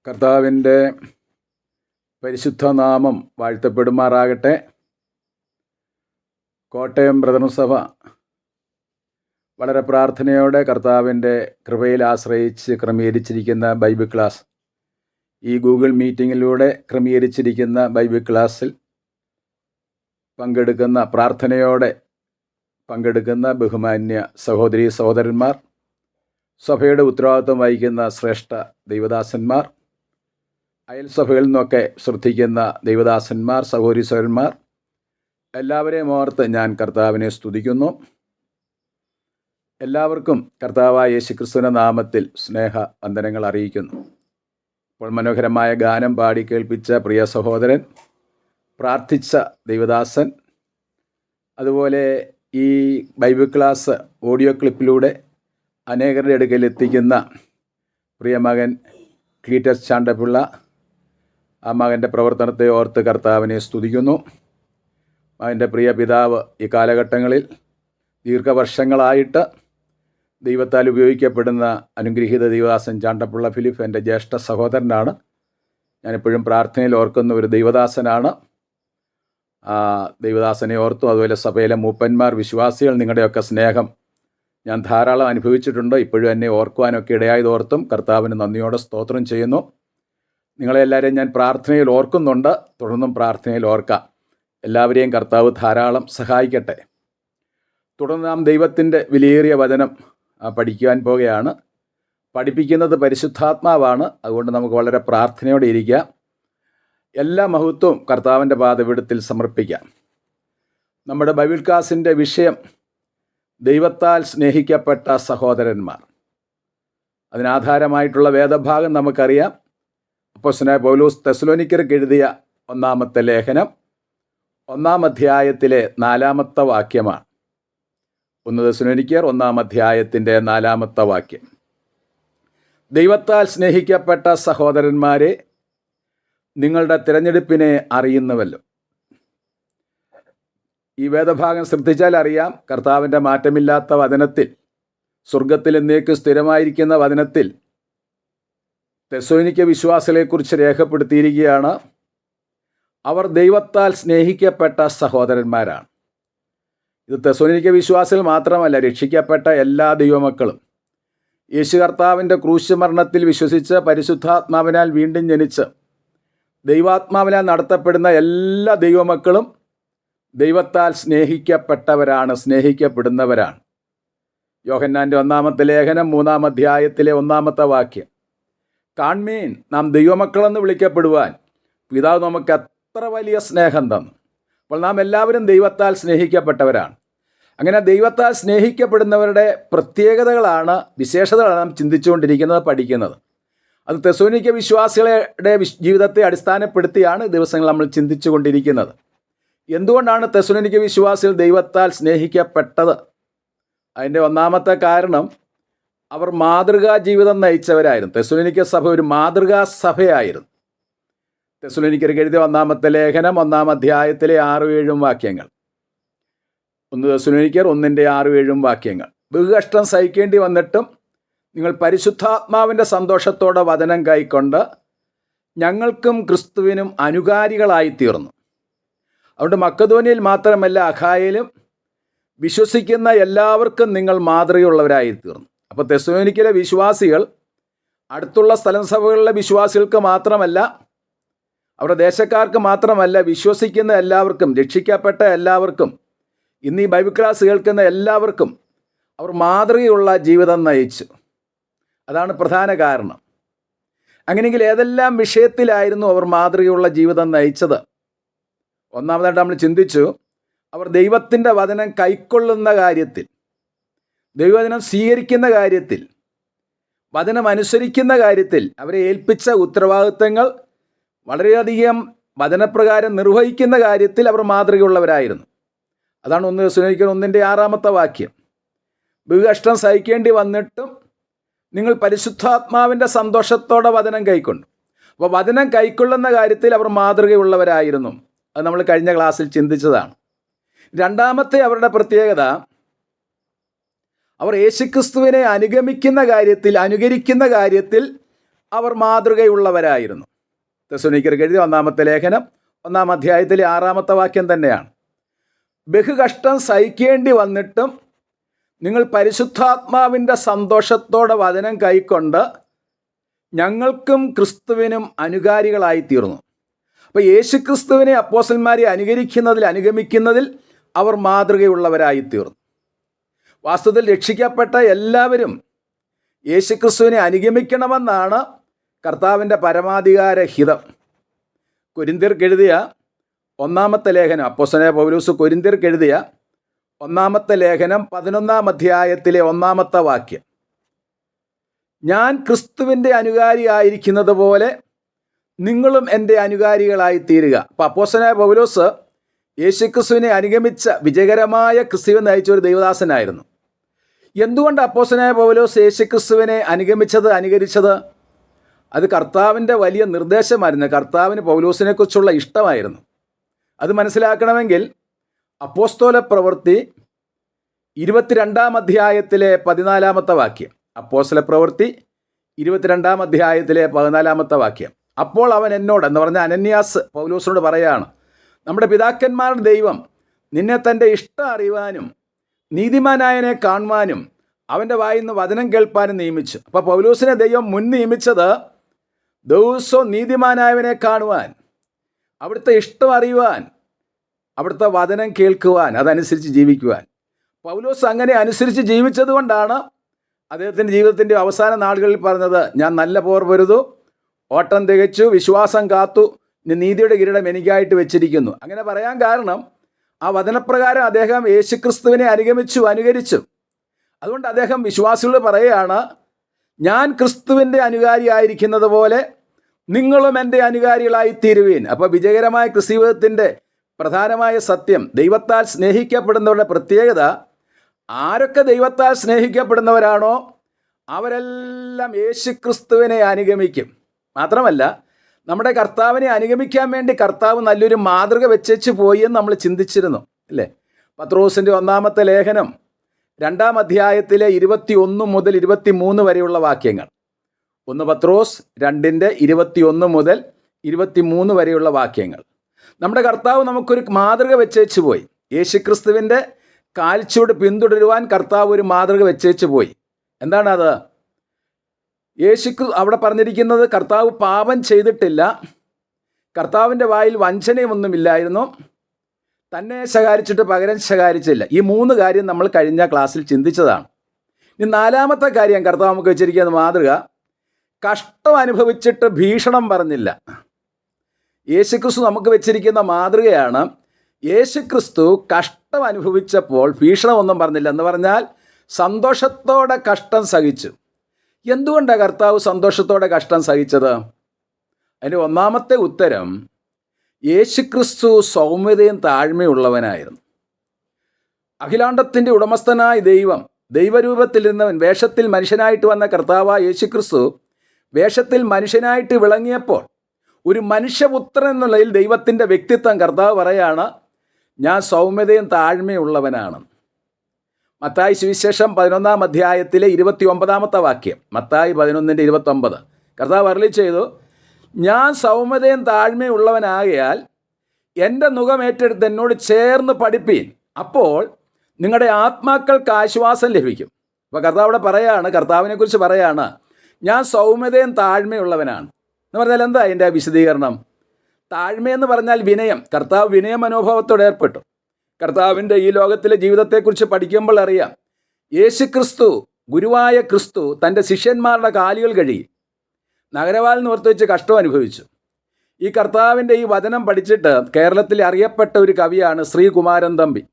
കർത്താവിൻ്റെ പരിശുദ്ധ നാമം വാഴ്ത്തപ്പെടുമാറാകട്ടെ. കോട്ടയം ബ്രദർ സഭ വളരെ പ്രാർത്ഥനയോടെ കർത്താവിൻ്റെ കൃപയിൽ ആശ്രയിച്ച് ക്രമീകരിച്ചിരിക്കുന്ന ബൈബിൾ ക്ലാസ്, ഈ ഗൂഗിൾ മീറ്റിങ്ങിലൂടെ ക്രമീകരിച്ചിരിക്കുന്ന ബൈബിൾ ക്ലാസ്സിൽ പ്രാർത്ഥനയോടെ പങ്കെടുക്കുന്ന ബഹുമാന്യ സഹോദരീ സഹോദരന്മാർ, സഭയുടെ ഉത്തരവാദിത്വം വഹിക്കുന്ന ശ്രേഷ്ഠ ദൈവദാസന്മാർ, അയൽ സഭകളിൽ നിന്നൊക്കെ ശ്രദ്ധിക്കുന്ന ദൈവദാസന്മാർ, സഹോദരീ സഹോദരന്മാർ, എല്ലാവരെയും ഓർത്ത് ഞാൻ കർത്താവിനെ സ്തുതിക്കുന്നു. എല്ലാവർക്കും കർത്താവായ യേശുക്രിസ്തുവിന്റെ നാമത്തിൽ സ്നേഹവന്ദനങ്ങൾ അറിയിക്കുന്നു. ഇപ്പോൾ മനോഹരമായ ഗാനം പാടി കേൾപ്പിച്ച പ്രിയ സഹോദരൻ, പ്രാർത്ഥിച്ച ദൈവദാസൻ, അതുപോലെ ഈ ബൈബിൾ ക്ലാസ് ഓഡിയോ ക്ലിപ്പിലൂടെ അനേകരുടെ അടുക്കൽ എത്തിക്കുന്ന പ്രിയ മകൻ ക്ലീറ്റസ് ചാണ്ടപിള്ള, ആ മകൻ്റെ പ്രവർത്തനത്തെ ഓർത്ത് കർത്താവിനെ സ്തുതിക്കുന്നു. മകൻ്റെ പ്രിയ പിതാവ് ഈ കാലഘട്ടങ്ങളിൽ ദീർഘവർഷങ്ങളായിട്ട് ദൈവത്താൽ ഉപയോഗിക്കപ്പെടുന്ന അനുഗ്രഹീത ദൈവദാസൻ ചാണ്ടപിള്ള ഫിലിപ്പ് എൻ്റെ ജ്യേഷ്ഠ സഹോദരനാണ്. ഞാനെപ്പോഴും പ്രാർത്ഥനയിൽ ഓർക്കുന്ന ഒരു ദൈവദാസനാണ്. ദൈവദാസനെ ഓർത്തും അതുപോലെ സഭയിലെ മൂപ്പന്മാർ, വിശ്വാസികൾ, നിങ്ങളുടെയൊക്കെ സ്നേഹം ഞാൻ ധാരാളം അനുഭവിച്ചിട്ടുണ്ട്. ഇപ്പോഴും എന്നെ ഓർക്കുവാനൊക്കെ ഇടയായതോർത്തും കർത്താവിന് നന്ദിയോടെ സ്തോത്രം ചെയ്യുന്നു. നിങ്ങളെല്ലാവരെയും ഞാൻ പ്രാർത്ഥനയിൽ ഓർക്കുന്നുണ്ട്. തുടർന്നും പ്രാർത്ഥനയിൽ ഓർക്കാം. എല്ലാവരെയും കർത്താവ് ധാരാളം സഹായിക്കട്ടെ. തുടർന്ന് നാം ദൈവത്തിൻ്റെ വിലയേറിയ വചനം പഠിക്കുവാൻ പോകുകയാണ്. പഠിപ്പിക്കുന്നത് പരിശുദ്ധാത്മാവാണ്. അതുകൊണ്ട് നമുക്ക് വളരെ പ്രാർത്ഥനയോടെ ഇരിക്കാം. എല്ലാ മഹത്വവും കർത്താവിൻ്റെ പാദപീഠത്തിൽ സമർപ്പിക്കാം. നമ്മുടെ ബൈബിൾ ക്ലാസിൻ്റെ വിഷയം ദൈവത്താൽ സ്നേഹിക്കപ്പെട്ട സഹോദരന്മാർ. അതിനാധാരമായിട്ടുള്ള വേദഭാഗം നമുക്കറിയാം. അപ്പോസ്തലനായ പൗലോസ് തെസ്സലോനിക്കർക്ക് എഴുതിയ ഒന്നാമത്തെ ലേഖനം 1-ാം അധ്യായത്തിലെ 4-ാമത്തെ വാക്യമാണ്. 1 തെസ്സലോനിക്കർ 1-ാം അധ്യായത്തിൻ്റെ 4-ാമത്തെ വാക്യം. ദൈവത്താൽ സ്നേഹിക്കപ്പെട്ട സഹോദരന്മാരെ, നിങ്ങളുടെ തിരഞ്ഞെടുപ്പിനെ അറിയുന്നുവല്ലോ. ഈ വേദഭാഗം ശ്രദ്ധിച്ചാൽ അറിയാം, കർത്താവിൻ്റെ മാറ്റമില്ലാത്ത വചനത്തിൽ, സ്വർഗത്തിൽ എന്നേക്ക് സ്ഥിരമായിരിക്കുന്ന വചനത്തിൽ തെസ്സലോനിക്ക വിശ്വാസികളെക്കുറിച്ച് രേഖപ്പെടുത്തിയിരിക്കുകയാണ്. അവർ ദൈവത്താൽ സ്നേഹിക്കപ്പെട്ട സഹോദരന്മാരാണ്. ഇത് തെസ്സലോനിക്ക വിശ്വാസികൾ മാത്രമല്ല, രക്ഷിക്കപ്പെട്ട എല്ലാ ദൈവമക്കളും, യേശു കർത്താവിൻ്റെ ക്രൂശ് മരണത്തിൽ വിശ്വസിച്ച് പരിശുദ്ധാത്മാവിനാൽ വീണ്ടും ജനിച്ച് ദൈവാത്മാവിനാൽ നടത്തപ്പെടുന്ന എല്ലാ ദൈവമക്കളും ദൈവത്താൽ സ്നേഹിക്കപ്പെട്ടവരാണ്, സ്നേഹിക്കപ്പെടുന്നവരാണ്. യോഹന്നാൻ്റെ 1-ാമത്തെ ലേഖനം 3-ാം അധ്യായത്തിലെ 1-ാമത്തെ വാക്യം. കാൺമീൻ, നാം ദൈവമക്കളെന്ന് വിളിക്കപ്പെടുവാൻ പിതാവ് നമുക്ക് എത്ര വലിയ സ്നേഹം തന്നു. അപ്പോൾ നാം എല്ലാവരും ദൈവത്താൽ സ്നേഹിക്കപ്പെട്ടവരാണ്. അങ്ങനെ ദൈവത്താൽ സ്നേഹിക്കപ്പെടുന്നവരുടെ പ്രത്യേകതകളാണ്, വിശേഷതകളാണ് നാം ചിന്തിച്ചുകൊണ്ടിരിക്കുന്നത്, പഠിക്കുന്നത്. അത് തെസ്സലോനിക്ക വിശ്വാസികളുടെ ജീവിതത്തെ അടിസ്ഥാനപ്പെടുത്തിയാണ് ദിവസങ്ങൾ നമ്മൾ ചിന്തിച്ചു കൊണ്ടിരിക്കുന്നത്. എന്തുകൊണ്ടാണ് തെസ്സലോനിക്ക വിശ്വാസികൾ ദൈവത്താൽ സ്നേഹിക്കപ്പെട്ടത്? അതിൻ്റെ ഒന്നാമത്തെ കാരണം, അവർ മാതൃകാ ജീവിതം നയിച്ചവരായിരുന്നു. തെസ്സലോനിക്ക സഭ ഒരു മാതൃകാ സഭയായിരുന്നു. തെസ്സലോനിക്കർക്ക് എഴുതിയ 1-ാമത്തെ ലേഖനം 1-ാം അധ്യായത്തിലെ 6-7 വാക്യങ്ങൾ. 1 തെസ്സലോനിക്കർ 1-ന്റെ 6-7 വാക്യങ്ങൾ. ബഹുകഷ്ടം സഹിക്കേണ്ടി വന്നിട്ടും നിങ്ങൾ പരിശുദ്ധാത്മാവിൻ്റെ സന്തോഷത്തോടെ വചനം കൈക്കൊണ്ട് ഞങ്ങൾക്കും ക്രിസ്തുവിനും അനുകാരികളായിത്തീർന്നു. അതുകൊണ്ട് മക്കെദോന്യയിൽ മാത്രമല്ല, അഖായയിലും വിശ്വസിക്കുന്ന എല്ലാവർക്കും നിങ്ങൾ മാതൃകയുള്ളവരായിത്തീർന്നു. അപ്പോൾ തെസ്സലോനിക്കയിലെ വിശ്വാസികൾ അടുത്തുള്ള സ്ഥലം സഭകളിലെ വിശ്വാസികൾക്ക് മാത്രമല്ല, അവരുടെ ദേശക്കാർക്ക് മാത്രമല്ല, വിശ്വസിക്കുന്ന എല്ലാവർക്കും, രക്ഷിക്കപ്പെട്ട എല്ലാവർക്കും, ഇന്ന് ഈ ബൈബിൾ ക്ലാസ് കേൾക്കുന്ന എല്ലാവർക്കും അവർ മാതൃകയുള്ള ജീവിതം നയിച്ചു. അതാണ് പ്രധാന കാരണം. അങ്ങനെയെങ്കിൽ ഏതെല്ലാം വിഷയത്തിലായിരുന്നു അവർ മാതൃകയുള്ള ജീവിതം നയിച്ചത്? ഒന്നാമതായിട്ട് നമ്മൾ ചിന്തിച്ചു, അവർ ദൈവത്തിൻ്റെ വചനം കൈക്കൊള്ളുന്ന കാര്യത്തിൽ, ദൈവവചനം സ്വീകരിക്കുന്ന കാര്യത്തിൽ, വചനം അനുസരിക്കുന്ന കാര്യത്തിൽ അവരെ ഏൽപ്പിച്ച ഉത്തരവാദിത്തങ്ങൾ വളരെയധികം വചനപ്രകാരം നിർവഹിക്കുന്ന കാര്യത്തിൽ അവർ മാതൃകയുള്ളവരായിരുന്നു. അതാണ് 1 തെസ്സലോനിക്കർ 1-ന്റെ 6-ാമത്തെ വാക്യം. ബഹുകഷ്ടം സഹിക്കേണ്ടി വന്നിട്ടും നിങ്ങൾ പരിശുദ്ധാത്മാവിൻ്റെ സന്തോഷത്തോടെ വചനം കൈക്കൊണ്ടു. അപ്പോൾ വചനം കൈക്കൊള്ളുന്ന കാര്യത്തിൽ അവർ മാതൃകയുള്ളവരായിരുന്നു. അത് നമ്മൾ കഴിഞ്ഞ ക്ലാസ്സിൽ ചിന്തിച്ചതാണ്. രണ്ടാമത്തെ അവരുടെ പ്രത്യേകത, അവർ യേശുക്രിസ്തുവിനെ അനുഗമിക്കുന്ന കാര്യത്തിൽ, അനുകരിക്കുന്ന കാര്യത്തിൽ അവർ മാതൃകയുള്ളവരായിരുന്നു. തെസ്സലോനിക്കർക്ക് എഴുതിയ 1-ാമത്തെ ലേഖനം 1-ാം അധ്യായത്തിലെ 6-ാമത്തെ വാക്യം തന്നെയാണ്. ബഹുകഷ്ടം സഹിക്കേണ്ടി വന്നിട്ടും നിങ്ങൾ പരിശുദ്ധാത്മാവിൻ്റെ സന്തോഷത്തോടെ വചനം കൈക്കൊണ്ട് ഞങ്ങൾക്കും ക്രിസ്തുവിനും അനുകാരികളായിത്തീർന്നു. അപ്പോൾ യേശുക്രിസ്തുവിനെ അപ്പോസ്തലന്മാരെ അനുഗമിക്കുന്നതിൽ അവർ മാതൃകയുള്ളവരായിത്തീർന്നു. വാസ്തവത്തിൽ രക്ഷിക്കപ്പെട്ട എല്ലാവരും യേശുക്രിസ്തുവിനെ അനുഗമിക്കണമെന്നാണ് കർത്താവിൻ്റെ പരമാധികാര ഹിതം. കൊരിന്ത്യർക്ക് എഴുതിയ 1-ാമത്തെ ലേഖനം, അപ്പോസ്തലനായ പൗലോസ് കൊരിന്ത്യർക്ക് എഴുതിയ 1-ാമത്തെ ലേഖനം 11-ാം അധ്യായത്തിലെ 1-ാമത്തെ വാക്യം, ഞാൻ ക്രിസ്തുവിൻ്റെ അനുകാരിയായിരിക്കുന്നത് പോലെ നിങ്ങളും എൻ്റെ അനുകാരികളായി തീരുക. അപ്പോൾ അപ്പോസ്തലനായ പൗലോസ് യേശുക്രിസ്തുവിനെ അനുഗമിച്ച വിജയകരമായ ക്രിസ്തുവിനെ നയിച്ച ഒരു ദൈവദാസനായിരുന്നു. എന്തുകൊണ്ട് അപ്പോസ്തലനായ പൗലോസ് യേശുക്രിസ്തുവിനെ അനുകരിച്ചത്? അത് കർത്താവിൻ്റെ വലിയ നിർദ്ദേശമായിരുന്നു. കർത്താവിന് പൗലോസിനെക്കുറിച്ചുള്ള ഇഷ്ടമായിരുന്നു. അത് മനസ്സിലാക്കണമെങ്കിൽ അപ്പോസ്തല പ്രവൃത്തി 22-ാം അധ്യായത്തിലെ 14-ാമത്തെ വാക്യം, അപ്പോസ്തല പ്രവൃത്തി 22-ാം അധ്യായത്തിലെ 14-ാമത്തെ വാക്യം, അപ്പോൾ അവൻ എന്നോട് എന്ന് പറഞ്ഞ അനന്യാസ് പൗലോസിനോട് പറയാണ്, നമ്മുടെ പിതാക്കന്മാരുടെ ദൈവം നിന്നെ തൻ്റെ ഇഷ്ടം അറിയുവാനും നീതിമാനായനെ കാണുവാനും അവൻ്റെ വായിൽ നിന്ന് വചനം കേൾപ്പാനും നിയമിച്ചു. അപ്പോൾ പൗലോസിനെ ദൈവം മുൻ നിയമിച്ചത് ദിവസവും നീതിമാനായവനെ കാണുവാൻ, അവിടുത്തെ ഇഷ്ടം അറിയുവാൻ, അവിടുത്തെ വചനം കേൾക്കുവാൻ, അതനുസരിച്ച് ജീവിക്കുവാൻ. പൗലോസ് അങ്ങനെ അനുസരിച്ച് ജീവിച്ചത് കൊണ്ടാണ് അദ്ദേഹത്തിൻ്റെ ജീവിതത്തിൻ്റെ അവസാന നാളുകളിൽ പറഞ്ഞത്, ഞാൻ നല്ല പോർ പൊരുതു, ഓട്ടം തികച്ചു, വിശ്വാസം കാത്തു, നീതിയുടെ കിരീടം എനിക്കായിട്ട് വെച്ചിരിക്കുന്നു. അങ്ങനെ പറയാൻ കാരണം ആ വചനപ്രകാരം അദ്ദേഹം യേശുക്രിസ്തുവിനെ അനുകരിച്ചു. അതുകൊണ്ട് അദ്ദേഹം വിശ്വാസികളോട് പറയുകയാണ്, ഞാൻ ക്രിസ്തുവിൻ്റെ അനുകാരിയായിരിക്കുന്നത് പോലെ നിങ്ങളും എൻ്റെ അനുകാരികളായി തീരുവീൻ. അപ്പോൾ വിജയകരമായ ക്രിസ്തുജീവിതത്തിൻ്റെ പ്രധാനമായ സത്യം, ദൈവത്താൽ സ്നേഹിക്കപ്പെടുന്നവരുടെ പ്രത്യേകത, ആരൊക്കെ ദൈവത്താൽ സ്നേഹിക്കപ്പെടുന്നവരാണോ അവരെല്ലാം യേശുക്രിസ്തുവിനെ അനുഗമിക്കും. മാത്രമല്ല, നമ്മുടെ കർത്താവിനെ അനുഗമിക്കാൻ വേണ്ടി കർത്താവ് നല്ലൊരു മാതൃക വെച്ചു പോയി എന്ന് നമ്മൾ ചിന്തിച്ചിരുന്നു, അല്ലേ? പത്രോസിൻ്റെ 1-ാമത്തെ ലേഖനം 2-ാം അധ്യായത്തിലെ 21 മുതൽ 23 വരെയുള്ള വാക്യങ്ങൾ, 1 പത്രോസ് 2:21 മുതൽ 23 വരെയുള്ള വാക്യങ്ങൾ. നമ്മുടെ കർത്താവ് നമുക്കൊരു മാതൃക വെച്ചു പോയി. യേശുക്രിസ്തുവിൻ്റെ കാൽച്ചുവട് പിന്തുടരുവാൻ കർത്താവ് ഒരു മാതൃക വെച്ചു പോയി. എന്താണത്? അവിടെ പറഞ്ഞിരിക്കുന്നത്, കർത്താവ് പാപം ചെയ്തിട്ടില്ല, കർത്താവിൻ്റെ വായിൽ വഞ്ചനയൊന്നുമില്ലായിരുന്നു, തന്നെ ശകാരിച്ചിട്ട് പകരം ശകാരിച്ചില്ല. ഈ 3 കാര്യം നമ്മൾ കഴിഞ്ഞ ക്ലാസ്സിൽ ചിന്തിച്ചതാണ്. ഇനി 4-ാമത്തെ കാര്യം കർത്താവ് നമുക്ക് വെച്ചിരിക്കുന്ന മാതൃക, കഷ്ടം അനുഭവിച്ചിട്ട് ഭീഷണം പറഞ്ഞില്ല. യേശുക്രിസ്തു നമുക്ക് വെച്ചിരിക്കുന്ന മാതൃകയാണ്, യേശുക്രിസ്തു കഷ്ടം അനുഭവിച്ചപ്പോൾ ഭീഷണമൊന്നും പറഞ്ഞില്ല. എന്ന് പറഞ്ഞാൽ സന്തോഷത്തോടെ കഷ്ടം സഹിച്ചു. എന്തുകൊണ്ടാണ് കർത്താവ് സന്തോഷത്തോടെ കഷ്ടം സഹിച്ചത്? അതിൻ്റെ 1-ാമത്തെ ഉത്തരം, യേശുക്രിസ്തു സൗമ്യതയും താഴ്മയുള്ളവനായിരുന്നു. അഖിലാണ്ടത്തിൻ്റെ ഉടമസ്ഥനായ ദൈവം ദൈവരൂപത്തിൽ ഇരുന്നവൻ വേഷത്തിൽ മനുഷ്യനായിട്ട് വന്ന കർത്താവായ യേശുക്രിസ്തു വേഷത്തിൽ മനുഷ്യനായിട്ട് വിളങ്ങിയപ്പോൾ ഒരു മനുഷ്യപുത്രൻ എന്നുള്ളതിൽ ദൈവത്തിൻ്റെ വ്യക്തിത്വം കർത്താവ് പറയാണ്, ഞാൻ സൗമ്യതയും താഴ്മയുള്ളവനാണ്. മത്തായി സുവിശേഷം 11-ാം അധ്യായത്തിലെ 29-ാമത്തെ വാക്യം, മത്തായി 11:29, കർത്താവ് അരുളി ചെയ്തു, ഞാൻ സൗമ്യതയും താഴ്മയുള്ളവനാകയാൽ എൻ്റെ നുകം ഏറ്റെടുത്ത് എന്നോട് ചേർന്ന് പഠിപ്പീൻ, അപ്പോൾ നിങ്ങളുടെ ആത്മാക്കൾക്ക് ആശ്വാസം ലഭിക്കും. അപ്പോൾ കർത്താവ് അവിടെ പറയാണ്, കർത്താവിനെക്കുറിച്ച് പറയാണ്, ഞാൻ സൗമ്യതയും താഴ്മയുള്ളവനാണ് എന്ന് പറഞ്ഞാൽ എന്താ അതിൻ്റെ വിശദീകരണം? താഴ്മയെന്ന് പറഞ്ഞാൽ വിനയം. കർത്താവ് വിനയ മനോഭാവത്തോടെ ഏർപ്പെട്ടു. കർത്താവിൻ്റെ ഈ ലോകത്തിലെ ജീവിതത്തെക്കുറിച്ച് പഠിക്കുമ്പോൾ അറിയാം, യേശുക്രിസ്തു, ഗുരുവായ ക്രിസ്തു തൻ്റെ ശിഷ്യന്മാരുടെ കാലുകൾ കഴുകി നഗരവാൽ നിവർത്തി വെച്ച് കഷ്ടം അനുഭവിച്ചു. ഈ കർത്താവിൻ്റെ ഈ വചനം പഠിച്ചിട്ട് കേരളത്തിൽ അറിയപ്പെട്ട ഒരു കവിയാണ് ശ്രീകുമാരൻ തമ്പി.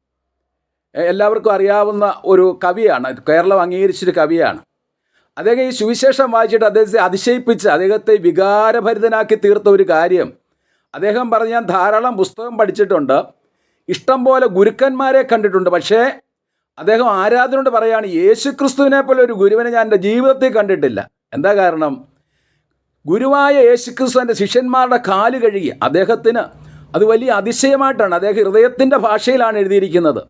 എല്ലാവർക്കും അറിയാവുന്ന ഒരു കവിയാണ്, കേരളം അംഗീകരിച്ചൊരു കവിയാണ്. അദ്ദേഹം ഈ സുവിശേഷം വായിച്ചിട്ട് അദ്ദേഹത്തെ അതിശയിപ്പിച്ച് അദ്ദേഹത്തെ വികാരഭരിതനാക്കി തീർത്ത ഒരു കാര്യം അദ്ദേഹം പറഞ്ഞ്, ഞാൻ ധാരാളം പുസ്തകം പഠിച്ചിട്ടുണ്ട്, ഇഷ്ടം പോലെ ഗുരുക്കന്മാരെ കണ്ടിട്ടുണ്ട്, പക്ഷേ അദ്ദേഹം ആരാധനയോട് പറയാണ്, യേശുക്രിസ്തുവിനെ പോലെ ഒരു ഗുരുവിനെ ഞാൻ എൻ്റെ ജീവിതത്തിൽ കണ്ടിട്ടില്ല. എന്താ കാരണം? ഗുരുവായ യേശുക്രിസ്തു എൻ്റെ ശിഷ്യന്മാരുടെ കാല് കഴുകി. അദ്ദേഹത്തിന് അത് വലിയ അതിശയമായിട്ടാണ്. അദ്ദേഹം ഹൃദയത്തിൻ്റെ ഭാഷയിലാണ് എഴുതിയിരിക്കുന്നത്.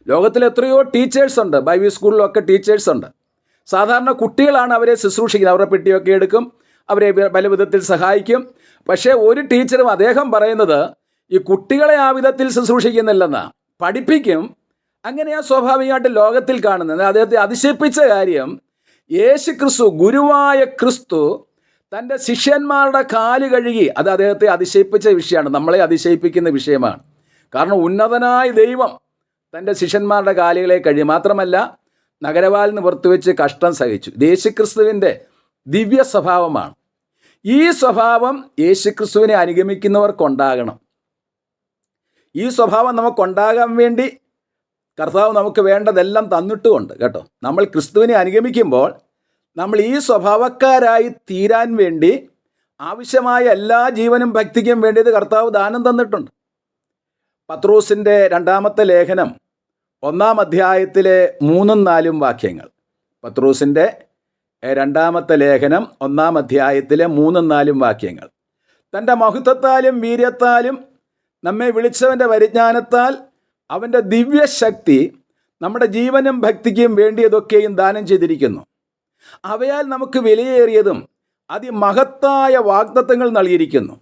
ലോകത്തിൽ എത്രയോ ടീച്ചേഴ്സ് ഉണ്ട്, ബൈബിൾ സ്കൂളിലൊക്കെ ടീച്ചേഴ്സ് ഉണ്ട്. സാധാരണ കുട്ടികളാണ് അവരെ ശുശ്രൂഷിക്കുന്നത്. അവരുടെ പെട്ടിയൊക്കെ എടുക്കും, അവരെ പല വിധത്തിൽ സഹായിക്കും. പക്ഷേ ഒരു ടീച്ചറും അദ്ദേഹം പറയുന്നത് ഈ കുട്ടികളെ ആ വിധത്തിൽ ശുശ്രൂഷിക്കുന്നില്ലെന്നാണ്. പഠിപ്പിക്കും. അങ്ങനെയാണ് സ്വാഭാവികമായിട്ട് ലോകത്തിൽ കാണുന്നത്. അദ്ദേഹത്തെ അതിശയിപ്പിച്ച കാര്യം, യേശു ക്രിസ്തു, ഗുരുവായ ക്രിസ്തു തൻ്റെ ശിഷ്യന്മാരുടെ കാല് കഴുകി. അത് അദ്ദേഹത്തെ അതിശയിപ്പിച്ച വിഷയമാണ്, നമ്മളെ അതിശയിപ്പിക്കുന്ന വിഷയമാണ്. കാരണം ഉന്നതനായ ദൈവം തൻ്റെ ശിഷ്യന്മാരുടെ കാലുകളെ കഴുകി. മാത്രമല്ല, നഗരവാലിൽ നിന്ന് പുറത്തുവെച്ച് കഷ്ടം സഹിച്ചു. ഇത് യേശുക്രിസ്തുവിൻ്റെ ദിവ്യ സ്വഭാവമാണ്. ഈ സ്വഭാവം യേശുക്രിസ്തുവിനെ അനുഗമിക്കുന്നവർക്കുണ്ടാകണം. ഈ സ്വഭാവം നമുക്കുണ്ടാകാൻ വേണ്ടി കർത്താവ് നമുക്ക് വേണ്ടതെല്ലാം തന്നിട്ടുമുണ്ട് കേട്ടോ. നമ്മൾ ക്രിസ്തുവിനെ അനുഗമിക്കുമ്പോൾ നമ്മൾ ഈ സ്വഭാവക്കാരായി തീരാൻ വേണ്ടി ആവശ്യമായ എല്ലാ ജീവനും ഭക്തിക്കും വേണ്ടിയത് കർത്താവ് ദാനം തന്നിട്ടുണ്ട്. പത്രോസിൻ്റെ രണ്ടാമത്തെ ലേഖനം 1-ാം അധ്യായത്തിലെ 3-4 വാക്യങ്ങൾ. പത്രോസിൻ്റെ രണ്ടാമത്തെ ലേഖനം 1-ാം അധ്യായത്തിലെ 3-4 വാക്യങ്ങൾ. തൻ്റെ മഹത്വത്താലും വീര്യത്താലും നമ്മെ വിളിച്ചവൻ്റെ പരിജ്ഞാനത്താൽ അവൻ്റെ ദിവ്യശക്തി നമ്മുടെ ജീവനും ഭക്തിക്കും വേണ്ടിയതൊക്കെയും ദാനം ചെയ്തിരിക്കുന്നു. അവയാൽ നമുക്ക് വിലയേറിയതും അതിമഹത്തായ വാഗ്ദത്തങ്ങൾ നൽകിയിരിക്കുന്നു.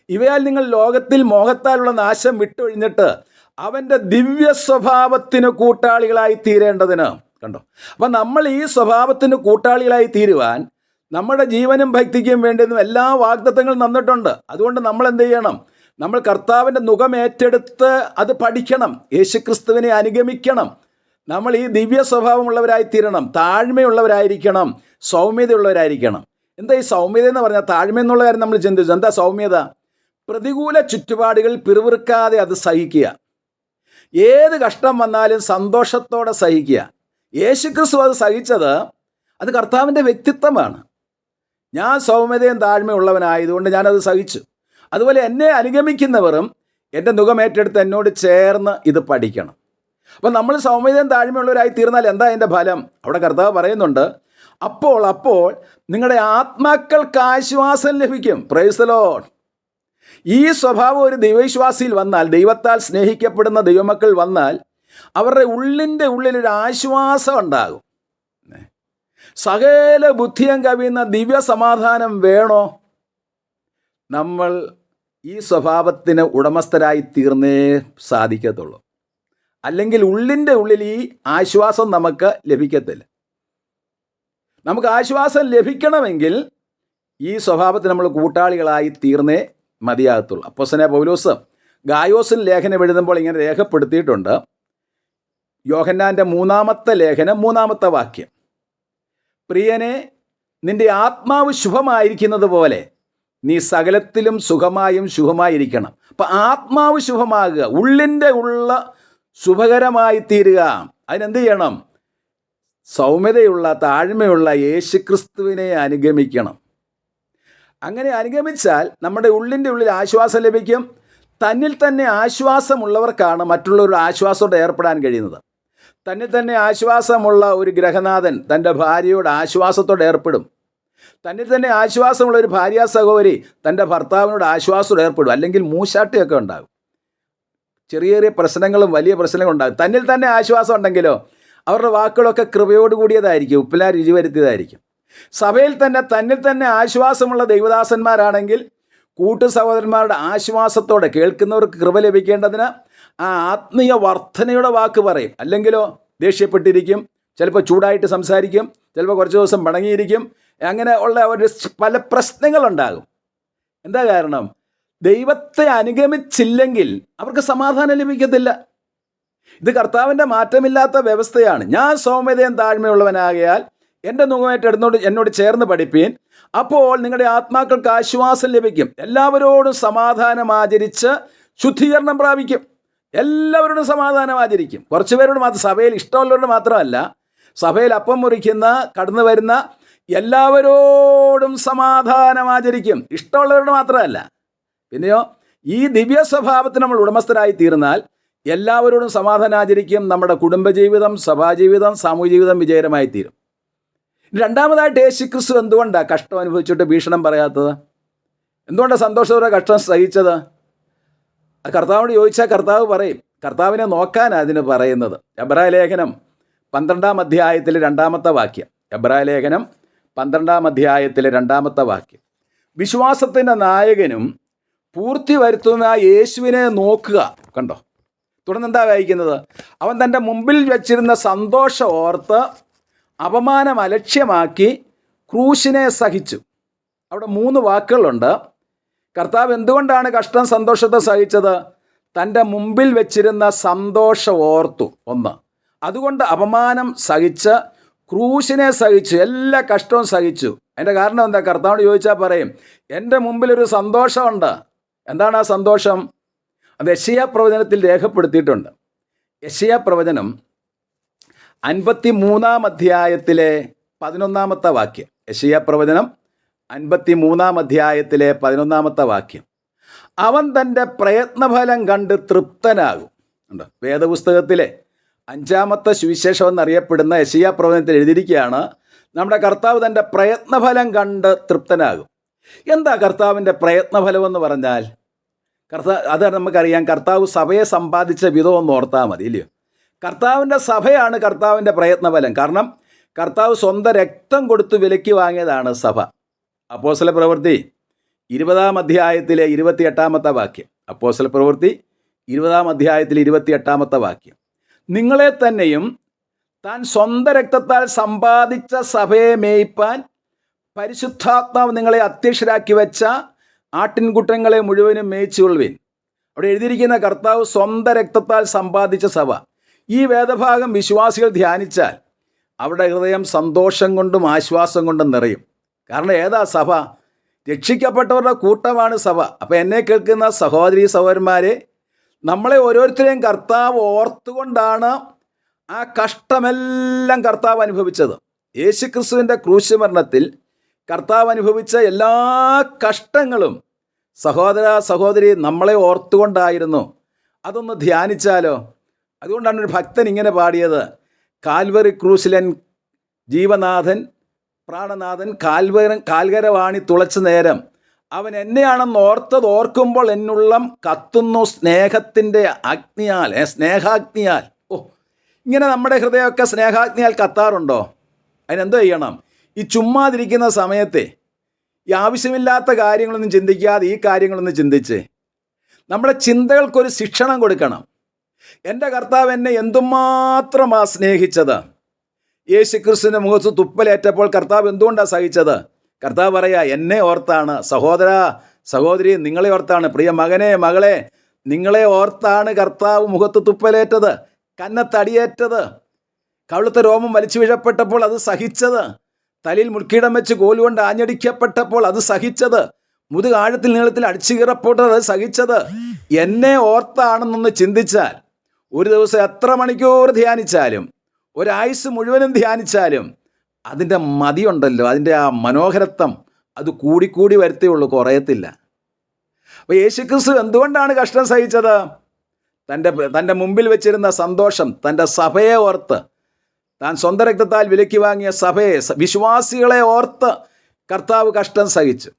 ഇവയാൽ നിങ്ങൾ ലോകത്തിൽ മോഹത്താലുള്ള നാശം വിട്ടൊഴിഞ്ഞിട്ട് അവൻ്റെ ദിവ്യ സ്വഭാവത്തിന് കൂട്ടാളികളായി തീരേണ്ടതിന്. കണ്ടോ? അപ്പം നമ്മൾ ഈ സ്വഭാവത്തിന് കൂട്ടാളികളായി തീരുവാൻ നമ്മുടെ ജീവനും ഭക്തിക്കും വേണ്ടിയതും എല്ലാ വാഗ്ദത്തങ്ങളും തന്നിട്ടുണ്ട്. അതുകൊണ്ട് നമ്മൾ എന്ത് ചെയ്യണം? നമ്മൾ കർത്താവിൻ്റെ മുഖം ഏറ്റെടുത്ത് അത് പഠിക്കണം, യേശുക്രിസ്തുവിനെ അനുഗമിക്കണം. നമ്മൾ ഈ ദിവ്യ സ്വഭാവമുള്ളവരായി തീരണം, താഴ്മയുള്ളവരായിരിക്കണം, സൗമ്യതയുള്ളവരായിരിക്കണം. എന്താ ഈ സൗമ്യത എന്ന് പറഞ്ഞാൽ? താഴ്മ എന്നുള്ള കാര്യം നമ്മൾ ചിന്തിച്ചു. എന്താ സൗമ്യത? പ്രതികൂല ചുറ്റുപാടുകൾ പിറുപിറുക്കാതെ അത് സഹിക്കുക. ഏത് കഷ്ടം വന്നാലും സന്തോഷത്തോടെ സഹിക്കുക. യേശുക്രിസ്തു അത് സഹിച്ചത് അത് കർത്താവിൻ്റെ വ്യക്തിത്വമാണ്. ഞാൻ സൗമ്യതയും താഴ്മയുള്ളവനായതുകൊണ്ട് ഞാനത് സഹിച്ചു. അതുപോലെ എന്നെ അനുഗമിക്കുന്നവരും എൻ്റെ മുഖമേറ്റെടുത്ത് എന്നോട് ചേർന്ന് ഇത് പഠിക്കണം. അപ്പം നമ്മൾ സൗമ്യതയും താഴ്മയുള്ളവരായി തീർന്നാൽ എന്താ അതിൻ്റെ ഫലം? അവിടെ കർത്താവ് പറയുന്നുണ്ട്, അപ്പോൾ നിങ്ങളുടെ ആത്മാക്കൾക്ക് ആശ്വാസം ലഭിക്കും. Praise the Lord. ഈ സ്വഭാവം ഒരു ദൈവവിശ്വാസിയിൽ വന്നാൽ, ദൈവത്താൽ സ്നേഹിക്കപ്പെടുന്ന ദൈവമക്കൾ വന്നാൽ, അവരുടെ ഉള്ളിൻ്റെ ഉള്ളിലൊരു ആശ്വാസം ഉണ്ടാകും. സകല ബുദ്ധിയും കവിയുന്ന ദിവ്യ സമാധാനം വേണോ? നമ്മൾ ഈ സ്വഭാവത്തിന് ഉടമസ്ഥരായി തീർന്നേ സാധിക്കത്തുള്ളൂ. അല്ലെങ്കിൽ ഉള്ളിൻ്റെ ഉള്ളിൽ ഈ ആശ്വാസം നമുക്ക് ലഭിക്കത്തില്ല. നമുക്ക് ആശ്വാസം ലഭിക്കണമെങ്കിൽ ഈ സ്വഭാവത്തിന് നമ്മൾ കൂട്ടാളികളായി തീർന്നേ മതിയാകത്തുള്ളൂ. അപ്പോസ്തലനായ പൗലോസ് ഗായോസിന് ലേഖനം എഴുതുമ്പോൾ ഇങ്ങനെ രേഖപ്പെടുത്തിയിട്ടുണ്ട്. യോഹന്നാൻ്റെ 3-ാമത്തെ ലേഖനം 3-ാമത്തെ വാക്യം, പ്രിയനെ, നിന്റെ ആത്മാവ് ശുഭമായിരിക്കുന്നത് പോലെ നീ സകലത്തിലും സുഖമായും ശുഭമായിരിക്കണം. അപ്പം ആത്മാവ് ശുഭമാകുക, ഉള്ളിൻ്റെ ഉള്ള ശുഭകരമായി തീരുക. അതിനെന്ത് ചെയ്യണം? സൗമ്യതയുള്ള താഴ്മയുള്ള യേശുക്രിസ്തുവിനെ അനുഗമിക്കണം. അങ്ങനെ അനുഗമിച്ചാൽ നമ്മുടെ ഉള്ളിൻ്റെ ഉള്ളിൽ ആശ്വാസം ലഭിക്കും. തന്നിൽ തന്നെ ആശ്വാസമുള്ളവർക്കാണ് മറ്റുള്ളവരുടെ ആശ്വാസത്തോടെ ഏർപ്പെടാൻ കഴിയുന്നത്. തന്നിൽ തന്നെ ആശ്വാസമുള്ള ഒരു ഗൃഹനാഥൻ തൻ്റെ ഭാര്യയോട് ആശ്വാസത്തോടെ ഏർപ്പെടും. തന്നിൽ തന്നെ ആശ്വാസമുള്ള ഒരു ഭാര്യ സഹോദരി തൻ്റെ ഭർത്താവിനോട് ആശ്വാസത്തോടെ ഏർപ്പെടും. അല്ലെങ്കിൽ മൂശാട്ടിയൊക്കെ ഉണ്ടാകും. ചെറിയ ചെറിയ പ്രശ്നങ്ങളും വലിയ പ്രശ്നങ്ങളും ഉണ്ടാകും. തന്നിൽ തന്നെ ആശ്വാസം ഉണ്ടെങ്കിലോ അവരുടെ വാക്കുകളൊക്കെ കൃപയോട് കൂടിയതായിരിക്കും, ഉപ്പിലാ രുചി വരുത്തിയതായിരിക്കും. സഭയിൽ തന്നെ തന്നിൽ തന്നെ ആശ്വാസമുള്ള ദൈവദാസന്മാരാണെങ്കിൽ കൂട്ടു സഹോദരന്മാരുടെ ആശ്വാസത്തോടെ കേൾക്കുന്നവർക്ക് കൃപ ലഭിക്കേണ്ടതിന് ആ ആത്മീയ വർധനയുടെ വാക്ക് പറയും. അല്ലെങ്കിലോ ദേഷ്യപ്പെട്ടിരിക്കും, ചിലപ്പോൾ ചൂടായിട്ട് സംസാരിക്കും, ചിലപ്പോൾ കുറച്ച് ദിവസം പിണങ്ങിയിരിക്കും. അങ്ങനെ ഉള്ള ഒരു പല പ്രശ്നങ്ങളുണ്ടാകും. എന്താ കാരണം? ദൈവത്തെ അനുഗമിച്ചില്ലെങ്കിൽ അവർക്ക് സമാധാനം ലഭിക്കത്തില്ല. ഇത് കർത്താവിൻ്റെ മാറ്റമില്ലാത്ത വ്യവസ്ഥയാണ്. ഞാൻ സൗമ്യതയും താഴ്മയുള്ളവനാകയാൽ എൻ്റെ മുഖമേറ്റെടുത്തോട് എന്നോട് ചേർന്ന് പഠിപ്പീൻ, അപ്പോൾ നിങ്ങളുടെ ആത്മാക്കൾക്ക് ആശ്വാസം ലഭിക്കും. എല്ലാവരോടും സമാധാനം ആചരിച്ച് ശുദ്ധീകരണം പ്രാപിക്കും. എല്ലാവരോടും സമാധാനം ആചരിക്കും. കുറച്ച് പേരോട് മാത്രം, സഭയിൽ ഇഷ്ടമുള്ളവരോട് മാത്രമല്ല, സഭയിൽ അപ്പം മുറിക്കുന്ന കടന്നു വരുന്ന എല്ലാവരോടും സമാധാനം ആചരിക്കും. ഇഷ്ടമുള്ളവരോട് മാത്രമല്ല. പിന്നെയോ ഈ ദിവ്യ സ്വഭാവത്തിന് നമ്മൾ ഉടമസ്ഥരായി തീർന്നാൽ എല്ലാവരോടും സമാധാനം ആചരിക്കും. നമ്മുടെ കുടുംബജീവിതം, സഭാജീവിതം, സാമൂഹ്യ ജീവിതം വിജയകരമായി തീരും. രണ്ടാമതായിട്ട് യേശുക്രിസ്തു എന്തുകൊണ്ടാണ് കഷ്ടം അനുഭവിച്ചിട്ട് ഭീഷണം പറയാത്തത്? എന്തുകൊണ്ടാണ് സന്തോഷത്തോടെ കഷ്ടം സഹിച്ചത്? കർത്താവിനോട് ചോദിച്ചാൽ കർത്താവ് പറയും. കർത്താവിനെ നോക്കാനാണ് അതിന് പറയുന്നത്. എബ്രായ ലേഖനം 12-ാം അധ്യായത്തിലെ 2-ാമത്തെ വാക്യം. എബ്രായ ലേഖനം 12-ാം അധ്യായത്തിലെ 2-ാമത്തെ വാക്യം. വിശ്വാസത്തിൻ്റെ നായകനും പൂർത്തി വരുത്തുന്ന യേശുവിനെ നോക്കുക. കണ്ടോ, തുടർന്ന് എന്താ വായിക്കുന്നത്? അവൻ തൻ്റെ മുമ്പിൽ വെച്ചിരുന്ന സന്തോഷം ഓർത്ത് അപമാനം അലക്ഷ്യമാക്കി ക്രൂശിനെ സഹിച്ചു. അവിടെ 3 വാക്കുകളുണ്ട്. കർത്താവ് എന്തുകൊണ്ടാണ് കഷ്ടം സന്തോഷത്തെ സഹിച്ചത്? തൻ്റെ മുമ്പിൽ വെച്ചിരുന്ന സന്തോഷം ഓർത്തു. 1. അതുകൊണ്ട് അപമാനം സഹിച്ച് ക്രൂശിനെ സഹിച്ചു, എല്ലാ കഷ്ടവും സഹിച്ചു. അതിൻ്റെ കാരണം എന്താ? കർത്താവിനോട് ചോദിച്ചാൽ പറയും, എൻ്റെ മുമ്പിലൊരു സന്തോഷമുണ്ട്. എന്താണ് ആ സന്തോഷം? അത് യെശയ്യാ പ്രവചനത്തിൽ രേഖപ്പെടുത്തിയിട്ടുണ്ട്. യെശയ്യാ പ്രവചനം 53-ാം അധ്യായത്തിലെ 11-ാമത്തെ വാക്യം. യെശയ്യാ പ്രവചനം 53-ാം അധ്യായത്തിലെ 11-ാമത്തെ വാക്യം. അവൻ തൻ്റെ പ്രയത്നഫലം കണ്ട് തൃപ്തനാകും. ഉണ്ട്. വേദപുസ്തകത്തിലെ 5-ാമത്തെ സുവിശേഷം എന്നറിയപ്പെടുന്ന യെശയ്യാ പ്രവചനത്തിൽ എഴുതിയിരിക്കുകയാണ്, നമ്മുടെ കർത്താവ് തൻ്റെ പ്രയത്നഫലം കണ്ട് തൃപ്തനാകും. എന്താ കർത്താവിൻ്റെ പ്രയത്നഫലം എന്ന് പറഞ്ഞാൽ? അത് നമുക്കറിയാം. കർത്താവ് സഭയെ സമ്പാദിച്ച വിധം ഒന്ന് ഓർത്താൽ മതി, ഇല്ലയോ? കർത്താവിൻ്റെ സഭയാണ് കർത്താവിൻ്റെ പ്രയത്നഫലം. കാരണം കർത്താവ് സ്വന്തം രക്തം കൊടുത്ത് വിലയ്ക്ക് വാങ്ങിയതാണ് സഭ. അപ്പോസ്തല പ്രവൃത്തി 20-ാം അധ്യായത്തിലെ 28-ാമത്തെ വാക്യം. അപ്പോസ്തല പ്രവൃത്തി 20-ാം അധ്യായത്തിൽ 28-ാമത്തെ വാക്യം. നിങ്ങളെ തന്നെയും താൻ സ്വന്തം രക്തത്താൽ സമ്പാദിച്ച സഭയെ മേയ്പ്പാൻ പരിശുദ്ധാത്മാവ് നിങ്ങളെ അധ്യക്ഷരാക്കി വെച്ച ആട്ടിൻകുട്ടങ്ങളെ മുഴുവനും മേയിച്ചുകൊള്ളുവിൻ. അവിടെ എഴുതിയിരിക്കുന്ന കർത്താവ് സ്വന്തം രക്തത്താൽ സമ്പാദിച്ച സഭ. ഈ വേദഭാഗം വിശ്വാസികൾ ധ്യാനിച്ചാൽ അവരുടെ ഹൃദയം സന്തോഷം കൊണ്ടും ആശ്വാസം കൊണ്ടും നിറയും. കാരണം ഏതാ സഭ? രക്ഷിക്കപ്പെട്ടവരുടെ കൂട്ടമാണ് സഭ. അപ്പോൾ എന്നെ കേൾക്കുന്ന സഹോദരീ സഹോദരന്മാരെ, നമ്മളെ ഓരോരുത്തരെയും കർത്താവ് ഓർത്തുകൊണ്ടാണ് ആ കഷ്ടമെല്ലാം കർത്താവ് അനുഭവിച്ചത്. യേശുക്രിസ്തുവിൻ്റെ ക്രൂശ് മരണത്തിൽ കർത്താവ് അനുഭവിച്ച എല്ലാ കഷ്ടങ്ങളും സഹോദര സഹോദരി നമ്മളെ ഓർത്തുകൊണ്ടായിരുന്നു. അതൊന്ന് ധ്യാനിച്ചാലോ? അതുകൊണ്ടാണ് ഒരു ഭക്തൻ ഇങ്ങനെ പാടിയത്, കാൽവറി ക്രൂശിലൻ ജീവനാഥൻ പ്രാണനാഥൻ കാൽകരവാണി തുളച്ച നേരം അവൻ എന്നെയാണെന്ന് ഓർക്കുമ്പോൾ എന്നുള്ളം കത്തുന്നു സ്നേഹത്തിൻ്റെ അഗ്നിയാൽ, സ്നേഹാഗ്നിയാൽ. ഇങ്ങനെ നമ്മുടെ ഹൃദയമൊക്കെ സ്നേഹാഗ്നിയാൽ കത്താറുണ്ടോ? അതിനെന്തോ ചെയ്യണം? ഈ ചുമ്മാതിരിക്കുന്ന സമയത്തെ ഈ ആവശ്യമില്ലാത്ത കാര്യങ്ങളൊന്നും ചിന്തിക്കാതെ ഈ കാര്യങ്ങളൊന്നും ചിന്തിച്ച് നമ്മുടെ ചിന്തകൾക്കൊരു ശിക്ഷണം കൊടുക്കണം. എൻ്റെ കർത്താവ് എന്നെ എന്തുമാത്രമാണ് സ്നേഹിച്ചത്. യേശുക്രിസ്തുവിൻ്റെ മുഖത്ത് തുപ്പലേറ്റപ്പോൾ കർത്താവ് എന്തുകൊണ്ടാണ് സഹിച്ചത്? കർത്താവ് പറയാ, എന്നെ ഓർത്താണ്. സഹോദര സഹോദരി, നിങ്ങളെ ഓർത്താണ്. പ്രിയ മകനെ മകളെ, നിങ്ങളെ ഓർത്താണ് കർത്താവ് മുഖത്ത് തുപ്പലേറ്റത്, കന്നത്തടിയേറ്റത്, കവിളത്തെ രോമം വലിച്ചു വീഴപ്പെട്ടപ്പോൾ അത് സഹിച്ചത്, തലയിൽ മുൾക്കിടം വെച്ച് കോലുകൊണ്ട് ആഞ്ഞടിക്കപ്പെട്ടപ്പോൾ അത് സഹിച്ചത്, മുതുകാഴത്തിൽ നീളത്തിൽ അടിച്ചു കീറപ്പെട്ടത് അത് സഹിച്ചത്. എന്നെ ഓർത്താണെന്നൊന്ന് ചിന്തിച്ചാൽ, ഒരു ദിവസം എത്ര മണിക്കൂർ ധ്യാനിച്ചാലും, ഒരായുസ് മുഴുവനും ധ്യാനിച്ചാലും അതിൻ്റെ മതിയുണ്ടല്ലോ, അതിൻ്റെ ആ മനോഹരത്വം അത് കൂടിക്കൂടി വരത്തേയുള്ളൂ, കുറയത്തില്ല. അപ്പോൾ യേശുക്രിസ്തു എന്തുകൊണ്ടാണ് കഷ്ടം സഹിച്ചത്? തൻ്റെ മുമ്പിൽ വെച്ചിരുന്ന സന്തോഷം, തൻ്റെ സഭയെ ഓർത്ത്, താൻ സ്വന്തം രക്തത്താൽ വിലയ്ക്ക് വാങ്ങിയ സഭയെ, വിശ്വാസികളെ ഓർത്ത് കർത്താവ് കഷ്ടം സഹിച്ചു.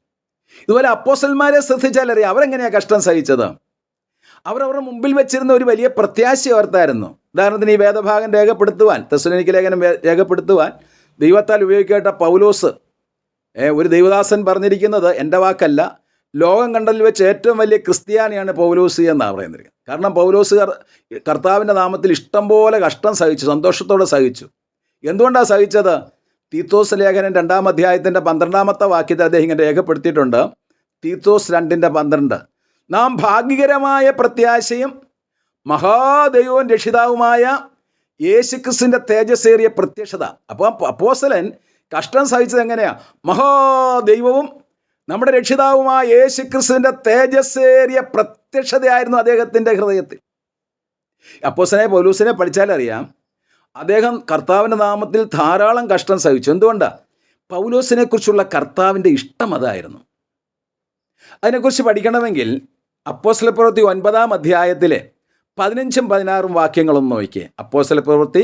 ഇതുപോലെ അപ്പോസ്തലന്മാരെ ശ്രദ്ധിച്ചാൽ അറിയാം അവരെങ്ങനെയാണ് കഷ്ടം സഹിച്ചത്. അവരവരുടെ മുമ്പിൽ വെച്ചിരുന്ന ഒരു വലിയ പ്രത്യാശ ഓർത്തായിരുന്നു. ഉദാഹരണത്തിന് ഈ വേദഭാഗം രേഖപ്പെടുത്തുവാൻ, തെസ്സലോനിക്ക ലേഖനം രേഖപ്പെടുത്തുവാൻ ദൈവത്താൽ ഉപയോഗിക്കപ്പെട്ട പൗലോസ്, ഒരു ദൈവദാസൻ പറഞ്ഞിരിക്കുന്നത് എൻ്റെ വാക്കല്ല, ലോകം കണ്ടതിൽ വെച്ച് ഏറ്റവും വലിയ ക്രിസ്ത്യാനിയാണ് പൗലോസ് എന്നാണ് പറയുന്നത്. കാരണം പൗലോസ് കർത്താവിൻ്റെ നാമത്തിൽ ഇഷ്ടം പോലെ കഷ്ടം സഹിച്ചു, സന്തോഷത്തോടെ സഹിച്ചു. എന്തുകൊണ്ടാണ് സഹിച്ചത്? തീത്തോസ് ലേഖനം 2-ാം അധ്യായത്തിൻ്റെ 12-ാമത്തെ വാക്യത്തിൽ അദ്ദേഹം ഇങ്ങനെ രേഖപ്പെടുത്തിയിട്ടുണ്ട്. തീത്തോസ് 2:12, നാം ഭാഗ്യകരമായ പ്രത്യാശയും മഹാദൈവവും രക്ഷിതാവുമായ യേശുക്രിസ്തുവിൻ്റെ തേജസ്സേറിയ പ്രത്യക്ഷത. അപ്പോൾ അപ്പോസ്തലൻ കഷ്ടം സഹിച്ചത് എങ്ങനെയാണ്? മഹാദൈവവും നമ്മുടെ രക്ഷിതാവുമായ യേശുക്രിസ്തുവിൻ്റെ തേജസ്സേറിയ പ്രത്യക്ഷതയായിരുന്നു അദ്ദേഹത്തിൻ്റെ ഹൃദയത്തിൽ. അപ്പോസ്തലനെ പൗലോസിനെ പഠിച്ചാലറിയാം, അദ്ദേഹം കർത്താവിൻ്റെ നാമത്തിൽ ധാരാളം കഷ്ടം സഹിച്ചു. എന്തുകൊണ്ടാണ്? പൗലോസിനെ കുറിച്ചുള്ള കർത്താവിൻ്റെ ഇഷ്ടം അതായിരുന്നു. അതിനെക്കുറിച്ച് പഠിക്കണമെങ്കിൽ അപ്പോസ്തല പ്രവൃത്തി 9-ാം അധ്യായത്തിലെ 15ഉം 16ഉം വാക്യങ്ങളൊന്ന് നോക്കിയേ. അപ്പോസ്തല പ്രവൃത്തി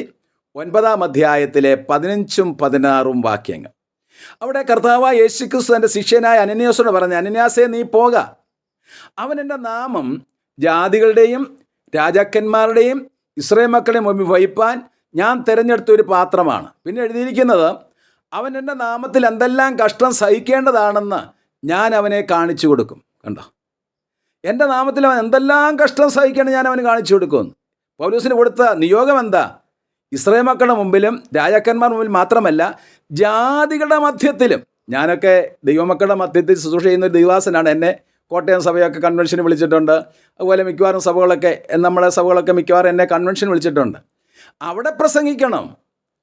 9-ാം അധ്യായത്തിലെ 15ഉം 16ഉം വാക്യങ്ങൾ. അവിടെ കർത്താവായ യേശുക്രിസ്തു തൻ്റെ ശിഷ്യനായ അനന്യാസോട് പറഞ്ഞു, അനന്യാസേ നീ പോക, അവൻ എൻ്റെ നാമം ജാതികളുടെയും രാജാക്കന്മാരുടെയും ഇസ്രായേൽ മക്കളെയും മുമ്പിൽ വഹിപ്പാൻ ഞാൻ തിരഞ്ഞെടുത്ത ഒരു പാത്രമാണ്. പിന്നെ എഴുതിയിരിക്കുന്നത്, അവൻ എൻ്റെ നാമത്തിൽ എന്തെല്ലാം കഷ്ടം സഹിക്കേണ്ടതാണെന്ന് ഞാൻ അവനെ കാണിച്ചു കൊടുക്കും. കണ്ടോ, എൻ്റെ നാമത്തിൽ അവൻ എന്തെല്ലാം കഷ്ടം സഹിക്കണം ഞാൻ അവന് കാണിച്ചു കൊടുക്കുമെന്ന്. പൗലോസിന് കൊടുത്ത നിയോഗം എന്താ? ഇസ്രായേൽ മക്കളുടെ മുമ്പിലും രാജാക്കന്മാരുടെ മുമ്പിൽ മാത്രമല്ല, ജാതികളുടെ മധ്യത്തിലും. ഞാനൊക്കെ ദൈവമക്കളുടെ മധ്യത്തിൽ ശുശ്രൂഷ ചെയ്യുന്ന ഒരു ദൈവദാസനാണ്. എന്നെ കോട്ടയം സഭയൊക്കെ കൺവെൻഷന് വിളിച്ചിട്ടുണ്ട്. അതുപോലെ മിക്കവാറും സഭകളൊക്കെ, നമ്മുടെ സഭകളൊക്കെ മിക്കവാറും എന്നെ കൺവെൻഷൻ വിളിച്ചിട്ടുണ്ട്. അവിടെ പ്രസംഗിക്കണം.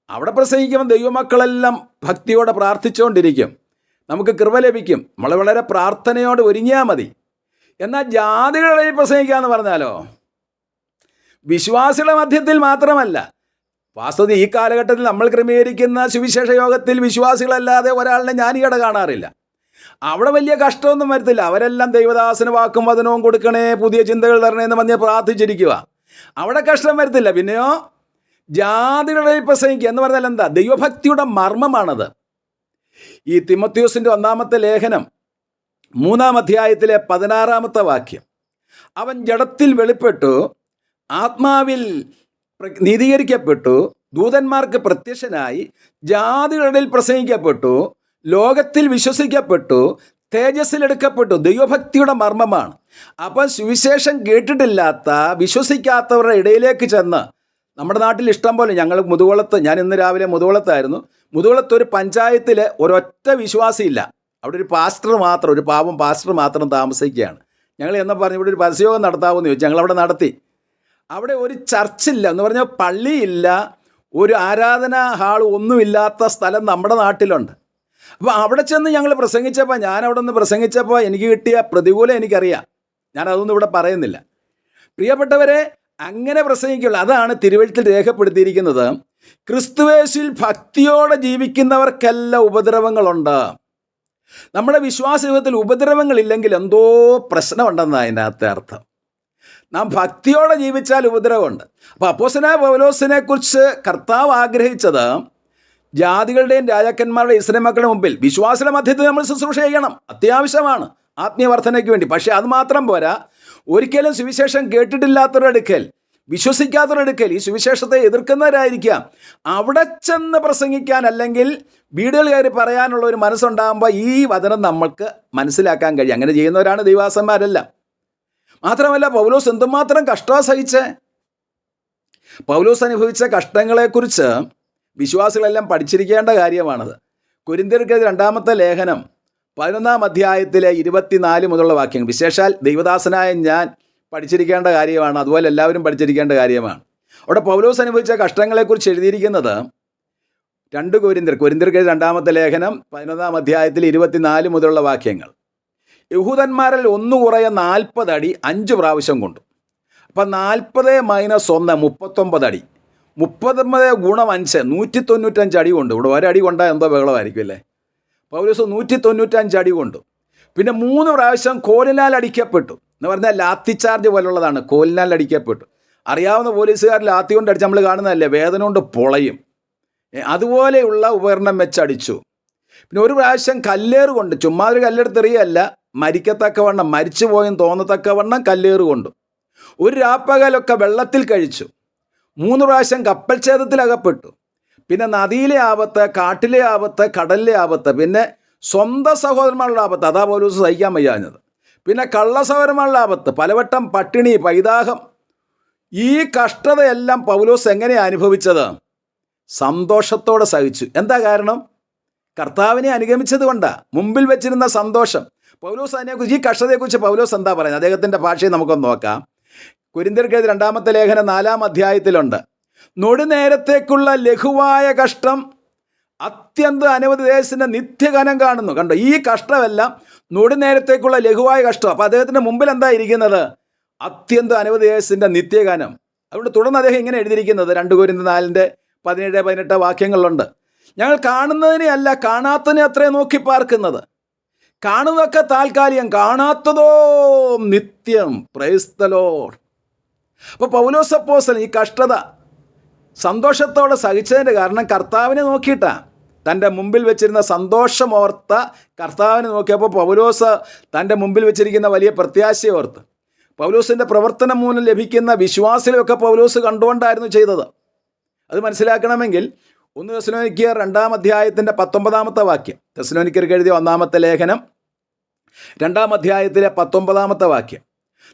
അവിടെ പ്രസംഗിക്കുമ്പോൾ ദൈവമക്കളെല്ലാം ഭക്തിയോടെ പ്രാർത്ഥിച്ചുകൊണ്ടിരിക്കും. നമുക്ക് കൃപ ലഭിക്കും. നമ്മൾ വളരെ പ്രാർത്ഥനയോടെ ഒരുങ്ങിയാൽ മതി. എന്നാൽ ജാതികളിൽ പ്രസംഗിക്കുക എന്ന് പറഞ്ഞാലോ, വിശ്വാസികളുടെ മധ്യത്തിൽ മാത്രമല്ല. വാസ്തവത്തിൽ ഈ കാലഘട്ടത്തിൽ നമ്മൾ ക്രമീകരിക്കുന്ന സുവിശേഷ യോഗത്തിൽ വിശ്വാസികളല്ലാതെ ഒരാളിനെ ഞാനിവിടെ കാണാറില്ല. അവിടെ വലിയ കഷ്ടമൊന്നും വരത്തില്ല. അവരെല്ലാം ദൈവദാസന് വാക്കും വചനവും കൊടുക്കണേ, പുതിയ ചിന്തകൾ തരണേ എന്ന് പറഞ്ഞ് പ്രാർത്ഥിച്ചിരിക്കുക. അവിടെ കഷ്ടം വരത്തില്ല. പിന്നെയോ ജാതികളിൽ പ്രസംഗിക്കുക എന്ന് പറഞ്ഞാൽ എന്താ? ദൈവഭക്തിയുടെ മർമ്മമാണത്. ഈ തിമോഥെയോസിൻ്റെ 1-ാമത്തെ ലേഖനം 3-ാം അധ്യായത്തിലെ 16-ാമത്തെ വാക്യം, അവൻ ജഡത്തിൽ വെളിപ്പെട്ടു, ആത്മാവിൽ നീതീകരിക്കപ്പെട്ടു, ദൂതന്മാർക്ക് പ്രത്യക്ഷനായി, ജാതികളിൽ പ്രസംഗിക്കപ്പെട്ടു, ലോകത്തിൽ വിശ്വസിക്കപ്പെട്ടു, തേജസ്സിലെടുക്കപ്പെട്ടു. ദൈവഭക്തിയുടെ മർമ്മമാണ്. അപ്പം സുവിശേഷം കേട്ടിട്ടില്ലാത്ത വിശ്വസിക്കാത്തവരുടെ ഇടയിലേക്ക് ചെന്ന്, നമ്മുടെ നാട്ടിൽ ഇഷ്ടം പോലെ, ഞങ്ങൾ മുതുകുളത്ത്, ഞാൻ ഇന്ന് രാവിലെ മുതുകുളത്തായിരുന്നു. മുതുകുളത്ത് ഒരു പഞ്ചായത്തിൽ ഒരൊറ്റ വിശ്വാസിയില്ല. അവിടെ ഒരു പാസ്റ്റർ മാത്രം, ഒരു പാവം പാസ്റ്റർ മാത്രം താമസിക്കുകയാണ്. ഞങ്ങൾ എന്ന് പറഞ്ഞു ഇവിടെ ഒരു പരസ്യയോഗം നടത്താമെന്ന് ചോദിച്ചു. ഞങ്ങളവിടെ നടത്തി. അവിടെ ഒരു ചർച്ചില്ല, എന്ന് പറഞ്ഞാൽ പള്ളിയില്ല, ഒരു ആരാധനാ ഹാൾ ഒന്നുമില്ലാത്ത സ്ഥലം നമ്മുടെ നാട്ടിലുണ്ട്. അപ്പോൾ അവിടെ ചെന്ന് ഞങ്ങൾ പ്രസംഗിച്ചപ്പോൾ, ഞാൻ അവിടെ നിന്ന് പ്രസംഗിച്ചപ്പോൾ എനിക്ക് കിട്ടിയ പ്രതികൂലം എനിക്കറിയാം. ഞാനതൊന്നും ഇവിടെ പറയുന്നില്ല. പ്രിയപ്പെട്ടവരെ, അങ്ങനെ പ്രസംഗിക്കുള്ളൂ. അതാണ് തിരുവെഴുത്തിൽ രേഖപ്പെടുത്തിയിരിക്കുന്നത്. ക്രിസ്തുവേശുവിൽ ഭക്തിയോടെ ജീവിക്കുന്നവർക്കെല്ലാം ഉപദ്രവങ്ങളുണ്ട്. നമ്മുടെ വിശ്വാസ ജീവിതത്തിൽ ഉപദ്രവങ്ങളില്ലെങ്കിൽ എന്തോ പ്രശ്നമുണ്ടെന്നാണ് അതിനകത്തെ അർത്ഥം. നാം ഭക്തിയോടെ ജീവിച്ചാൽ ഉപദ്രവമുണ്ട്. അപ്പോൾ അപ്പോസ്തലനായ പൗലോസിനെ കുറിച്ച് കർത്താവ് ആഗ്രഹിച്ചത് ജാതികളുടെയും രാജാക്കന്മാരുടെയും ഇസ്രായേൽ മക്കളുടെ മുമ്പിൽ വിശ്വാസികളുടെ മധ്യത്തിൽ നമ്മൾ ശുശ്രൂഷ ചെയ്യണം. അത്യാവശ്യമാണ് ആത്മീയവർദ്ധനയ്ക്ക് വേണ്ടി. പക്ഷേ അത് മാത്രം പോരാ. ഒരിക്കലും സുവിശേഷം കേട്ടിട്ടില്ലാത്തവരുടെ അടുക്കൽ, വിശ്വസിക്കാത്തവരുടെ അടുക്കൽ, ഈ സുവിശേഷത്തെ എതിർക്കുന്നവരായിരിക്കാം, അവിടെ ചെന്ന് പ്രസംഗിക്കാൻ, അല്ലെങ്കിൽ വീടുകൾ കയറി പറയാനുള്ള ഒരു മനസ്സുണ്ടാകുമ്പോൾ ഈ വചനം നമ്മൾക്ക് മനസ്സിലാക്കാൻ കഴിയും. അങ്ങനെ ചെയ്യുന്നവരാണ് ദൈവദാസന്മാരെല്ലാം. മാത്രമല്ല, പൗലോസ് എന്തുമാത്രം കഷ്ടമാണ് സഹിച്ചേ. പൗലോസ് അനുഭവിച്ച കഷ്ടങ്ങളെക്കുറിച്ച് വിശ്വാസികളെല്ലാം പഠിച്ചിരിക്കേണ്ട കാര്യമാണത്. കൊരിന്ത്യർക്ക് 2-ാമത്തെ ലേഖനം 11-ാം അധ്യായത്തിലെ 24 മുതലുള്ള വാക്യങ്ങൾ വിശേഷാൽ ദൈവദാസനായ ഞാൻ പഠിച്ചിരിക്കേണ്ട കാര്യമാണ്. അതുപോലെ എല്ലാവരും പഠിച്ചിരിക്കേണ്ട കാര്യമാണ്. അവിടെ പൗലോസ് അനുഭവിച്ച കഷ്ടങ്ങളെക്കുറിച്ച് എഴുതിയിരിക്കുന്നത് 2 കൊരിന്ത്യർക്ക് 2-ാമത്തെ ലേഖനം 11-ാം അധ്യായത്തിൽ 24 മുതലുള്ള വാക്യങ്ങൾ. യഹൂദന്മാരിൽ 1 കുറയ 40 അടി 5 പ്രാവശ്യം കൊണ്ടു. അപ്പം 40 - 1 39 അടി. 39 ഗുണം 5 195 അടി കൊണ്ട്. ഇവിടെ ഒരടി കൊണ്ടാൽ എന്തോ ബഹളമായിരിക്കും അല്ലേ. പൗലോസ് 195 അടി കൊണ്ടു. പിന്നെ 3 പ്രാവശ്യം കോലിനാൽ അടിക്കപ്പെട്ടു. എന്ന് പറഞ്ഞാൽ ലാത്തി ചാർജ് പോലുള്ളതാണ്. കോലിനാൽ അടിക്കപ്പെട്ടു. അറിയാവുന്ന പോലീസുകാർ ലാത്തി കൊണ്ട് അടിച്ച് നമ്മൾ കാണുന്നതല്ലേ, വേദന കൊണ്ട് പൊളയും. അതുപോലെയുള്ള ഉപകരണം വെച്ചടിച്ചു. പിന്നെ 1 പ്രാവശ്യം കല്ലേറ് കൊണ്ട്, ചുമ്മാ ഒരു കല്ലെടുത്തെറിയല്ല, മരിക്കത്തക്കവണ്ണം, മരിച്ചു പോയെന്ന് തോന്നത്തക്കവണ്ണം കല്ലേറ് കൊണ്ടു. 1 രാപ്പകലൊക്കെ വെള്ളത്തിൽ കഴിച്ചു. 3 പ്രാവശ്യം കപ്പൽ ഛേദത്തിലകപ്പെട്ടു. പിന്നെ നദിയിലെ ആപത്ത്, കാട്ടിലെ ആപത്ത്, കടലിലെ ആപത്ത്, പിന്നെ സ്വന്തം സഹോദരന്മാരുടെ ആപത്ത്. അതാ പൗലോസ് സഹിക്കാൻ വയ്യാഞ്ഞത്. പിന്നെ കള്ള സഹോദരന്മാരുടെ ആപത്ത്, പലവട്ടം പട്ടിണി, പൈതാഹം. ഈ കഷ്ടതയെല്ലാം പൗലോസ് എങ്ങനെയാണ് അനുഭവിച്ചത്? സന്തോഷത്തോടെ സഹിച്ചു. എന്താ കാരണം? കർത്താവിനെ അനുഗമിച്ചത് കൊണ്ടാണ്. മുമ്പിൽ വെച്ചിരുന്ന സന്തോഷം. പൗലോസ് അതിനെക്കുറിച്ച്, ഈ കഷ്ടതയെക്കുറിച്ച് പൗലോസ് എന്താ പറയുന്നത്? അദ്ദേഹത്തിൻ്റെ ഭാഷയെ നമുക്കൊന്ന് നോക്കാം. കൊരിന്ത്യർക്ക് 2-ാമത്തെ ലേഖനം 4-ാം അധ്യായത്തിലുണ്ട്. നൊടി നേരത്തേക്കുള്ള ലഘുവായ കഷ്ടം അത്യന്ത അനവധി ദേശത്തിൻ്റെ നിത്യഘനം കാണുന്നു. കണ്ടോ, ഈ കഷ്ടമെല്ലാം നൊടി നേരത്തേക്കുള്ള ലഘുവായ കഷ്ടം. അപ്പോൾ അദ്ദേഹത്തിൻ്റെ മുമ്പിൽ എന്താ ഇരിക്കുന്നത്? അത്യന്ത അനവധി ദേശത്തിൻ്റെ നിത്യഘനം. അതുകൊണ്ട് തുടർന്ന് അദ്ദേഹം ഇങ്ങനെ എഴുതിയിരിക്കുന്നത് 2 കൊരിന്ത്യർ 4-17 വാക്യങ്ങളുണ്ട്. ഞങ്ങൾ കാണുന്നതിനെ അല്ല, കാണാത്തതിനെ അത്രേ നോക്കി പാർക്കുന്നത്. കാണുന്നതൊക്കെ താൽക്കാലികം, കാണാത്തതോ നിത്യം. Praise the Lord. അപ്പോൾ പൗലോസ് അപ്പോസ്തലൻ ഈ കഷ്ടത സന്തോഷത്തോടെ സഹിച്ചതിൻ്റെ കാരണം കർത്താവിനെ നോക്കിയിട്ടാണ്. തൻ്റെ മുമ്പിൽ വെച്ചിരുന്ന സന്തോഷമോർത്ത കർത്താവിനെ നോക്കിയപ്പോൾ പൗലോസ് തൻ്റെ മുമ്പിൽ വെച്ചിരിക്കുന്ന വലിയ പ്രത്യാശയോർത്ത്, പൗലോസിൻ്റെ പ്രവർത്തനം മൂലം ലഭിക്കുന്ന വിശ്വാസികളൊക്കെ പൗലോസ് കണ്ടുകൊണ്ടായിരുന്നു ചെയ്തത്. അത് മനസ്സിലാക്കണമെങ്കിൽ 1 തെസ്സലോനിക്കർ 2-ാം അധ്യായത്തിൻ്റെ 19-ാമത്തെ വാക്യം, തെസ്സലോനിക്കർക്ക് എഴുതിയ 1-ാമത്തെ ലേഖനം 2-ാം അധ്യായത്തിലെ 19-ാമത്തെ വാക്യം.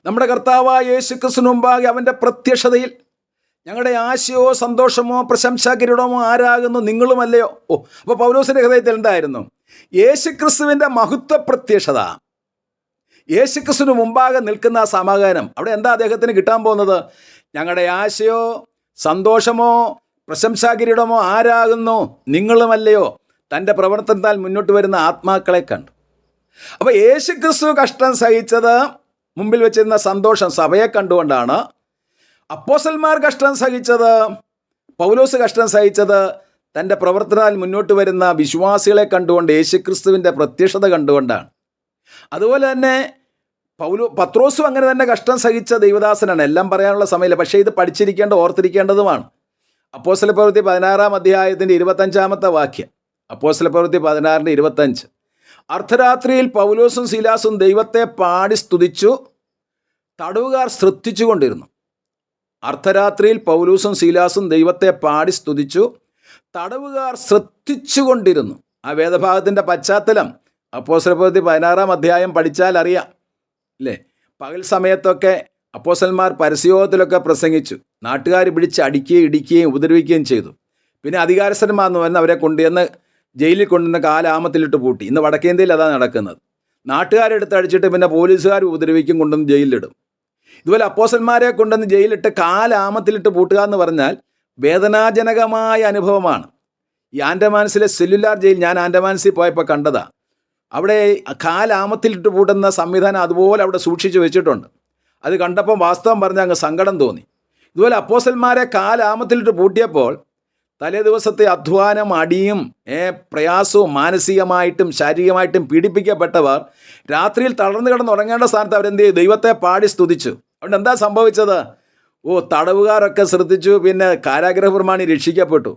നമ്മുടെ കർത്താവായ യേശുക്രിസ്തുവിന് മുമ്പാകെ അവൻ്റെ പ്രത്യക്ഷതയിൽ ഞങ്ങളുടെ ആശയോ സന്തോഷമോ പ്രശംസാകിരീടമോ ആരാകുന്നു, നിങ്ങളുമല്ലയോ. അപ്പോൾ പൗലോസിൻ്റെ ഹൃദയത്തിൽ എന്തായിരുന്നു? യേശുക്രിസ്തുവിൻ്റെ മഹത്വ പ്രത്യക്ഷത, യേശുക്രിസ്തുവിന് മുമ്പാകെ നിൽക്കുന്ന ആ സമാധാനം. അവിടെ എന്താ അദ്ദേഹത്തിന് കിട്ടാൻ പോകുന്നത്? ഞങ്ങളുടെ ആശയോ സന്തോഷമോ പ്രശംസാകിരീടമോ ആരാകുന്നു, നിങ്ങളുമല്ലയോ. തൻ്റെ പ്രവർത്തനത്താൽ മുന്നോട്ട് വരുന്ന ആത്മാക്കളെ കണ്ടു. അപ്പോൾ യേശുക്രിസ്തു കഷ്ടം സഹിച്ചത്, മുമ്പിൽ വെച്ചിരുന്ന സന്തോഷം സഭയെ കണ്ടുകൊണ്ടാണ്. അപ്പോസ്തലന്മാർ കഷ്ടം സഹിച്ചത്, പൗലോസ് കഷ്ടം സഹിച്ചത് തൻ്റെ പ്രവർത്തനത്താൽ മുന്നോട്ട് വരുന്ന വിശ്വാസികളെ കണ്ടുകൊണ്ട്, യേശുക്രിസ്തുവിൻ്റെ പ്രത്യക്ഷത കണ്ടുകൊണ്ടാണ്. അതുപോലെ തന്നെ പത്രോസും അങ്ങനെ തന്നെ കഷ്ടം സഹിച്ച ദൈവദാസനാണ്. എല്ലാം പറയാനുള്ള സമയമില്ല, പക്ഷേ ഇത് പഠിച്ചിരിക്കേണ്ട, ഓർത്തിരിക്കേണ്ടതുമാണ്. അപ്പോസ്തലപ്രവൃത്തി 16-ാം അധ്യായത്തിൻ്റെ 25-ാമത്തെ വാക്യം. അപ്പോസ്തലപ്രവൃത്തി 16:25. അർദ്ധരാത്രിയിൽ പൗലോസും ശീലാസും ദൈവത്തെ പാടി സ്തുതിച്ചു, തടവുകാർ ശ്രദ്ധിച്ചു കൊണ്ടിരുന്നു. അർദ്ധരാത്രിയിൽ പൗലോസും ശീലാസും ദൈവത്തെ പാടി സ്തുതിച്ചു, തടവുകാർ ശ്രദ്ധിച്ചു കൊണ്ടിരുന്നു. ആ വേദഭാഗത്തിൻ്റെ പശ്ചാത്തലം അപ്പോസ്തലപ്രവൃത്തി 16-ാം അധ്യായം പഠിച്ചാൽ അറിയാം അല്ലേ. പകൽ സമയത്തൊക്കെ അപ്പോസ്തലന്മാർ പരസ്യയോഗത്തിലൊക്കെ പ്രസംഗിച്ചു. നാട്ടുകാർ പിടിച്ച് അടിക്കുകയും ഇടിക്കുകയും ഉപദ്രവിക്കുകയും ചെയ്തു. പിന്നെ അധികാരസ്ഥന്മാർന്ന് വന്ന് അവരെ കൊണ്ടുവന്ന് ജയിലിൽ കൊണ്ടുവന്ന് കാലാമത്തിലിട്ട് പൂട്ടി. ഇന്ന് വടക്കേന്ത്യയിൽ അതാണ് നടക്കുന്നത്. നാട്ടുകാരെടുത്ത് അടിച്ചിട്ട് പിന്നെ പോലീസുകാർ ഉപദ്രവിക്കും, കൊണ്ടുവന്ന് ജയിലിലിടും. ഇതുപോലെ അപ്പോസ്തലന്മാരെ കൊണ്ടുവന്ന് ജയിലിട്ട് കാലാമത്തിലിട്ട് പൂട്ടുക എന്ന് പറഞ്ഞാൽ വേദനാജനകമായ അനുഭവമാണ്. ഈ ആൻഡമാൻസിലെ സെല്ലുലാർ ജയിൽ ഞാൻ ആൻഡമാൻസിൽ പോയപ്പോൾ കണ്ടതാണ്. അവിടെ കാലാമത്തിലിട്ട് പൂട്ടുന്ന സംവിധാനം അതുപോലെ അവിടെ സൂക്ഷിച്ചു വെച്ചിട്ടുണ്ട്. അത് കണ്ടപ്പോൾ വാസ്തവം പറഞ്ഞാൽ അങ്ങ് സങ്കടം തോന്നി. ഇതുപോലെ അപ്പോസ്തലന്മാരെ കാലാമത്തിലിട്ട് പൂട്ടിയപ്പോൾ തലേ ദിവസത്തെ അധ്വാനം, അടിയും പ്രയാസവും മാനസികമായിട്ടും ശാരീരികമായിട്ടും പീഡിപ്പിക്കപ്പെട്ടവർ രാത്രിയിൽ തളർന്നു കിടന്ന് ഉറങ്ങേണ്ട സ്ഥാനത്ത് അവരെന്ത് ചെയ്തു? ദൈവത്തെ പാടി സ്തുതിച്ചു. അതുകൊണ്ട് എന്താ സംഭവിച്ചത്? തടവുകാരൊക്കെ ശ്രദ്ധിച്ചു, പിന്നെ കാരാഗ്രഹപ്രമാണി രക്ഷിക്കപ്പെട്ടു.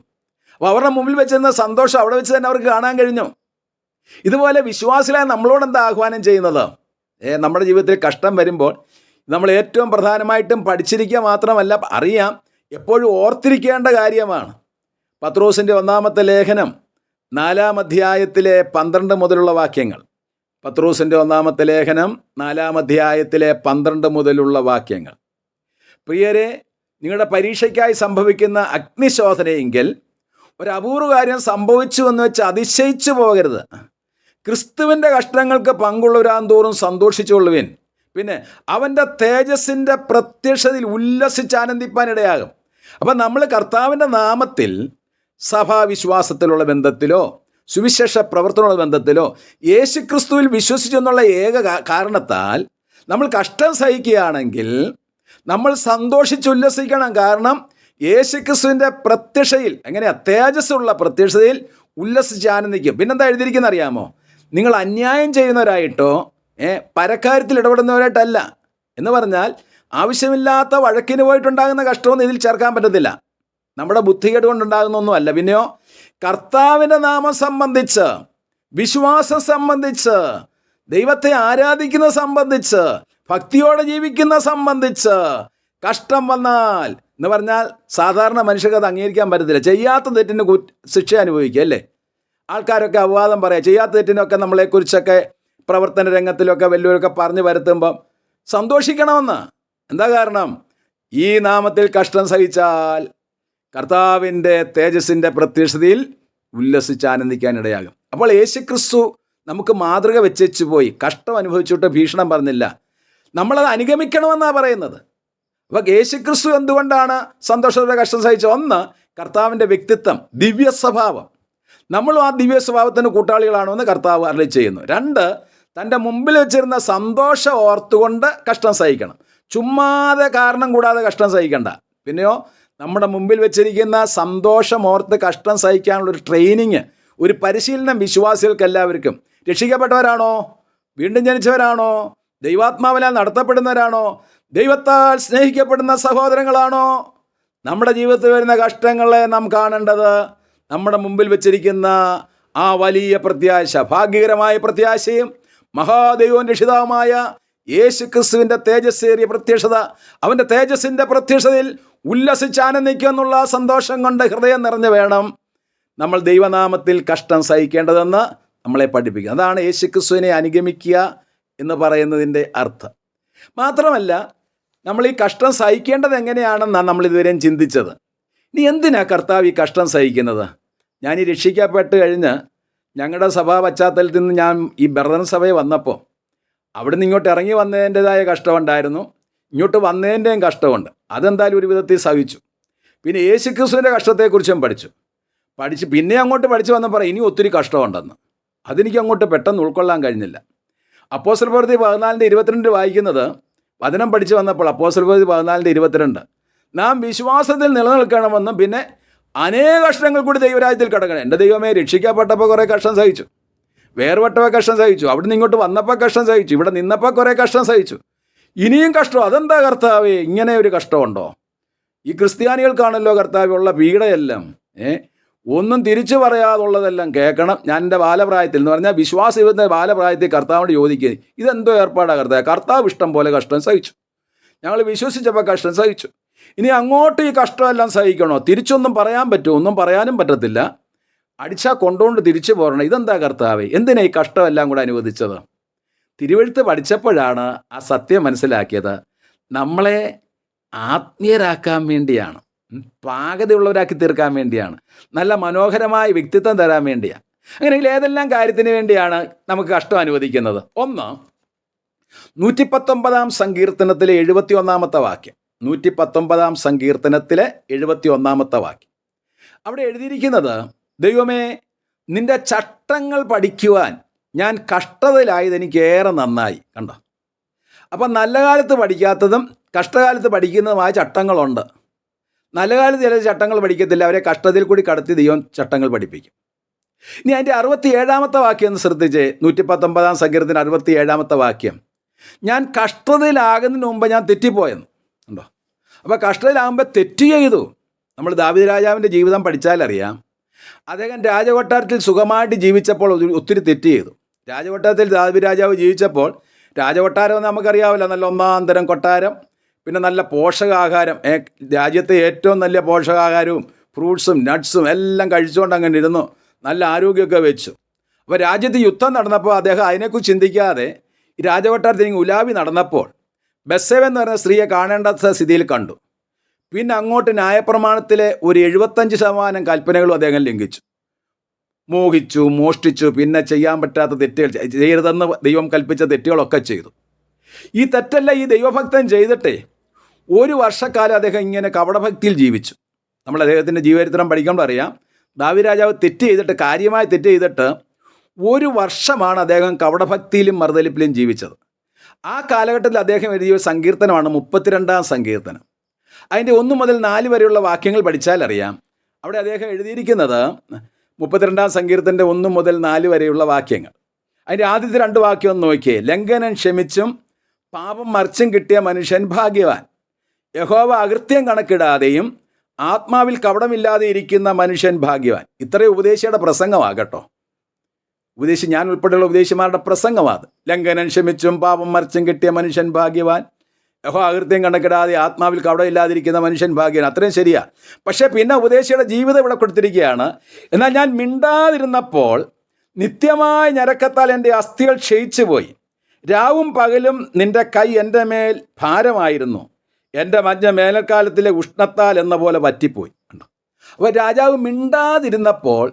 അപ്പോൾ അവരുടെ മുമ്പിൽ വെച്ചിരുന്ന സന്തോഷം അവിടെ വെച്ച് തന്നെ അവർക്ക് കാണാൻ കഴിഞ്ഞു. ഇതുപോലെ വിശ്വാസികളായ നമ്മളോട് എന്താ ആഹ്വാനം ചെയ്യുന്നത്? നമ്മുടെ ജീവിതത്തിൽ കഷ്ടം വരുമ്പോൾ നമ്മൾ ഏറ്റവും പ്രധാനമായിട്ടും പഠിച്ചിരിക്കുക മാത്രമല്ല, അറിയാം, എപ്പോഴും ഓർത്തിരിക്കേണ്ട കാര്യമാണ്. പത്രോസിൻ്റെ 1-ാമത്തെ ലേഖനം 4-ാം അധ്യായത്തിലെ 12 മുതലുള്ള വാക്യങ്ങൾ. പത്രോസിൻ്റെ 1-ാമത്തെ ലേഖനം 4-ാം അധ്യായത്തിലെ 12 മുതലുള്ള വാക്യങ്ങൾ. പ്രിയരെ, നിങ്ങളുടെ പരീക്ഷയ്ക്കായി സംഭവിക്കുന്ന അഗ്നിശോധനയെങ്കിൽ ഒരു അപൂർവ കാര്യം സംഭവിച്ചു എന്ന് വെച്ച് അതിശയിച്ചു പോകരുത്. ക്രിസ്തുവിൻ്റെ കഷ്ടങ്ങൾക്ക് പങ്കുള്ളവരാൻ തോറും സന്തോഷിച്ചുകൊള്ളുവിൻ. പിന്നെ അവൻ്റെ തേജസ്സിൻ്റെ പ്രത്യക്ഷതയിൽ ഉല്ലസിച്ച് ആനന്ദിപ്പാനിടയാകും. അപ്പം നമ്മൾ കർത്താവിൻ്റെ നാമത്തിൽ സഭാവിശ്വാസത്തിലുള്ള ബന്ധത്തിലോ സുവിശേഷ പ്രവർത്തനമുള്ള ബന്ധത്തിലോ യേശുക്രിസ്തുവിൽ വിശ്വസിച്ചെന്നുള്ള ഏക കാരണത്താൽ നമ്മൾ കഷ്ടം സഹിക്കുകയാണെങ്കിൽ നമ്മൾ സന്തോഷിച്ചുല്ലസിക്കണം. കാരണം യേശുക്രിസ്തുവിൻ്റെ പ്രത്യക്ഷയിൽ എങ്ങനെയാ? തേജസ്സുള്ള പ്രത്യക്ഷതയിൽ ഉല്ലസിച്ച് ആനന്ദിക്കും. പിന്നെന്താ എഴുതിയിരിക്കുന്ന അറിയാമോ? നിങ്ങൾ അന്യായം ചെയ്യുന്നവരായിട്ടോ പരക്കാര്യത്തിൽ ഇടപെടുന്നവരായിട്ടല്ല. എന്ന് പറഞ്ഞാൽ ആവശ്യമില്ലാത്ത വഴക്കിന് പോയിട്ടുണ്ടാകുന്ന കഷ്ടമൊന്നും ഇതിൽ ചേർക്കാൻ പറ്റത്തില്ല. നമ്മുടെ ബുദ്ധികേട് കൊണ്ടുണ്ടാകുന്നൊന്നുമല്ല. പിന്നെയോ കർത്താവിൻ്റെ നാമം സംബന്ധിച്ച്, വിശ്വാസം സംബന്ധിച്ച്, ദൈവത്തെ ആരാധിക്കുന്ന സംബന്ധിച്ച്, ഭക്തിയോടെ ജീവിക്കുന്ന സംബന്ധിച്ച് കഷ്ടം വന്നാൽ എന്ന് പറഞ്ഞാൽ സാധാരണ മനുഷ്യർക്ക് അത് അംഗീകരിക്കാൻ പറ്റത്തില്ല. ചെയ്യാത്ത തെറ്റിന് ശിക്ഷ അനുഭവിക്കുക അല്ലേ? ആൾക്കാരൊക്കെ അപവാദം പറയാം. ചെയ്യാത്ത തെറ്റിനൊക്കെ നമ്മളെക്കുറിച്ചൊക്കെ പ്രവർത്തന രംഗത്തിലൊക്കെ വലിയവരൊക്കെ പറഞ്ഞു വരുത്തുമ്പം സന്തോഷിക്കണമെന്ന്. എന്താ കാരണം? ഈ നാമത്തിൽ കഷ്ടം സഹിച്ചാൽ കർത്താവിൻ്റെ തേജസ്സിൻ്റെ പ്രത്യക്ഷതയിൽ ഉല്ലസിച്ച് ആനന്ദിക്കാനിടയാകും. അപ്പോൾ യേശുക്രിസ്തു നമുക്ക് മാതൃക വെച്ചു പോയി. കഷ്ടം അനുഭവിച്ചിട്ട് ഭീഷണം പറഞ്ഞില്ല. നമ്മളത് അനുഗമിക്കണമെന്നാണ് പറയുന്നത്. അപ്പോൾ യേശുക്രിസ്തു എന്തുകൊണ്ടാണ് സന്തോഷത്തോടെ കഷ്ടം സഹിച്ചത്? ഒന്ന്, കർത്താവിൻ്റെ വ്യക്തിത്വം, ദിവ്യ സ്വഭാവം. നമ്മളും ആ ദിവ്യ സ്വഭാവത്തിന് കൂട്ടാളികളാണോ എന്ന് കർത്താവ് അരുളി ചെയ്യുന്നു. 2, തൻ്റെ മുമ്പിൽ വെച്ചിരുന്ന സന്തോഷം ഓർത്തുകൊണ്ട് കഷ്ടം സഹിക്കണം. ചുമ്മാതെ കാരണം കൂടാതെ കഷ്ടം സഹിക്കണ്ട. പിന്നെയോ നമ്മുടെ മുമ്പിൽ വെച്ചിരിക്കുന്ന സന്തോഷം ഓർത്ത് കഷ്ടം സഹിക്കാനുള്ളൊരു ട്രെയിനിങ്, ഒരു പരിശീലനം വിശ്വാസികൾക്ക് എല്ലാവർക്കും. രക്ഷിക്കപ്പെട്ടവരാണോ? വീണ്ടും ജനിച്ചവരാണോ? ദൈവാത്മാവിനാൽ നടത്തപ്പെടുന്നവരാണോ? ദൈവത്താൽ സ്നേഹിക്കപ്പെടുന്ന സഹോദരങ്ങളാണോ? നമ്മുടെ ജീവിതത്തിൽ വരുന്ന കഷ്ടങ്ങളെ നാം കാണേണ്ടത് നമ്മുടെ മുമ്പിൽ വെച്ചിരിക്കുന്ന ആ വലിയ പ്രത്യാശ, ഭാഗ്യകരമായ പ്രത്യാശയും മഹാദൈവവും രക്ഷിതാവുമായ യേശുക്രിസ്തുവിൻ്റെ തേജസ്സേറിയ പ്രത്യക്ഷത, അവൻ്റെ തേജസ്സിൻ്റെ പ്രത്യക്ഷതയിൽ ഉല്ലസിച്ച് ആനന്ദിക്കുക എന്നുള്ള സന്തോഷം കൊണ്ട് ഹൃദയം നിറഞ്ഞു വേണം നമ്മൾ ദൈവനാമത്തിൽ കഷ്ടം സഹിക്കേണ്ടതെന്ന് നമ്മളെ പഠിപ്പിക്കുക. അതാണ് യേശുക്രിസ്തുവിനെ അനുഗമിക്കുക എന്ന് പറയുന്നതിൻ്റെ അർത്ഥം. മാത്രമല്ല, നമ്മൾ ഈ കഷ്ടം സഹിക്കേണ്ടത് എങ്ങനെയാണെന്നാണ് നമ്മൾ ഇതുവരെയും ചിന്തിച്ചത്. ഇനി എന്തിനാ കർത്താവ് ഈ കഷ്ടം സഹിക്കുന്നത്? ഞാൻ ഈ രക്ഷിക്കപ്പെട്ട് കഴിഞ്ഞ് ഞങ്ങളുടെ സഭാ പശ്ചാത്തലത്തിൽ നിന്ന് ഞാൻ ഈ ബർദൻ സഭയിൽ വന്നപ്പോൾ അവിടെ നിന്ന് ഇങ്ങോട്ട് ഇറങ്ങി വന്നതിൻ്റെതായ കഷ്ടമുണ്ടായിരുന്നു, ഇങ്ങോട്ട് വന്നതിൻ്റെയും കഷ്ടമുണ്ട്. അതെന്തായാലും ഒരു വിധത്തിൽ സഹിച്ചു. പിന്നെ യേശുക്രിസ്തുവിൻ്റെ കഷ്ടത്തെക്കുറിച്ചും പഠിച്ച് പിന്നെ അങ്ങോട്ട് പഠിച്ചു വന്നപ്പോൾ ഇനി ഒത്തിരി കഷ്ടമുണ്ടെന്ന്. അതെനിക്ക് അങ്ങോട്ട് പെട്ടെന്ന് ഉൾക്കൊള്ളാൻ കഴിഞ്ഞില്ല. അപ്പോസ്തല പ്രവൃത്തി 14:22 വായിക്കുന്നത്, വചനം പഠിച്ചു വന്നപ്പോൾ അപ്പോസ്തല പ്രവൃത്തി 14:22, നാം വിശ്വാസത്തിൽ നിലനിൽക്കണമെന്നും പിന്നെ അനേക കഷ്ടങ്ങൾ കൂടി ദൈവരാജ്യത്തിൽ കിടക്കണം. എൻ്റെ ദൈവമേ, രക്ഷിക്കപ്പെട്ടപ്പോൾ കുറേ കഷ്ടം സഹിച്ചു, വേർപെട്ടപ്പോൾ കഷ്ടം സഹിച്ചു, അവിടെ നിന്ന് ഇങ്ങോട്ട് വന്നപ്പോൾ കഷ്ടം സഹിച്ചു, ഇവിടെ നിന്നപ്പോൾ കുറേ കഷ്ടം സഹിച്ചു, ഇനിയും കഷ്ടം. അതെന്താ കർത്താവേ, ഇങ്ങനെ ഒരു കഷ്ടമുണ്ടോ? ഈ ക്രിസ്ത്യാനികൾക്കാണല്ലോ കർത്താവ് ഉള്ള പീഡയെല്ലാം. ഒന്നും തിരിച്ചു പറയാതുള്ളതെല്ലാം കേൾക്കണം. ഞാൻ എൻ്റെ ബാലപ്രായത്തിൽ എന്ന് പറഞ്ഞാൽ വിശ്വാസത്തിന്റെ ബാലപ്രായത്തിൽ കർത്താവിനോട് ചോദിക്കുക, ഇതെന്തോ ഏർപ്പാടാണ് കർത്താവ്? കർത്താവ് ഇഷ്ടം പോലെ കഷ്ടം സഹിച്ചു, ഞങ്ങൾ വിശ്വസിച്ചപ്പോൾ കഷ്ടം സഹിച്ചു, ഇനി അങ്ങോട്ട് ഈ കഷ്ടമെല്ലാം സഹിക്കണോ? തിരിച്ചൊന്നും പറയാൻ പറ്റുമോ? ഒന്നും പറയാനും പറ്റത്തില്ല. അടിച്ചാൽ കൊണ്ടുകൊണ്ട് തിരിച്ചു പോരണം. ഇതെന്താ കർത്താവേ, എന്തിനാ ഈ കഷ്ടമെല്ലാം കൂടെ അനുവദിച്ചത്? തിരുവെഴുത്ത് പഠിച്ചപ്പോഴാണ് ആ സത്യം മനസ്സിലാക്കിയത്. നമ്മളെ ആത്മീയരാക്കാൻ വേണ്ടിയാണ്, പാകതയുള്ളവരാക്കി തീർക്കാൻ വേണ്ടിയാണ്, നല്ല മനോഹരമായ വ്യക്തിത്വം തരാൻ വേണ്ടിയാണ്. അങ്ങനെയെങ്കിൽ ഏതെല്ലാം കാര്യത്തിന് വേണ്ടിയാണ് നമുക്ക് കഷ്ടം അനുവദിക്കുന്നത്? ഒന്ന്, 119 സങ്കീർത്തനത്തിലെ 71 വാക്യം. 119 സങ്കീർത്തനത്തിലെ 71 വാക്യം. അവിടെ എഴുതിയിരിക്കുന്നത്, ദൈവമേ, നിന്റെ ചട്ടങ്ങൾ പഠിക്കുവാൻ ഞാൻ കഷ്ടതയിലായത് എനിക്ക് ഏറെ നന്നായി. കണ്ടോ? അപ്പം നല്ല കാലത്ത് പഠിക്കാത്തതും കഷ്ടകാലത്ത് പഠിക്കുന്നതുമായ ചട്ടങ്ങളുണ്ട്. നല്ല കാലത്ത് ചില ചട്ടങ്ങൾ പഠിക്കത്തില്ല, അവരെ കഷ്ടതയിൽ കൂടി കടത്തി ദൈവം ചട്ടങ്ങൾ പഠിപ്പിക്കും. ഇനി അതിൻ്റെ 67 വാക്യം ഒന്ന് ശ്രദ്ധിച്ചേ. 119 സങ്കീർത്തനം 67 വാക്യം. ഞാൻ കഷ്ടതയിലാകുന്നതിന് മുമ്പ് ഞാൻ തെറ്റിപ്പോയെന്ന്. ഉണ്ടോ? അപ്പോൾ കഷ്ടതയിലാകുമ്പോൾ തെറ്റ് ചെയ്തു. നമ്മൾ ദാവീദ് രാജാവിൻ്റെ ജീവിതം പഠിച്ചാലറിയാം. അദ്ദേഹം രാജകൊട്ടാരത്തിൽ സുഖമായിട്ട് ജീവിച്ചപ്പോൾ ഒത്തിരി തെറ്റ് ചെയ്തു. രാജകൊട്ടാരത്തിൽ ദാവീദ് രാജാവ് ജീവിച്ചപ്പോൾ, രാജകൊട്ടാരം എന്ന് നമുക്കറിയാമല്ലോ, നല്ല ഒന്നാം തരം കൊട്ടാരം, പിന്നെ നല്ല പോഷകാഹാരം, രാജ്യത്തെ ഏറ്റവും നല്ല പോഷകാഹാരവും ഫ്രൂട്ട്സും നട്ട്സും എല്ലാം കഴിച്ചുകൊണ്ട് അങ്ങനെ ഇരുന്നു, നല്ല ആരോഗ്യമൊക്കെ വെച്ചു. അപ്പോൾ രാജ്യത്ത് യുദ്ധം നടന്നപ്പോൾ അദ്ദേഹം അതിനെക്കുറിച്ച് ചിന്തിക്കാതെ ഈ രാജകൊട്ടാരത്തിൽ ഉലാവി നടന്നപ്പോൾ ബത്ശേബ എന്ന് പറയുന്ന സ്ത്രീയെ കാണേണ്ട സ്ഥിതിയിൽ കണ്ടു. പിന്നെ അങ്ങോട്ട് ന്യായപ്രമാണത്തിലെ ഒരു 75% കൽപ്പനകളും അദ്ദേഹം ലംഘിച്ചു, മോഹിച്ചു, മോഷ്ടിച്ചു, പിന്നെ ചെയ്യാൻ പറ്റാത്ത തെറ്റുകൾ ചെയ്യരുതെന്ന് ദൈവം കൽപ്പിച്ച തെറ്റുകളൊക്കെ ചെയ്തു. ഈ തെറ്റല്ല ഈ ദൈവഭക്തൻ ചെയ്തിട്ടേ 1 വർഷക്കാലം അദ്ദേഹം ഇങ്ങനെ കപടഭക്തിയിൽ ജീവിച്ചു. നമ്മൾ അദ്ദേഹത്തിൻ്റെ ജീവചരിത്രം പഠിക്കുമ്പോൾ അറിയാം, ദാവീദ് രാജാവ് തെറ്റ് ചെയ്തിട്ട്, കാര്യമായ തെറ്റ് ചെയ്തിട്ട് 1 വർഷമാണ് അദ്ദേഹം കപടഭക്തിയിലും മറുതലിപ്പിലും ജീവിച്ചത്. ആ കാലഘട്ടത്തിൽ അദ്ദേഹം എഴുതിയ ഒരു സങ്കീർത്തനമാണ് 32 സങ്കീർത്തനം. അതിൻ്റെ 1 മുതൽ 4 വരെയുള്ള വാക്യങ്ങൾ പഠിച്ചാൽ അറിയാം. അവിടെ അദ്ദേഹം എഴുതിയിരിക്കുന്നത് 32 സങ്കീർത്തൻ്റെ 1 മുതൽ 4 വരെയുള്ള വാക്യങ്ങൾ. അതിൻ്റെ ആദ്യത്തെ 2 വാക്യം ഒന്ന് നോക്കിയേ. ലംഘനം ക്ഷമിച്ചും പാപം മറിച്ചും കിട്ടിയ മനുഷ്യൻ ഭാഗ്യവാൻ, യഹോവ അകൃത്യം കണക്കിടാതെയും ആത്മാവിൽ കപടമില്ലാതെ ഇരിക്കുന്ന മനുഷ്യൻ ഭാഗ്യവാൻ. ഇത്രയും ഉപദേശിയുടെ പ്രസംഗമാകട്ടോ, ഉപദേശി, ഞാൻ ഉൾപ്പെടെയുള്ള ഉപദേശിമാരുടെ പ്രസംഗമാണ്. ലംഘനം ക്ഷമിച്ചും പാപം മറിച്ചും കിട്ടിയ മനുഷ്യൻ ഭാഗ്യവാൻ, യഹോവ അകൃത്യം കണക്കിടാതെ ആത്മാവിൽ കപടമില്ലാതിരിക്കുന്ന മനുഷ്യൻ ഭാഗ്യവാൻ. അത്രയും ശരിയാ. പക്ഷേ പിന്നെ ഉപദേശിയുടെ ജീവിതം ഇവിടെ കൊടുത്തിരിക്കുകയാണ്. എന്നാൽ ഞാൻ മിണ്ടാതിരുന്നപ്പോൾ നിത്യമായ ഞരക്കത്താൽ എൻ്റെ അസ്ഥികൾ ക്ഷയിച്ചു പോയി, രാവും പകലും നിന്റെ കൈ എൻ്റെ മേൽ ഭാരമായിരുന്നു, എൻ്റെ മജ്ജ വേനൽക്കാലത്തിലെ ഉഷ്ണത്താൽ എന്ന പോലെ വറ്റിപ്പോയി. അപ്പോൾ രാജാവ് മിണ്ടാതിരുന്നപ്പോൾ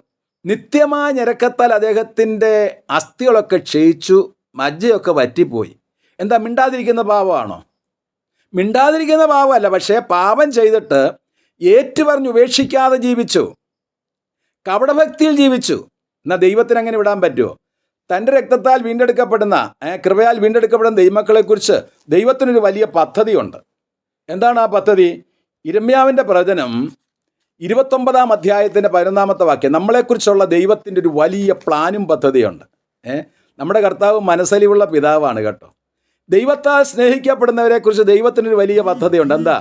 നിത്യമായ ഞരക്കത്താൽ അദ്ദേഹത്തിൻ്റെ അസ്ഥികളൊക്കെ ക്ഷയിച്ചു, മജ്ജയൊക്കെ വറ്റിപ്പോയി. എന്താ, മിണ്ടാതിരിക്കുന്ന പാപമാണോ? മിണ്ടാതിരിക്കുന്ന പാപമല്ല, പക്ഷേ പാപം ചെയ്തിട്ട് ഏറ്റുപറഞ്ഞ് ഉപേക്ഷിക്കാതെ ജീവിച്ചു, കപടഭക്തിയിൽ ജീവിച്ചു. എന്നാൽ ദൈവത്തിന് അങ്ങനെ വിടാൻ പറ്റുമോ? തൻ്റെ രക്തത്താൽ വീണ്ടെടുക്കപ്പെടുന്ന, കൃപയാൽ വീണ്ടെടുക്കപ്പെടുന്ന ദൈവമക്കളെക്കുറിച്ച് ദൈവത്തിനൊരു വലിയ പദ്ധതിയുണ്ട്. എന്താണ് ആ പദ്ധതി? യിരെമ്യാവിൻ്റെ പ്രവചനം 29 അധ്യായത്തിൻ്റെ 11 വാക്യം. നമ്മളെക്കുറിച്ചുള്ള ദൈവത്തിൻ്റെ ഒരു വലിയ പ്ലാനും പദ്ധതിയുണ്ട്. നമ്മുടെ കർത്താവ് മനസ്സലിവുള്ള പിതാവാണ് കേട്ടോ. ദൈവത്താൽ സ്നേഹിക്കപ്പെടുന്നവരെക്കുറിച്ച് ദൈവത്തിനൊരു വലിയ പദ്ധതിയുണ്ട്. എന്താ?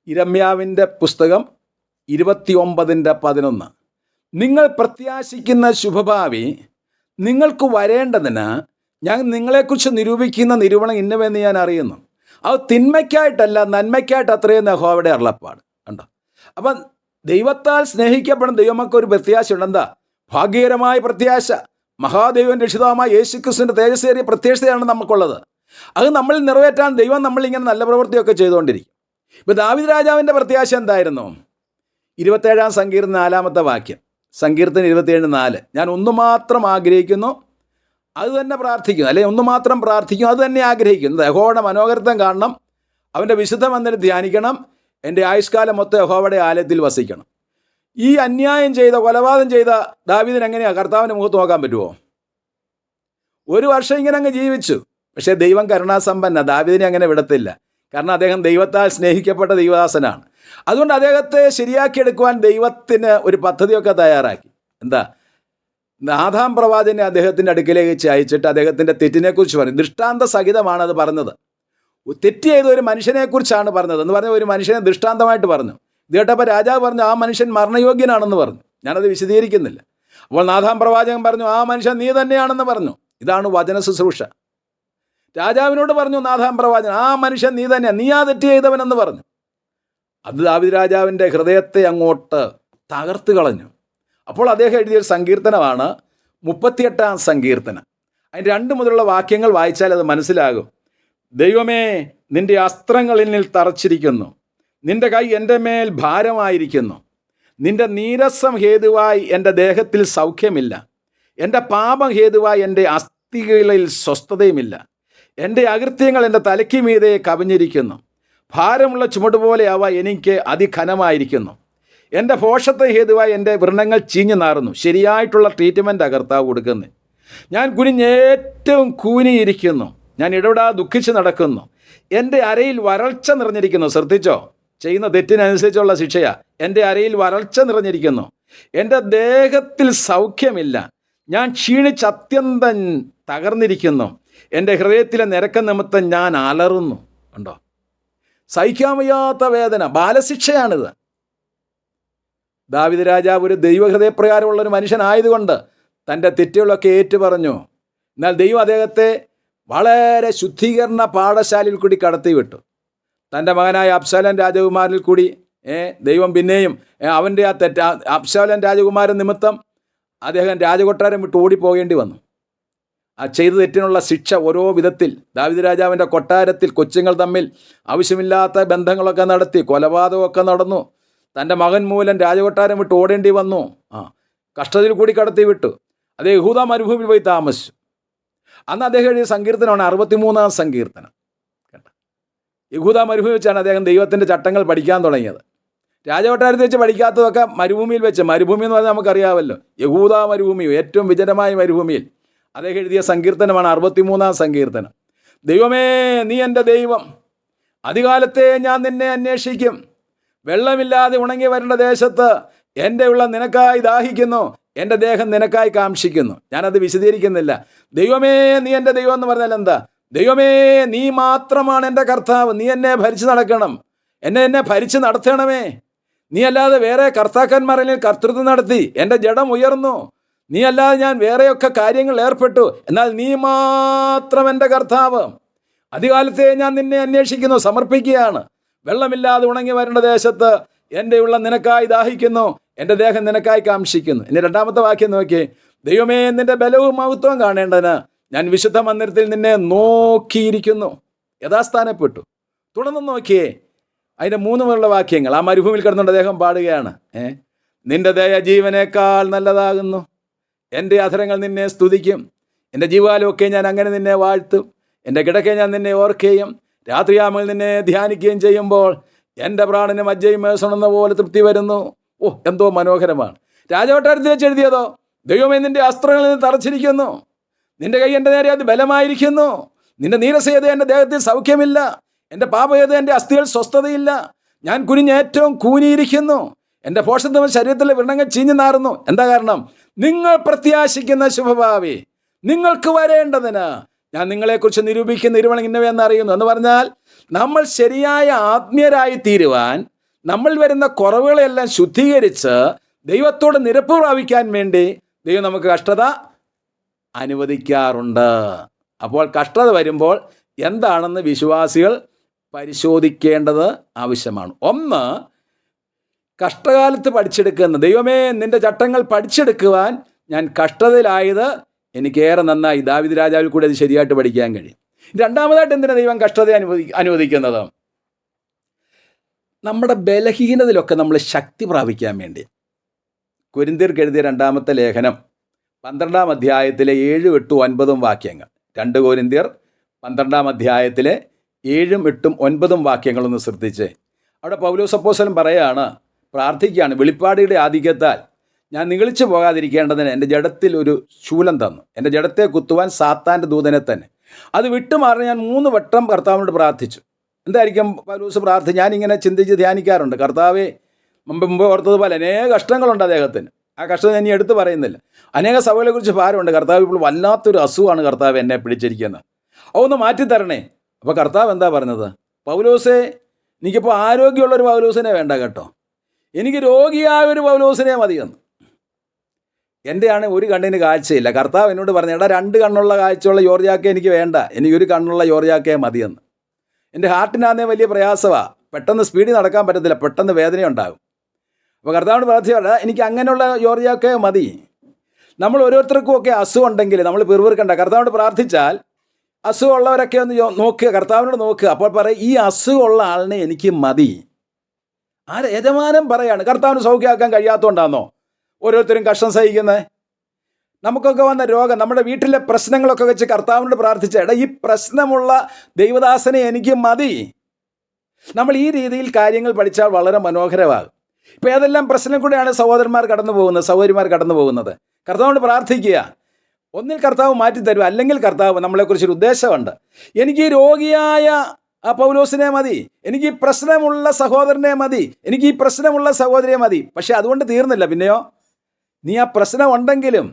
യിരെമ്യാവിൻ്റെ പുസ്തകം 29:11. നിങ്ങൾ പ്രത്യാശിക്കുന്ന ശുഭഭാവി നിങ്ങൾക്ക് വരേണ്ടതിന് ഞാൻ നിങ്ങളെക്കുറിച്ച് നിരൂപിക്കുന്ന നിരൂപണം ഇന്നവെന്ന് ഞാൻ അറിയുന്നു. അത് തിന്മയ്ക്കായിട്ടല്ല, നന്മയ്ക്കായിട്ട് അത്രയും യഹോവയുടെ അരുളപ്പാട്. കണ്ടോ? അപ്പം ദൈവത്താൽ സ്നേഹിക്കപ്പെടുന്ന ദൈവമൊക്കെ ഒരു പ്രത്യാശയുണ്ട്. എന്താ? ഭാഗ്യകരമായ പ്രത്യാശ, മഹാദൈവം രക്ഷിതാവുമായ യേശുക്രിസ്തുവിൻ്റെ തേജസ്സേറിയ പ്രത്യക്ഷതയാണ് നമുക്കുള്ളത്. അത് നമ്മളിൽ നിറവേറ്റാൻ ദൈവം നമ്മളിങ്ങനെ നല്ല പ്രവൃത്തിയൊക്കെ ചെയ്തുകൊണ്ടിരിക്കും. ഇപ്പോൾ ദാവീദ് രാജാവിൻ്റെ പ്രത്യാശ എന്തായിരുന്നു? 27 സങ്കീർത്തനം 4 വാക്യം, സങ്കീർത്തനം 27:4. ഞാൻ ഒന്നു മാത്രം ആഗ്രഹിക്കുന്നു, അത് തന്നെ പ്രാർത്ഥിക്കുന്നു, അല്ലെങ്കിൽ ഒന്നു മാത്രം പ്രാർത്ഥിക്കുന്നു, അത് തന്നെ ആഗ്രഹിക്കുന്നു. യഹോവയുടെ മനോഹരത്വം കാണണം, അവൻ്റെ വിശുദ്ധ മന്ദിരം ധ്യാനിക്കണം, എൻ്റെ ആയുഷ്കാലം മൊത്തം യഹോവയുടെ ആലയത്തിൽ വസിക്കണം. ഈ അന്യായം ചെയ്ത, കൊലപാതകം ചെയ്ത ദാവീദിന് എങ്ങനെയാണ് കർത്താവിൻ്റെ മുഖത്ത് നോക്കാൻ പറ്റുമോ? 1 വർഷം ഇങ്ങനെ അങ്ങ് ജീവിച്ചു. പക്ഷേ ദൈവം കരുണാസമ്പന്ന, ദാവീദിനെ അങ്ങനെ വിടത്തില്ല. കാരണം അദ്ദേഹം ദൈവത്താൽ സ്നേഹിക്കപ്പെട്ട ദൈവദാസനാണ്. അതുകൊണ്ട് അദ്ദേഹത്തെ ശരിയാക്കിയെടുക്കുവാൻ ദൈവത്തിന് ഒരു പദ്ധതിയൊക്കെ തയ്യാറാക്കി. എന്താ? നാഥാം പ്രവാചകനെ അദ്ദേഹത്തിൻ്റെ അടുക്കിലേക്ക് അയച്ചിട്ട് അദ്ദേഹത്തിൻ്റെ തെറ്റിനെക്കുറിച്ച് പറഞ്ഞു. ദൃഷ്ടാന്ത സഹിതമാണ് അത് പറഞ്ഞത്. തെറ്റ് ചെയ്ത ഒരു മനുഷ്യനെക്കുറിച്ചാണ് പറഞ്ഞത് എന്ന് പറഞ്ഞാൽ ഒരു മനുഷ്യനെ ദൃഷ്ടാന്തമായിട്ട് പറഞ്ഞു. ഇത് കേട്ടപ്പോൾ രാജാവ് പറഞ്ഞു, ആ മനുഷ്യൻ മരണയോഗ്യനാണെന്ന് പറഞ്ഞു. ഞാനത് വിശദീകരിക്കുന്നില്ല. അപ്പോൾ നാഥാം പ്രവാചകൻ പറഞ്ഞു, ആ മനുഷ്യൻ നീ തന്നെയാണെന്ന് പറഞ്ഞു. ഇതാണ് വചന ശുശ്രൂഷ. രാജാവിനോട് പറഞ്ഞു നാഥാം പ്രവാചകൻ, ആ മനുഷ്യൻ നീ തന്നെയാണ്, നീ ആ തെറ്റ് ചെയ്തവനെന്ന് പറഞ്ഞു. അത് ദാവീദ് രാജാവിൻ്റെ ഹൃദയത്തെ അങ്ങോട്ട് തകർത്ത് കളഞ്ഞു. അപ്പോൾ അദ്ദേഹം എഴുതിയൊരു സങ്കീർത്തനമാണ് 38 സങ്കീർത്തനം. അതിന് 2 മുതലുള്ള വാക്യങ്ങൾ വായിച്ചാൽ അത് മനസ്സിലാകും. ദൈവമേ, നിന്റെ അസ്ത്രങ്ങൾ എന്നിൽ തറച്ചിരിക്കുന്നു, നിന്റെ കൈ എൻ്റെ മേൽ ഭാരമായിരിക്കുന്നു. നിന്റെ നീരസം ഹേതുവായി എൻ്റെ ദേഹത്തിൽ സൗഖ്യമില്ല, എൻ്റെ പാപം ഹേതുവായി എൻ്റെ അസ്ഥികളിൽ സ്വസ്ഥതയുമില്ല. എൻ്റെ അകൃത്യങ്ങൾ എൻ്റെ തലയ്ക്ക് മീതെ കവിഞ്ഞിരിക്കുന്നു, ഭാരമുള്ള ചുമടുപോലെ അവ എനിക്ക് അതിഘനമായിരിക്കുന്നു. എൻ്റെ ഭോഷത്വ ഹേതുവായി എൻ്റെ വ്രണങ്ങൾ ചീഞ്ഞു നാറുന്നു. ശരിയായിട്ടുള്ള ട്രീറ്റ്മെൻറ്റ് കർത്താവ് കൊടുക്കുന്നത്. ഞാൻ കുനിഞ്ഞേറ്റവും കൂനിയിരിക്കുന്നു, ഞാൻ ഇടപെടാതെ ദുഃഖിച്ച് നടക്കുന്നു. എൻ്റെ അരയിൽ വരൾച്ച നിറഞ്ഞിരിക്കുന്നു. ശ്രദ്ധിച്ചോ, ചെയ്യുന്ന തെറ്റിനനുസരിച്ചുള്ള ശിക്ഷയാ. എൻ്റെ അരയിൽ വരൾച്ച നിറഞ്ഞിരിക്കുന്നു, എൻ്റെ ദേഹത്തിൽ സൗഖ്യമില്ല, ഞാൻ ക്ഷീണിച്ച് അത്യന്തം തകർന്നിരിക്കുന്നു, എൻ്റെ ഹൃദയത്തിലെ നിരക്ക നിമിത്തം ഞാൻ അലറുന്നു. ഉണ്ടോ? സഹിക്കാൻ വയ്യാത്ത വേദന, ബാലശിക്ഷയാണിത്. ദാവീദ് രാജാവ് ഒരു ദൈവഹൃദയപ്രകാരമുള്ള ഒരു മനുഷ്യനായതുകൊണ്ട് തൻ്റെ തെറ്റുകളൊക്കെ ഏറ്റുപറഞ്ഞു. എന്നാൽ ദൈവം അദ്ദേഹത്തെ വളരെ ശുദ്ധീകരണ പാഠശാലയിൽ കൂടി കടത്തിവിട്ടു. തൻ്റെ മകനായ അബ്ശാലോം രാജകുമാരനിൽ കൂടി ദൈവം പിന്നെയും അവൻ്റെ ആ അബ്ശാലോം രാജകുമാരൻ നിമിത്തം അദ്ദേഹം രാജകൊട്ടാരം വിട്ട് ഓടിപ്പോകേണ്ടി വന്നു. ആ ചെയ്ത തെറ്റിനുള്ള ശിക്ഷ ഓരോ വിധത്തിൽ. ദാവീദ് രാജാവിൻ്റെ കൊട്ടാരത്തിൽ കൊച്ചുങ്ങൾ തമ്മിൽ ആവശ്യമില്ലാത്ത ബന്ധങ്ങളൊക്കെ നടത്തി, കൊലപാതകമൊക്കെ നടന്നു. തൻ്റെ മകൻ മൂലം രാജകൊട്ടാരം വിട്ട് ഓടേണ്ടി വന്നു. കഷ്ടതയിൽ കൂടി കടത്തി വിട്ടു. അത് യഹൂദ മരുഭൂമിയിൽ പോയി താമസിച്ചു. അന്ന് അദ്ദേഹം എഴുതിയ സങ്കീർത്തനമാണ് 63 സങ്കീർത്തനം. കേട്ടോ, യഹൂദ മരുഭൂമി വെച്ചാണ് അദ്ദേഹം ദൈവത്തിൻ്റെ ചട്ടങ്ങൾ പഠിക്കാൻ തുടങ്ങിയത്. രാജകൊട്ടാരത്തിൽ വെച്ച് പഠിക്കാത്തതൊക്കെ മരുഭൂമിയിൽ വെച്ച്. മരുഭൂമി എന്ന് പറഞ്ഞാൽ നമുക്കറിയാമല്ലോ, യഹൂദ മരുഭൂമി, ഏറ്റവും വിജനമായ മരുഭൂമിയിൽ അദ്ദേഹം എഴുതിയ സങ്കീർത്തനമാണ് 63 സങ്കീർത്തനം. ദൈവമേ, നീ എൻ്റെ ദൈവം, അധികാലത്തെ ഞാൻ നിന്നെ അന്വേഷിക്കും. വെള്ളമില്ലാതെ ഉണങ്ങി വരേണ്ട ദേശത്ത് എൻ്റെ ഉള്ള നിനക്കായി ദാഹിക്കുന്നു, എൻ്റെ ദേഹം നിനക്കായി കാംക്ഷിക്കുന്നു. ഞാനത് വിശദീകരിക്കുന്നില്ല. ദൈവമേ, നീ എൻ്റെ ദൈവം എന്ന് പറഞ്ഞാൽ എന്താ? ദൈവമേ, നീ മാത്രമാണ് എൻ്റെ കർത്താവ്, നീ എന്നെ ഭരിച്ച് നടക്കണം, എന്നെ ഭരിച്ച് നടത്തണമേ. നീ അല്ലാതെ വേറെ കർത്താക്കന്മാരിൽ കർത്തൃത്വം നടത്തി എൻ്റെ ജഡം ഉയർന്നു. നീ അല്ലാതെ ഞാൻ വേറെയൊക്കെ കാര്യങ്ങൾ ഏർപ്പെട്ടു, എന്നാൽ നീ മാത്രം എൻ്റെ കർത്താവ്. അധികാലത്തെ ഞാൻ നിന്നെ അന്വേഷിക്കുന്നു, സമർപ്പിക്കുകയാണ്. വെള്ളമില്ലാതെ ഉണങ്ങി വരേണ്ട ദേശത്ത് എൻ്റെ ഉള്ള നിനക്കായി ദാഹിക്കുന്നു, എൻ്റെ ദേഹം നിനക്കായി കാംക്ഷിക്കുന്നു. ഇനി 2ാമത്തെ വാക്യം നോക്കിയേ. ദൈവമേ, നിന്റെ ബലവും മഹത്വവും കാണേണ്ടതിന് ഞാൻ വിശുദ്ധ മന്ദിരത്തിൽ നിന്നെ നോക്കിയിരിക്കുന്നു. യഥാസ്ഥാനപ്പെട്ടു. തുടർന്ന് നോക്കിയേ, അതിൻ്റെ 3 മുതലുള്ള വാക്യങ്ങൾ. ആ മരുഭൂമിയിൽ കിടന്നുകൊണ്ട് അദ്ദേഹം പാടുകയാണ്. നിന്റെ ദയ ജീവനേക്കാൾ നല്ലതാകുന്നു, എൻ്റെ അധരങ്ങൾ നിന്നെ സ്തുതിക്കും. എൻ്റെ ജീവാലമൊക്കെ ഞാൻ അങ്ങനെ നിന്നെ വാഴ്ത്തും. എൻ്റെ കിടക്കെ ഞാൻ നിന്നെ ഓർക്കുകയും രാത്രിയാമൽ നിന്നെ ധ്യാനിക്കുകയും ചെയ്യുമ്പോൾ എൻ്റെ പ്രാണന് മജ്ജയും മേസണെന്ന പോലെ തൃപ്തി വരുന്നു. എന്തോ മനോഹരമാണ്. രാജകൊട്ടാരത്തിൽ വെച്ച് എഴുതിയതോ, ദൈവമേ, നിന്റെ അസ്ത്രങ്ങളിൽ നിന്ന് തറച്ചിരിക്കുന്നു, നിന്റെ കൈ എൻ്റെ നേരെ അത് ബലമായിരിക്കുന്നു, നിന്റെ നീരസേത എൻ്റെ ദേഹത്തിൽ സൗഖ്യമില്ല, എൻ്റെ പാപേത എൻ്റെ അസ്ഥികൾ സ്വസ്ഥതയില്ല, ഞാൻ കുനിഞ്ഞേറ്റവും കൂനിയിരിക്കുന്നു, എൻ്റെ പോഷത്വം ശരീരത്തിലെ വ്രണങ്ങൾ ചീഞ്ഞു നാറുന്നു. എന്താ കാരണം? നിങ്ങൾ പ്രത്യാശിക്കുന്ന ശുഭഭാവി നിങ്ങൾക്ക് വരേണ്ടതിന് ഞാൻ നിങ്ങളെക്കുറിച്ച് നിരൂപിക്കുന്ന ഇരുവണം ഇന്നവയെന്ന് അറിയുന്നു. എന്ന് പറഞ്ഞാൽ നമ്മൾ ശരിയായ ആത്മീയരായി തീരുവാൻ, നമ്മൾ വരുന്ന കുറവുകളെല്ലാം ശുദ്ധീകരിച്ച് ദൈവത്തോട് നിരപ്പ് പ്രാപിക്കാൻ വേണ്ടി ദൈവം നമുക്ക് കഷ്ടത അനുവദിക്കാറുണ്ട്. അപ്പോൾ കഷ്ടത വരുമ്പോൾ എന്താണെന്ന് വിശ്വാസികൾ പരിശോധിക്കേണ്ടത് ആവശ്യമാണ്. ഒന്ന്, കഷ്ടകാലത്ത് പഠിച്ചെടുക്കുന്ന, ദൈവമേ, നിന്റെ ചട്ടങ്ങൾ പഠിച്ചെടുക്കുവാൻ ഞാൻ കഷ്ടതയിലായത് എനിക്കേറെ നന്നായി ദാവീദ് രാജാവിൽ കൂടി അത് ശരിയായിട്ട് പഠിക്കാൻ കഴിയും. രണ്ടാമതായിട്ട് എന്തിനാ ദൈവം കഷ്ടത അനുവദിക്കുന്നത്? നമ്മുടെ ബലഹീനതയിലൊക്കെ നമ്മൾ ശക്തി പ്രാപിക്കാൻ വേണ്ടി. കൊരിന്ത്യർക്ക് എഴുതിയ രണ്ടാമത്തെ ലേഖനം 12-ാം അധ്യായത്തിലെ 7, 8, 9 വാക്യങ്ങൾ. 2 കൊരിന്ത്യർ 12-ാം അധ്യായത്തിലെ 7, 8, 9 വാക്യങ്ങളൊന്ന് ശ്രദ്ധിച്ച്. അവിടെ പൗലോസ് അപ്പോസ്തലൻ പറയാണ്, പ്രാർത്ഥിക്കുകയാണ്, വെളിപ്പാടിയുടെ ആധിക്യത്താൽ ഞാൻ നിഗളിച്ചു പോകാതിരിക്കേണ്ടതിന് എൻ്റെ ജഡത്തിൽ ഒരു ശൂലം തന്നു. എൻ്റെ ജഡത്തെ കുത്തുവാൻ സാത്താൻ്റെ ദൂതനെ തന്നെ. അത് വിട്ടുമാറി ഞാൻ 3 വട്ടം കർത്താവിനോട് പ്രാർത്ഥിച്ചു. എന്തായിരിക്കും പൗലോസ് പ്രാർത്ഥന? ഞാനിങ്ങനെ ചിന്തിച്ച് ധ്യാനിക്കാറുണ്ട്. കർത്താവേ, മുമ്പ് ഓർത്തതുപോലെ അനേക കഷ്ടങ്ങളുണ്ട് അദ്ദേഹത്തിന്. ആ കഷ്ടം ഞാൻ ഇനി എടുത്ത് പറയുന്നില്ല. അനേക സഭകളെക്കുറിച്ച് ഭാരമുണ്ട്. കർത്താവ് ഇപ്പോൾ വല്ലാത്തൊരു അസുഖമാണ് കർത്താവ് എന്നെ പിടിച്ചിരിക്കുന്നത്, അതൊന്ന് മാറ്റിത്തരണേ. അപ്പോൾ കർത്താവ് എന്താ പറഞ്ഞത്? പൗലോസേ, എനിക്കിപ്പോൾ ആരോഗ്യമുള്ളൊരു പൗലോസിനെ വേണ്ട കേട്ടോ, എനിക്ക് രോഗിയായ ഒരു പൗലോസിനെ മതിയെന്ന്. എൻ്റെയാണ് ഒരു കണ്ണിന് കാഴ്ചയില്ല. കർത്താവ് എന്നോട് പറഞ്ഞു, എടാ 2 കണ്ണുള്ള കാഴ്ചയുള്ള യോർജാക്കെ എനിക്ക് വേണ്ട, എനിക്കൊരു കണ്ണുള്ള യോർജാക്കെ മതിയെന്ന്. എൻ്റെ ഹാർട്ടിനാന്നേ വലിയ പ്രയാസമാണ്, പെട്ടെന്ന് സ്പീഡിൽ നടക്കാൻ പറ്റത്തില്ല, പെട്ടെന്ന് വേദനയുണ്ടാകും. അപ്പോൾ കർത്താവിനോട് പ്രാർത്ഥിച്ചാൽ എനിക്ക് അങ്ങനെയുള്ള യോർജാക്കെ മതി. നമ്മൾ ഓരോരുത്തർക്കും ഒക്കെ അസുഖം ഉണ്ടെങ്കിൽ നമ്മൾ പിറുപിറുക്കണ്ട. കർത്താവിനോട് പ്രാർത്ഥിച്ചാൽ അസുഖമുള്ളവരൊക്കെ ഒന്ന് നോക്കുക, കർത്താവിനോട് നോക്കുക. അപ്പോൾ പറയും, ഈ അസുഖമുള്ള ആളിനെ എനിക്ക് മതി. യജമാനൻ പറയാണ്. കർത്താവിന് സൗഖ്യമാക്കാൻ കഴിയാത്തതുകൊണ്ടാണോ ഓരോരുത്തരും കഷ്ടം സഹിക്കുന്നത്? നമുക്കൊക്കെ വന്ന രോഗം, നമ്മുടെ വീട്ടിലെ പ്രശ്നങ്ങളൊക്കെ വെച്ച് കർത്താവിനോട് പ്രാർത്ഥിച്ച, എടാ ഈ പ്രശ്നമുള്ള ദൈവദാസനെ എനിക്ക് മതി. നമ്മൾ ഈ രീതിയിൽ കാര്യങ്ങൾ പഠിച്ചാൽ വളരെ മനോഹരമാകും. ഇപ്പോൾ ഏതെല്ലാം പ്രശ്നം കൂടെയാണ് സഹോദരന്മാർ കടന്നു പോകുന്നത്, സഹോദരിമാർ കടന്നു പോകുന്നത്. കർത്താവിനോട് പ്രാർത്ഥിക്കുക. ഒന്നിൽ കർത്താവ് മാറ്റിത്തരും, അല്ലെങ്കിൽ കർത്താവ് നമ്മളെക്കുറിച്ചൊരു ഉദ്ദേശമുണ്ട്. എനിക്ക് ഈ രോഗിയായ ആ പൗലോസിനെ മതി, എനിക്ക് ഈ പ്രശ്നമുള്ള സഹോദരനെ മതി, എനിക്ക് ഈ പ്രശ്നമുള്ള സഹോദരിയെ മതി. പക്ഷെ അതുകൊണ്ട് തീർന്നില്ല. പിന്നെയോ, നീ ആ പ്രശ്നം ഉണ്ടെങ്കിലും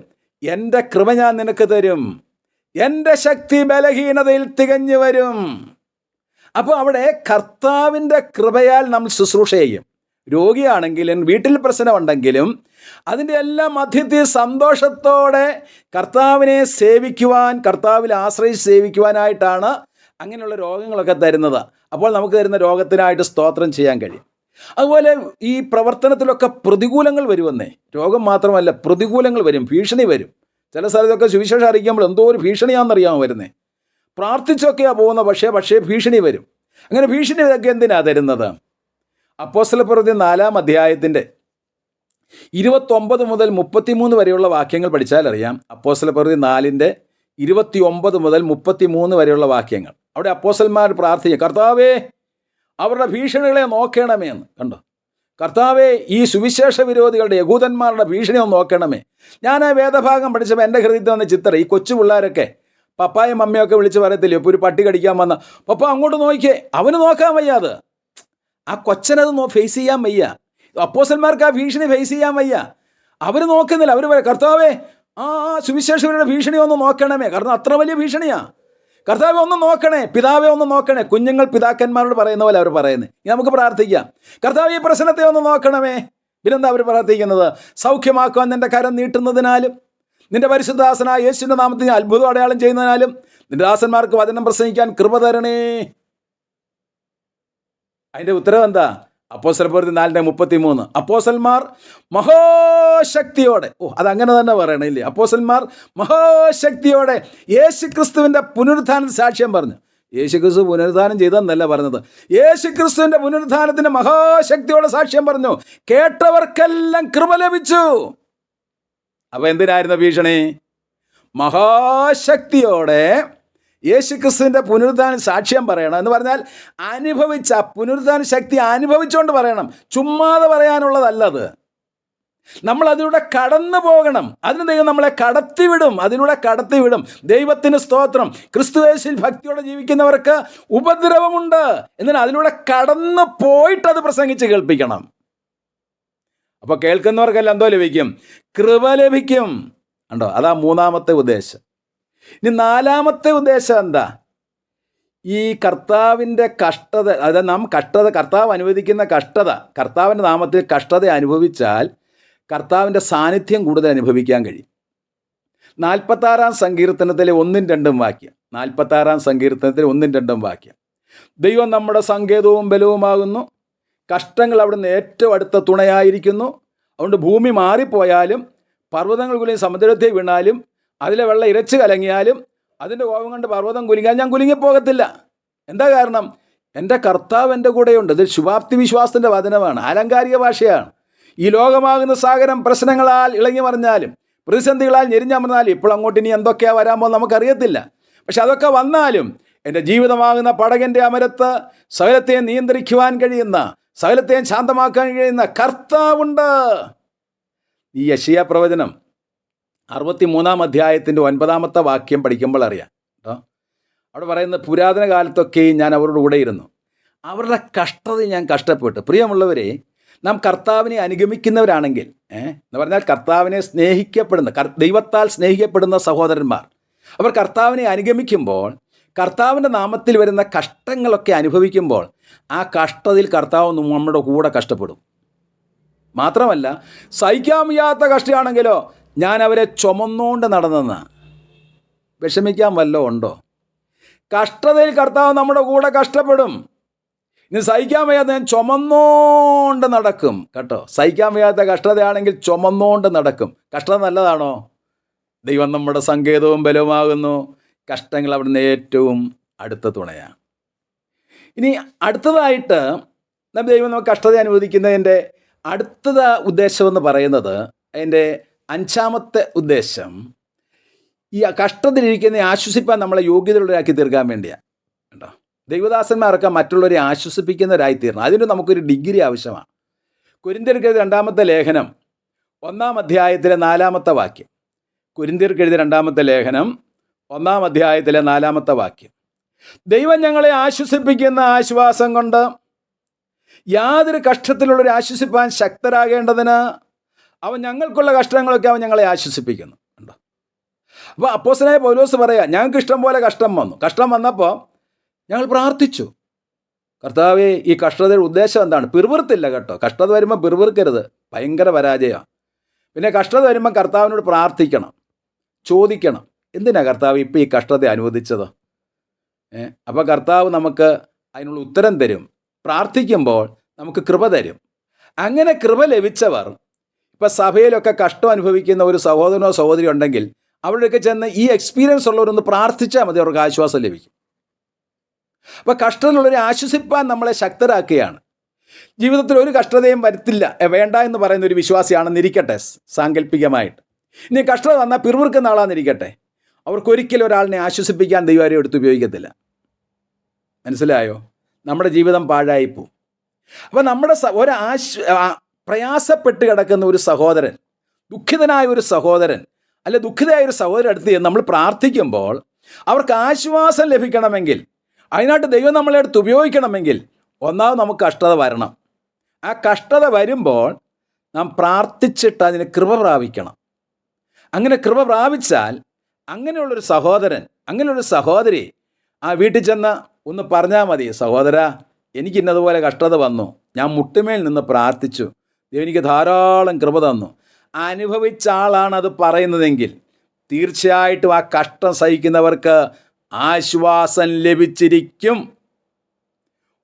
എൻ്റെ കൃപ ഞാൻ നിനക്ക് തരും, എൻ്റെ ശക്തി ബലഹീനതയിൽ തികഞ്ഞു വരും. അപ്പോൾ അവിടെ കർത്താവിൻ്റെ കൃപയാൽ നമ്മൾ ശുശ്രൂഷ ചെയ്യും. രോഗിയാണെങ്കിലും വീട്ടിൽ പ്രശ്നമുണ്ടെങ്കിലും അതിൻ്റെ എല്ലാം മധ്യത്തിൽ സന്തോഷത്തോടെ കർത്താവിനെ സേവിക്കുവാൻ, കർത്താവിൽ ആശ്രയിച്ച് സേവിക്കുവാനായിട്ടാണ് അങ്ങനെയുള്ള രോഗങ്ങളൊക്കെ തരുന്നത്. അപ്പോൾ നമുക്ക് തരുന്ന രോഗത്തിനായിട്ട് സ്തോത്രം ചെയ്യാൻ കഴിയും. അതുപോലെ ഈ പ്രവർത്തനത്തിലൊക്കെ പ്രതികൂലങ്ങൾ വരുമെന്നേ. രോഗം മാത്രമല്ല, പ്രതികൂലങ്ങൾ വരും, ഭീഷണി വരും. ചില സ്ഥലത്തൊക്കെ സുവിശേഷം അറിയിക്കുമ്പോൾ എന്തോ ഒരു ഭീഷണിയാണെന്നറിയാമോ വരുന്നേ. പ്രാർത്ഥിച്ചൊക്കെയാണ് പോകുന്നത്, പക്ഷേ ഭീഷണി വരും. അങ്ങനെ ഭീഷണി ഇതൊക്കെ എന്തിനാണ് തരുന്നത്? അപ്പോസ്തലപ്രവൃത്തി 4-ാം അധ്യായത്തിൻ്റെ 29 മുതൽ 33 വരെയുള്ള വാക്യങ്ങൾ പഠിച്ചാൽ അറിയാം. അപ്പോസ്തലപ്രവൃത്തി 4-ന്റെ 29 മുതൽ 33 വരെയുള്ള വാക്യങ്ങൾ. അവിടെ അപ്പോസ്തലന്മാർ പ്രാർത്ഥിക്കുക, കർത്താവേ അവരുടെ ഭീഷണികളെ നോക്കണമേ എന്ന്. കണ്ടോ? കർത്താവേ ഈ സുവിശേഷ വിരോധികളുടെ യഹൂദന്മാരുടെ ഭീഷണി ഒന്ന് നോക്കണമേ. ഞാൻ ആ വേദഭാഗം പഠിച്ചപ്പോൾ എൻ്റെ ഹൃദയത്തിൽ വന്ന ചിത്രം, ഈ കൊച്ചു പിള്ളേരൊക്കെ പപ്പായും മമ്മയൊക്കെ വിളിച്ച് പറയത്തില്ലേ, ഇപ്പോൾ ഒരു പട്ടി കടിക്കാൻ വന്ന പപ്പ അങ്ങോട്ട് നോക്കിയേ, അവന് നോക്കാൻ വയ്യാത്, ആ കൊച്ചനത് ഫേസ് ചെയ്യാൻ വയ്യ. അപ്പോസ്തലന്മാർക്ക് ആ ഭീഷണി ഫേസ് ചെയ്യാൻ വയ്യ. അവർ നോക്കുന്നില്ല. അവർ പറയും, കർത്താവേ ആ സുവിശേഷകരുടെ ഭീഷണി ഒന്ന് നോക്കണമേ, കാരണം അത്ര വലിയ ഭീഷണിയാ. കർത്താവെ ഒന്ന് നോക്കണേ, പിതാവെ ഒന്ന് നോക്കണേ. കുഞ്ഞുങ്ങൾ പിതാക്കന്മാരോട് പറയുന്ന പോലെ അവർ പറയുന്നത്. നമുക്ക് പ്രാർത്ഥിക്കാം, കർത്താവ് ഈ പ്രശ്നത്തെ ഒന്ന് നോക്കണമേ. പിന്നെന്താ അവർ പ്രാർത്ഥിക്കുന്നത്? സൗഖ്യമാക്കുവാൻ നിന്റെ കരം നീട്ടുന്നതിനാലും നിന്റെ പരിശുദ്ധദാസനായ യേശുവിൻ്റെ നാമത്തിൽ അത്ഭുതം അടയാളം ചെയ്യുന്നതിനാലും നിന്റെ ദാസന്മാർക്ക് വചനം പ്രസംഗിക്കാൻ കൃപ തരണേ. അതിൻ്റെ ഉത്തരവ് എന്താ? അപ്പോസ്തലപ്രവൃത്തി 4:33. അപ്പോസ്തലന്മാർ മഹാശക്തിയോടെ, അതങ്ങനെ തന്നെ പറയണില്ലേ, അപ്പോസ്തലന്മാർ മഹാശക്തിയോടെ യേശുക്രിസ്തുവിൻ്റെ പുനരുത്ഥാനത്തിന് സാക്ഷ്യം പറഞ്ഞു. യേശുക്രിസ്തു പുനരുത്ഥാനം ചെയ്തെന്നല്ല പറഞ്ഞത്, യേശുക്രിസ്തുവിൻ്റെ പുനരുത്ഥാനത്തിന് മഹാശക്തിയോടെ സാക്ഷ്യം പറഞ്ഞു. കേട്ടവർക്കെല്ലാം കൃപ ലഭിച്ചു. അപ്പോൾ എന്തിനായിരുന്നു ഭീഷണി? മഹാശക്തിയോടെ യേശുക്രിസ്തുവിൻ്റെ പുനരുത്ഥാന സാക്ഷ്യം പറയണം എന്ന് പറഞ്ഞാൽ അനുഭവിച്ച പുനരുത്ഥാന ശക്തി അനുഭവിച്ചുകൊണ്ട് പറയണം, ചുമ്മാതെ പറയാനുള്ളതല്ലത്. നമ്മൾ അതിലൂടെ കടന്നു പോകണം. അതിന് ദൈവം നമ്മളെ കടത്തിവിടും. ദൈവത്തിന് സ്തോത്രം. ക്രിസ്തുയേശുവിൽ ഭക്തിയോടെ ജീവിക്കുന്നവർക്ക് ഉപദ്രവമുണ്ട്, എന്നാൽ അതിലൂടെ കടന്നു പോയിട്ട് അത് പ്രസംഗിച്ച് കേൾപ്പിക്കണം. അപ്പോൾ കേൾക്കുന്നവർക്കെല്ലാം എന്തോ ലഭിക്കും? കൃപ ലഭിക്കും. ഉണ്ടോ? അതാ 3-ാമത്തെ ഉദ്ദേശം. ഇനി 4-ാമത്തെ ഉദ്ദേശം എന്താ? ഈ കർത്താവിൻ്റെ കഷ്ടത, അതായത് കർത്താവ് അനുവദിക്കുന്ന കഷ്ടത, കർത്താവിൻ്റെ നാമത്തിൽ കഷ്ടത അനുഭവിച്ചാൽ കർത്താവിൻ്റെ സാന്നിധ്യം കൂടുതൽ അനുഭവിക്കാൻ കഴിയും. 46-ാം സങ്കീർത്തനത്തിലെ 1-2 വാക്യം. 46-ാം സങ്കീർത്തനത്തിലെ 1-2 വാക്യം. ദൈവം നമ്മുടെ സങ്കേതവും ബലവുമാകുന്നു, കഷ്ടങ്ങൾ അവിടുന്ന് ഏറ്റവും അടുത്ത തുണയായിരിക്കുന്നു. അതുകൊണ്ട് ഭൂമി മാറിപ്പോയാലും പർവ്വതങ്ങൾക്കുള്ളിൽ സമുദ്രത്തെ വീണാലും അതിലെ വെള്ളം ഇരച്ച് കലങ്ങിയാലും അതിൻ്റെ കോപം കൊണ്ട് പർവ്വതം കുലുങ്ങിയാൽ ഞാൻ കുലുങ്ങിപ്പോകത്തില്ല. എന്താ കാരണം? എൻ്റെ കർത്താവ് എൻ്റെ കൂടെയുണ്ട്. ഇത് ശുഭാപ്തി വിശ്വാസത്തിൻ്റെ വചനമാണ്, ആലങ്കാരിക ഭാഷയാണ്. ഈ ലോകമാകുന്ന സാഗരം പ്രശ്നങ്ങളാൽ ഇളകി മറിഞ്ഞാലും പ്രതിസന്ധികളാൽ ഞെരിഞ്ഞമർന്നാലും ഇപ്പോൾ അങ്ങോട്ട് ഇനി എന്തൊക്കെയാണ് വരാൻ പോകുന്നത് നമുക്കറിയത്തില്ല. പക്ഷെ അതൊക്കെ വന്നാലും എൻ്റെ ജീവിതമാകുന്ന പടകൻ്റെ അമരത്ത് സകലത്തെയും നിയന്ത്രിക്കുവാൻ കഴിയുന്ന, സകലത്തെയും ശാന്തമാക്കാൻ കഴിയുന്ന കർത്താവുണ്ട്. ഈ യെശയ്യാ പ്രവചനം 63 അധ്യായത്തിൻ്റെ 9 വാക്യം പഠിക്കുമ്പോൾ അറിയാം കേട്ടോ. അവിടെ പറയുന്നത്, പുരാതന കാലത്തൊക്കെയും ഞാൻ അവരുടെ കൂടെ ഇരുന്നു, അവരുടെ കഷ്ടത ഞാൻ കഷ്ടപ്പെട്ടു. പ്രിയമുള്ളവരെ, നാം കർത്താവിനെ അനുഗമിക്കുന്നവരാണെങ്കിൽ, എന്ന് പറഞ്ഞാൽ കർത്താവിനെ സ്നേഹിക്കപ്പെടുന്ന, ദൈവത്താൽ സ്നേഹിക്കപ്പെടുന്ന സഹോദരന്മാർ, അവർ കർത്താവിനെ അനുഗമിക്കുമ്പോൾ കർത്താവിൻ്റെ നാമത്തിൽ വരുന്ന കഷ്ടങ്ങളൊക്കെ അനുഭവിക്കുമ്പോൾ ആ കഷ്ടതയിൽ കർത്താവ് നമ്മുടെ കൂടെ കഷ്ടപ്പെടും. മാത്രമല്ല, സഹിക്കാൻ വയ്യാത്ത കഷ്ടമാണെങ്കിലോ ഞാൻ അവരെ ചുമന്നുകൊണ്ട് നടന്നെന്ന്. വിഷമിക്കാൻ വല്ലതും ഉണ്ടോ? കഷ്ടതയിൽ കർത്താവ് നമ്മുടെ കൂടെ കഷ്ടപ്പെടും. ഇനി സഹിക്കാൻ വയ്യാത്ത ഞാൻ ചുമന്നോണ്ട് നടക്കും കേട്ടോ. സഹിക്കാൻ വയ്യാത്ത കഷ്ടതയാണെങ്കിൽ ചുമന്നോണ്ട് നടക്കും. കഷ്ടത നല്ലതാണോ? ദൈവം നമ്മുടെ സങ്കേതവും ബലവുമാകുന്നു. കഷ്ടങ്ങൾ അവിടുന്ന് ഏറ്റവും അടുത്ത തുണയാണ്. ഇനി അടുത്തതായിട്ട് ദൈവം നമുക്ക് കഷ്ടത അനുവദിക്കുന്നതിൻ്റെ അടുത്ത ഉദ്ദേശമെന്ന് പറയുന്നത്, അതിൻ്റെ 5ാമത്തെ ഉദ്ദേശം, ഈ കഷ്ടതയിലിരിക്കുന്ന ആശ്വസിപ്പാൻ നമ്മളെ യോഗ്യതയുള്ളവരാക്കി തീർക്കാൻ വേണ്ടിയാണ് കേട്ടോ. ദൈവദാസന്മാരൊക്കെ മറ്റുള്ളവരെ ആശ്വസിപ്പിക്കുന്നവരായി തീർന്നു. അതിന് നമുക്കൊരു ഡിഗ്രി ആവശ്യമാണ്. കൊരിന്ത്യർക്കെഴുതിയ 2-ാമത്തെ ലേഖനം 1-ാം അധ്യായത്തിലെ 4-ാമത്തെ വാക്യം. കൊരിന്ത്യർക്കെഴുതിയ 2-ാമത്തെ ലേഖനം 1-ാം അധ്യായത്തിലെ 4-ാമത്തെ വാക്യം. ദൈവം ഞങ്ങളെ ആശ്വസിപ്പിക്കുന്ന ആശ്വാസം കൊണ്ട് യാതൊരു കഷ്ടത്തിലുള്ളവരെ ആശ്വസിപ്പാൻ ശക്തരാകേണ്ടതിന് അവൻ ഞങ്ങൾക്കുള്ള കഷ്ടങ്ങളൊക്കെ അവൻ ഞങ്ങളെ ആശ്വസിപ്പിക്കുന്നു. ഉണ്ടോ? അപ്പോൾ അപ്പോസ്തലനായ പൗലോസ് പറയാ, ഞങ്ങൾക്ക് ഇഷ്ടം പോലെ കഷ്ടം വന്നു. കഷ്ടം വന്നപ്പോൾ ഞങ്ങൾ പ്രാർത്ഥിച്ചു, കർത്താവേ, ഈ കഷ്ടതയുടെ ഉദ്ദേശം എന്താണ്? പിറുപിറുത്തില്ല കേട്ടോ. കഷ്ടത വരുമ്പോൾ പിറുപിറുക്കരുത്, ഭയങ്കര പരാജയമാണ്. പിന്നെ കഷ്ടത വരുമ്പോൾ കർത്താവിനോട് പ്രാർത്ഥിക്കണം, ചോദിക്കണം, എന്തിനാ കർത്താവ് ഇപ്പോൾ ഈ കഷ്ടത അനുവദിച്ചത്? അപ്പോൾ കർത്താവ് നമുക്ക് അതിനുള്ള ഉത്തരം തരും. പ്രാർത്ഥിക്കുമ്പോൾ നമുക്ക് കൃപ തരും. അങ്ങനെ കൃപ ലഭിച്ചവർ, ഇപ്പം സഭയിലൊക്കെ കഷ്ടം അനുഭവിക്കുന്ന ഒരു സഹോദരനോ സഹോദരി ഉണ്ടെങ്കിൽ അവിടെയൊക്കെ ചെന്ന് ഈ എക്സ്പീരിയൻസ് ഉള്ളവരൊന്ന് പ്രാർത്ഥിച്ചാൽ മതി, അവർക്ക് ആശ്വാസം ലഭിക്കും. അപ്പോൾ കഷ്ടതയുള്ളവരെ ആശ്വസിപ്പാൻ നമ്മളെ ശക്തരാക്കുകയാണ്. ജീവിതത്തിൽ ഒരു കഷ്ടതയും വരുത്തില്ല വേണ്ട എന്ന് പറയുന്ന ഒരു വിശ്വാസിയാണെന്നിരിക്കട്ടെ സാങ്കല്പികമായിട്ട്. ഇനി കഷ്ടത വന്നാൽ പിറുപിറുക്കുന്ന ആളാന്നിരിക്കട്ടെ, അവർക്കൊരിക്കലും ഒരാളിനെ ആശ്വസിപ്പിക്കാൻ ദൈവം ആരെയും എടുത്ത് ഉപയോഗിക്കത്തില്ല. മനസ്സിലായോ? നമ്മുടെ ജീവിതം പാഴായിപ്പോവും. അപ്പോൾ നമ്മുടെ പ്രയാസപ്പെട്ട് കിടക്കുന്ന ഒരു സഹോദരൻ, ദുഃഖിതനായ ഒരു സഹോദരൻ, അല്ലെ ദുഃഖിതയായ ഒരു സഹോദരൻ അടുത്ത് നമ്മൾ പ്രാർത്ഥിക്കുമ്പോൾ അവർക്ക് ആശ്വാസം ലഭിക്കണമെങ്കിൽ, അതിനായിട്ട് ദൈവം നമ്മളെ അടുത്ത് ഉപയോഗിക്കണമെങ്കിൽ, ഒന്നാമത് നമുക്ക് കഷ്ടത വരണം. ആ കഷ്ടത വരുമ്പോൾ നാം പ്രാർത്ഥിച്ചിട്ട് അതിന് കൃപ പ്രാപിക്കണം. അങ്ങനെ കൃപ പ്രാപിച്ചാൽ അങ്ങനെയുള്ളൊരു സഹോദരൻ, അങ്ങനെയുള്ളൊരു സഹോദരി ആ വീട്ടിൽ ചെന്ന് ഒന്ന് പറഞ്ഞാൽ മതി, സഹോദരാ, എനിക്ക് ഇന്നതുപോലെ കഷ്ടത വന്നു, ഞാൻ മുട്ടുമേൽ നിന്ന് പ്രാർത്ഥിച്ചു, ദൈവം എനിക്ക് ധാരാളം കൃപ തന്നു. അനുഭവിച്ച ആളാണ് അത് പറയുന്നതെങ്കിൽ തീർച്ചയായിട്ടും ആ കഷ്ടം സഹിക്കുന്നവർക്ക് ആശ്വാസം ലഭിച്ചിരിക്കും.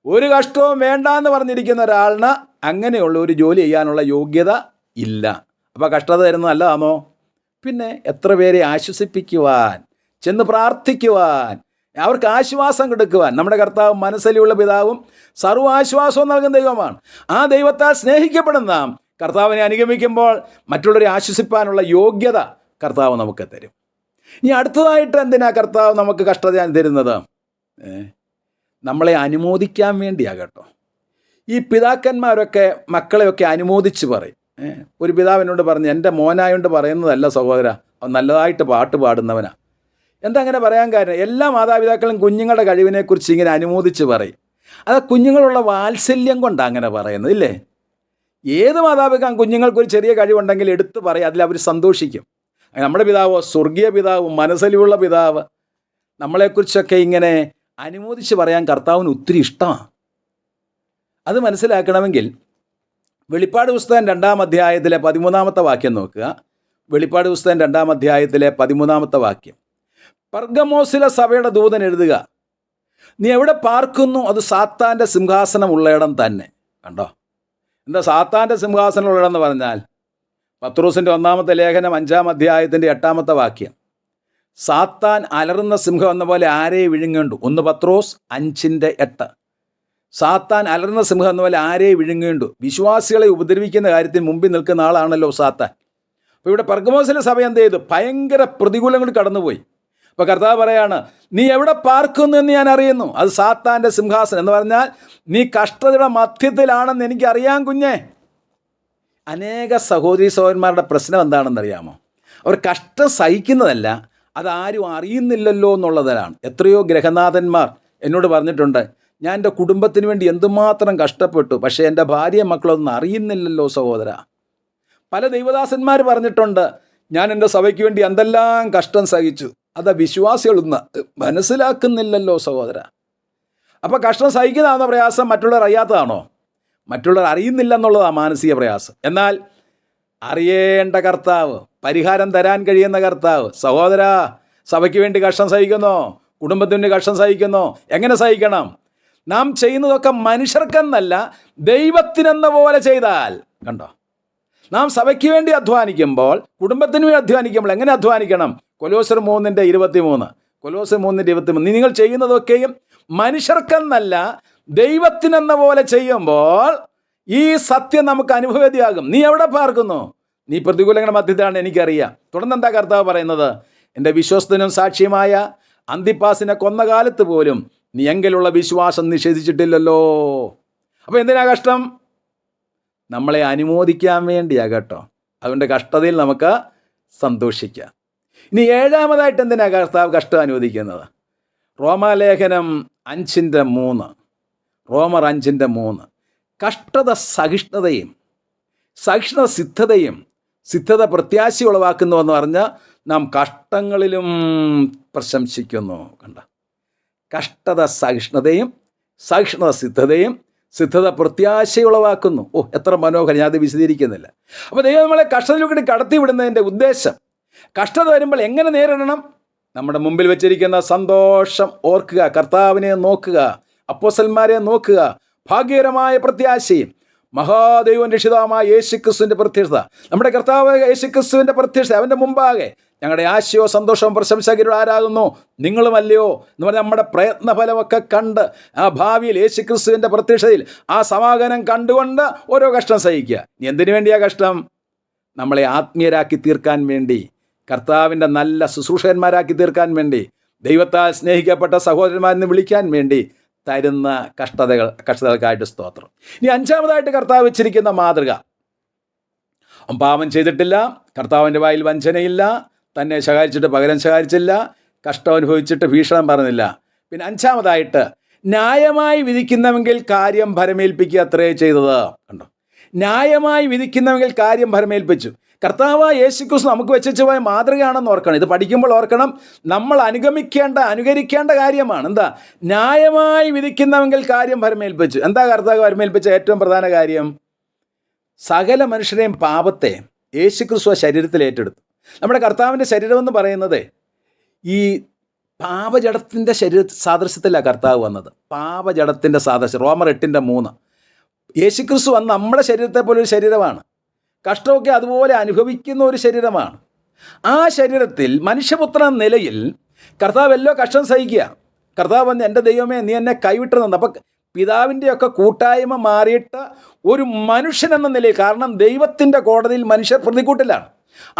ഒരു കഷ്ടവും വേണ്ടാന്ന് പറഞ്ഞിരിക്കുന്ന ഒരാളിന് അങ്ങനെയുള്ള ഒരു ജോലി ചെയ്യാനുള്ള യോഗ്യത ഇല്ല. അപ്പോൾ കഷ്ടത തരുന്നത് നല്ലതാണോ? പിന്നെ എത്ര പേരെ ആശ്വസിപ്പിക്കുവാൻ, ചെന്ന് പ്രാർത്ഥിക്കുവാൻ, അവർക്ക് ആശ്വാസം കൊടുക്കുവാൻ. നമ്മുടെ കർത്താവ് മനസ്സലിയുള്ള പിതാവും സർവ്വാശ്വാസവും നൽകുന്ന ദൈവമാണ്. ആ ദൈവത്താൽ സ്നേഹിക്കപ്പെടുന്ന കർത്താവിനെ അനുഗമിക്കുമ്പോൾ മറ്റുള്ളവരെ ആശ്വസിപ്പാനുള്ള യോഗ്യത കർത്താവ് നമുക്ക് തരും. ഇനി അടുത്തതായിട്ട് എന്തിനാ കർത്താവ് നമുക്ക് കഷ്ടത തരുന്നത്? നമ്മളെ അനുമോദിക്കാൻ വേണ്ടിയാണ് കേട്ടോ. ഈ പിതാക്കന്മാരൊക്കെ മക്കളെയൊക്കെ അനുമോദിച്ച് പറയും. ഒരു പിതാവിനോട് പറഞ്ഞു, എൻ്റെ മോനായോണ്ട് പറയുന്നതല്ല സഹോദര, അവൻ നല്ലതായിട്ട് പാട്ട് പാടുന്നവനാ. എന്താ അങ്ങനെ പറയാൻ കാരണം? എല്ലാ മാതാപിതാക്കളും കുഞ്ഞുങ്ങളുടെ കഴിവിനെക്കുറിച്ച് ഇങ്ങനെ അനുമോദിച്ച് പറയും. അത് കുഞ്ഞുങ്ങളുള്ള വാത്സല്യം കൊണ്ടാണ് അങ്ങനെ പറയുന്നത്, ഇല്ലേ? ഏത് മാതാപിതാക്കളും കുഞ്ഞുങ്ങൾക്കൊരു ചെറിയ കഴിവുണ്ടെങ്കിൽ എടുത്ത് പറയും, അതിൽ അവർ സന്തോഷിക്കും. നമ്മുടെ പിതാവോ സ്വർഗീയ പിതാവ്, മനസ്സലിവുള്ള പിതാവ്, നമ്മളെക്കുറിച്ചൊക്കെ ഇങ്ങനെ അനുമോദിച്ച് പറയാൻ കർത്താവിന് ഒത്തിരി ഇഷ്ടമാണ്. അത് മനസ്സിലാക്കണമെങ്കിൽ വെളിപ്പാട് പുസ്തകം 2-ാം അധ്യായത്തിലെ 13-ാമത്തെ വാക്യം നോക്കുക. വെളിപ്പാട് പുസ്തകം 2-ാം അധ്യായത്തിലെ 13-ാമത്തെ വാക്യം. പെർഗമോസിലെ സഭയുടെ ദൂതൻ എഴുതുക, നീ എവിടെ പാർക്കുന്നു അത് സാത്താൻ്റെ സിംഹാസനം ഉള്ളയിടം തന്നെ. കണ്ടോ? എന്താ സാത്താൻ്റെ സിംഹാസനം ഉള്ളയിടം എന്ന് പറഞ്ഞാൽ? പത്രോസിൻ്റെ 1-ാമത്തെ ലേഖനം 5-ാം അധ്യായത്തിൻ്റെ 8-ാമത്തെ വാക്യം. സാത്താൻ അലറുന്ന സിംഹം എന്ന പോലെ ആരെയും വിഴുങ്ങേണ്ടു. 1 പത്രോസ് 5:8. സാത്താൻ അലറുന്ന സിംഹം എന്ന പോലെ ആരെയും വിഴുങ്ങേണ്ടു. വിശ്വാസികളെ ഉപദ്രവിക്കുന്ന കാര്യത്തിൽ മുമ്പിൽ നിൽക്കുന്ന ആളാണല്ലോ സാത്താൻ. അപ്പോൾ ഇവിടെ പെർഗമോസിലെ സഭ എന്ത് ചെയ്തു? ഭയങ്കര പ്രതികൂലങ്ങൾ കടന്നുപോയി. അപ്പോൾ കർത്താവ് പറയാണ്, നീ എവിടെ പാർക്കുന്നു എന്ന് ഞാൻ അറിയുന്നു. അത് സാത്താൻ്റെ സിംഹാസനം എന്ന് പറഞ്ഞാൽ നീ കഷ്ടതയുടെ മധ്യത്തിലാണെന്ന് എനിക്കറിയാം കുഞ്ഞേ. അനേക സഹോദരീ സഹോദരന്മാരുടെ പ്രശ്നം എന്താണെന്നറിയാമോ? അവർ കഷ്ടം സഹിക്കുന്നതല്ല, അതാരും അറിയുന്നില്ലല്ലോ എന്നുള്ളതാണ്. എത്രയോ ഗ്രഹനാഥന്മാർ എന്നോട് പറഞ്ഞിട്ടുണ്ട്, ഞാൻ എൻ്റെ കുടുംബത്തിന് വേണ്ടി എന്തുമാത്രം കഷ്ടപ്പെട്ടു, പക്ഷേ എൻ്റെ ഭാര്യയും മക്കളൊന്നും അറിയുന്നില്ലല്ലോ സഹോദര. പല ദൈവദാസന്മാർ പറഞ്ഞിട്ടുണ്ട്, ഞാൻ എൻ്റെ സഭയ്ക്ക് വേണ്ടി എന്തെല്ലാം കഷ്ടം സഹിച്ചു, അത് വിശ്വാസികളൊന്നും മനസ്സിലാക്കുന്നില്ലല്ലോ സഹോദര. അപ്പോൾ കഷ്ടം സഹിക്കുന്നതാണോ പ്രയാസം? മറ്റുള്ളവർ അറിയാത്തതാണോ? മറ്റുള്ളവർ അറിയുന്നില്ല എന്നുള്ളതാണ് മാനസിക പ്രയാസം. എന്നാൽ അറിയേണ്ട കർത്താവ്, പരിഹാരം തരാൻ കഴിയുന്ന കർത്താവ്. സഹോദര, സഭയ്ക്ക് വേണ്ടി കഷ്ടം സഹിക്കുന്നോ? കുടുംബത്തിന് വേണ്ടി കഷ്ടം സഹിക്കുന്നോ? എങ്ങനെ സഹിക്കണം? നാം ചെയ്യുന്നതൊക്കെ മനുഷ്യർക്കെന്നല്ല, ദൈവത്തിനെന്ന പോലെ ചെയ്താൽ. കണ്ടോ, നാം സഭയ്ക്ക് വേണ്ടി അധ്വാനിക്കുമ്പോൾ, കുടുംബത്തിന് വേണ്ടി അധ്വാനിക്കുമ്പോൾ എങ്ങനെ അധ്വാനിക്കണം? കൊലോസ്യർ 3:23. കൊലോസ്യർ 3:23. നിങ്ങൾ ചെയ്യുന്നതൊക്കെയും മനുഷ്യർക്കെന്നല്ല, ദൈവത്തിനെന്ന പോലെ ചെയ്യുമ്പോൾ ഈ സത്യം നമുക്ക് അനുഭവേദ്യമാകും. നീ എവിടെ പാർക്കുന്നു? നീ പ്രതികൂലങ്ങളുടെ മധ്യത്തിലാണ്, എനിക്കറിയാം. തുടർന്ന് എന്താ കർത്താവ് പറയുന്നത്? എൻ്റെ വിശ്വസ്തനും സാക്ഷിയുമായ അന്തിപ്പാസിനെ കൊന്ന കാലത്ത് പോലും നീ എങ്കിലുള്ള വിശ്വാസം നിഷേധിച്ചിട്ടില്ലല്ലോ. അപ്പോൾ എന്തിനാ കഷ്ടം? നമ്മളെ അനുമോദിക്കാൻ വേണ്ടിയാ കേട്ടോ. അതുകൊണ്ട് കഷ്ടതയിൽ നമുക്ക് സന്തോഷിക്കാം. ഇനി 7-ാമതായിട്ട് എന്തിനാ കർത്താവ് കഷ്ടം അനുവദിക്കുന്നത്? റോമാലേഖനം 5:3. റോമർ 5:3. കഷ്ടത സഹിഷ്ണുതയും, സഹിഷ്ണുത സിദ്ധതയും, സിദ്ധത പ്രത്യാശ ഉളവാക്കുന്നു എന്ന് പറഞ്ഞാൽ നാം കഷ്ടങ്ങളിലും പ്രശംസിക്കുന്നു. കണ്ട, കഷ്ടത സഹിഷ്ണുതയും, സഹിഷ്ണുത സിദ്ധതയും, സിദ്ധത പ്രത്യാശ ഉളവാക്കുന്നു. ഓ, എത്ര മനോഹരം! ഞാൻ അത് വിശദീകരിക്കുന്നില്ല. അപ്പോൾ ദൈവം നമ്മളെ കഷ്ടതയിലൂടെ കടത്തിവിടുന്നതിൻ്റെ ഉദ്ദേശം, കഷ്ടത വരുമ്പോൾ എങ്ങനെ നേരിടണം? നമ്മുടെ മുമ്പിൽ വെച്ചിരിക്കുന്ന സന്തോഷം ഓർക്കുക, കർത്താവിനെ നോക്കുക, അപ്പോസ്തലന്മാരെ നോക്കുക, ഭാഗ്യകരമായ പ്രത്യാശയും മഹാദൈവം രക്ഷിതാവായ യേശുക്രിസ്തുവിൻ്റെ പ്രത്യക്ഷത, നമ്മുടെ കർത്താവ് യേശുക്രിസ്തുവിൻ്റെ പ്രത്യക്ഷത, അവൻ്റെ മുമ്പാകെ ഞങ്ങളുടെ ആശയവും സന്തോഷവും പ്രശംസകരുടെ ആരാകുന്നു? നിങ്ങളുമല്ലയോ എന്ന് പറഞ്ഞാൽ നമ്മുടെ പ്രയത്നഫലമൊക്കെ കണ്ട് ആ ഭാവിയിൽ യേശുക്രിസ്തുവിൻ്റെ പ്രത്യക്ഷതയിൽ ആ സമാഗമനം കണ്ടുകൊണ്ട് ഓരോ കഷ്ടം സഹിക്കുക. ഇനി എന്തിനു വേണ്ടിയാ കഷ്ടം? നമ്മളെ ആത്മീയരാക്കി തീർക്കാൻ വേണ്ടി, കർത്താവിൻ്റെ നല്ല ശുശ്രൂഷകന്മാരാക്കി തീർക്കാൻ വേണ്ടി, ദൈവത്താൽ സ്നേഹിക്കപ്പെട്ട സഹോദരന്മാരെന്ന് വിളിക്കാൻ വേണ്ടി തരുന്ന കഷ്ടതകൾക്കായിട്ട് സ്തോത്രം. ഇനി 5-ാമതായിട്ട് കർത്താവ് വെച്ചിരിക്കുന്ന മാതൃക, പാപം ചെയ്തിട്ടില്ല, കർത്താവിൻ്റെ വായിൽ വഞ്ചനയില്ല, തന്നെ ശകാരിച്ചിട്ട് പകരം ശകാരിച്ചില്ല, കഷ്ടം അനുഭവിച്ചിട്ട് ഭീഷണം പറഞ്ഞില്ല. പിന്നെ 5-ാമതായിട്ട് ന്യായമായി വിധിക്കുന്നവെങ്കിൽ കാര്യം ഭരമേൽപ്പിക്കുക അത്രേ ചെയ്തത്. കണ്ടോ, ന്യായമായി വിധിക്കുന്നവെങ്കിൽ കാര്യം ഭരമേൽപ്പിച്ചു. കർത്താവ് യേശുക്രിസ്തു നമുക്ക് വെച്ചു പോയ മാതൃകയാണെന്ന് ഓർക്കണം. ഇത് പഠിക്കുമ്പോൾ ഓർക്കണം, നമ്മൾ അനുകരിക്കേണ്ട കാര്യമാണ്. എന്താ? ന്യായമായി വിധിക്കുന്നവെങ്കിൽ കാര്യം ഭരമേൽപ്പിച്ചു. എന്താ കർത്താവ് ഭരമേൽപ്പിച്ച ഏറ്റവും പ്രധാന കാര്യം? സകല മനുഷ്യരെയും പാപത്തെ യേശുക്രിസ്തു ശരീരത്തിൽ ഏറ്റെടുത്തു. നമ്മുടെ കർത്താവിൻ്റെ ശരീരമെന്ന് പറയുന്നത് ഈ പാപജടത്തിൻ്റെ സാദൃശ്യത്തിലാണ് കർത്താവ് വന്നത്. പാപജടത്തിൻ്റെ സാദൃശ്യം. റോമർ 8:3. യേശുക്രിസ്തു വന്ന് നമ്മുടെ ശരീരത്തെ പോലെ ഒരു ശരീരമാണ്. കഷ്ടമൊക്കെ അതുപോലെ അനുഭവിക്കുന്ന ഒരു ശരീരമാണ്. ആ ശരീരത്തിൽ മനുഷ്യപുത്രൻ എന്ന നിലയിൽ കർത്താവ് എല്ലാം കഷ്ടം സഹിക്കുക. കർത്താവ് വന്ന്, എൻ്റെ ദൈവമേ നീ എന്നെ കൈവിട്ടിരുന്നു. അപ്പം പിതാവിൻ്റെയൊക്കെ കൂട്ടായ്മ മാറിയിട്ട് ഒരു മനുഷ്യൻ എന്ന നിലയിൽ, കാരണം ദൈവത്തിൻ്റെ കോടതിയിൽ മനുഷ്യർ പ്രതികൂട്ടിലാണ്,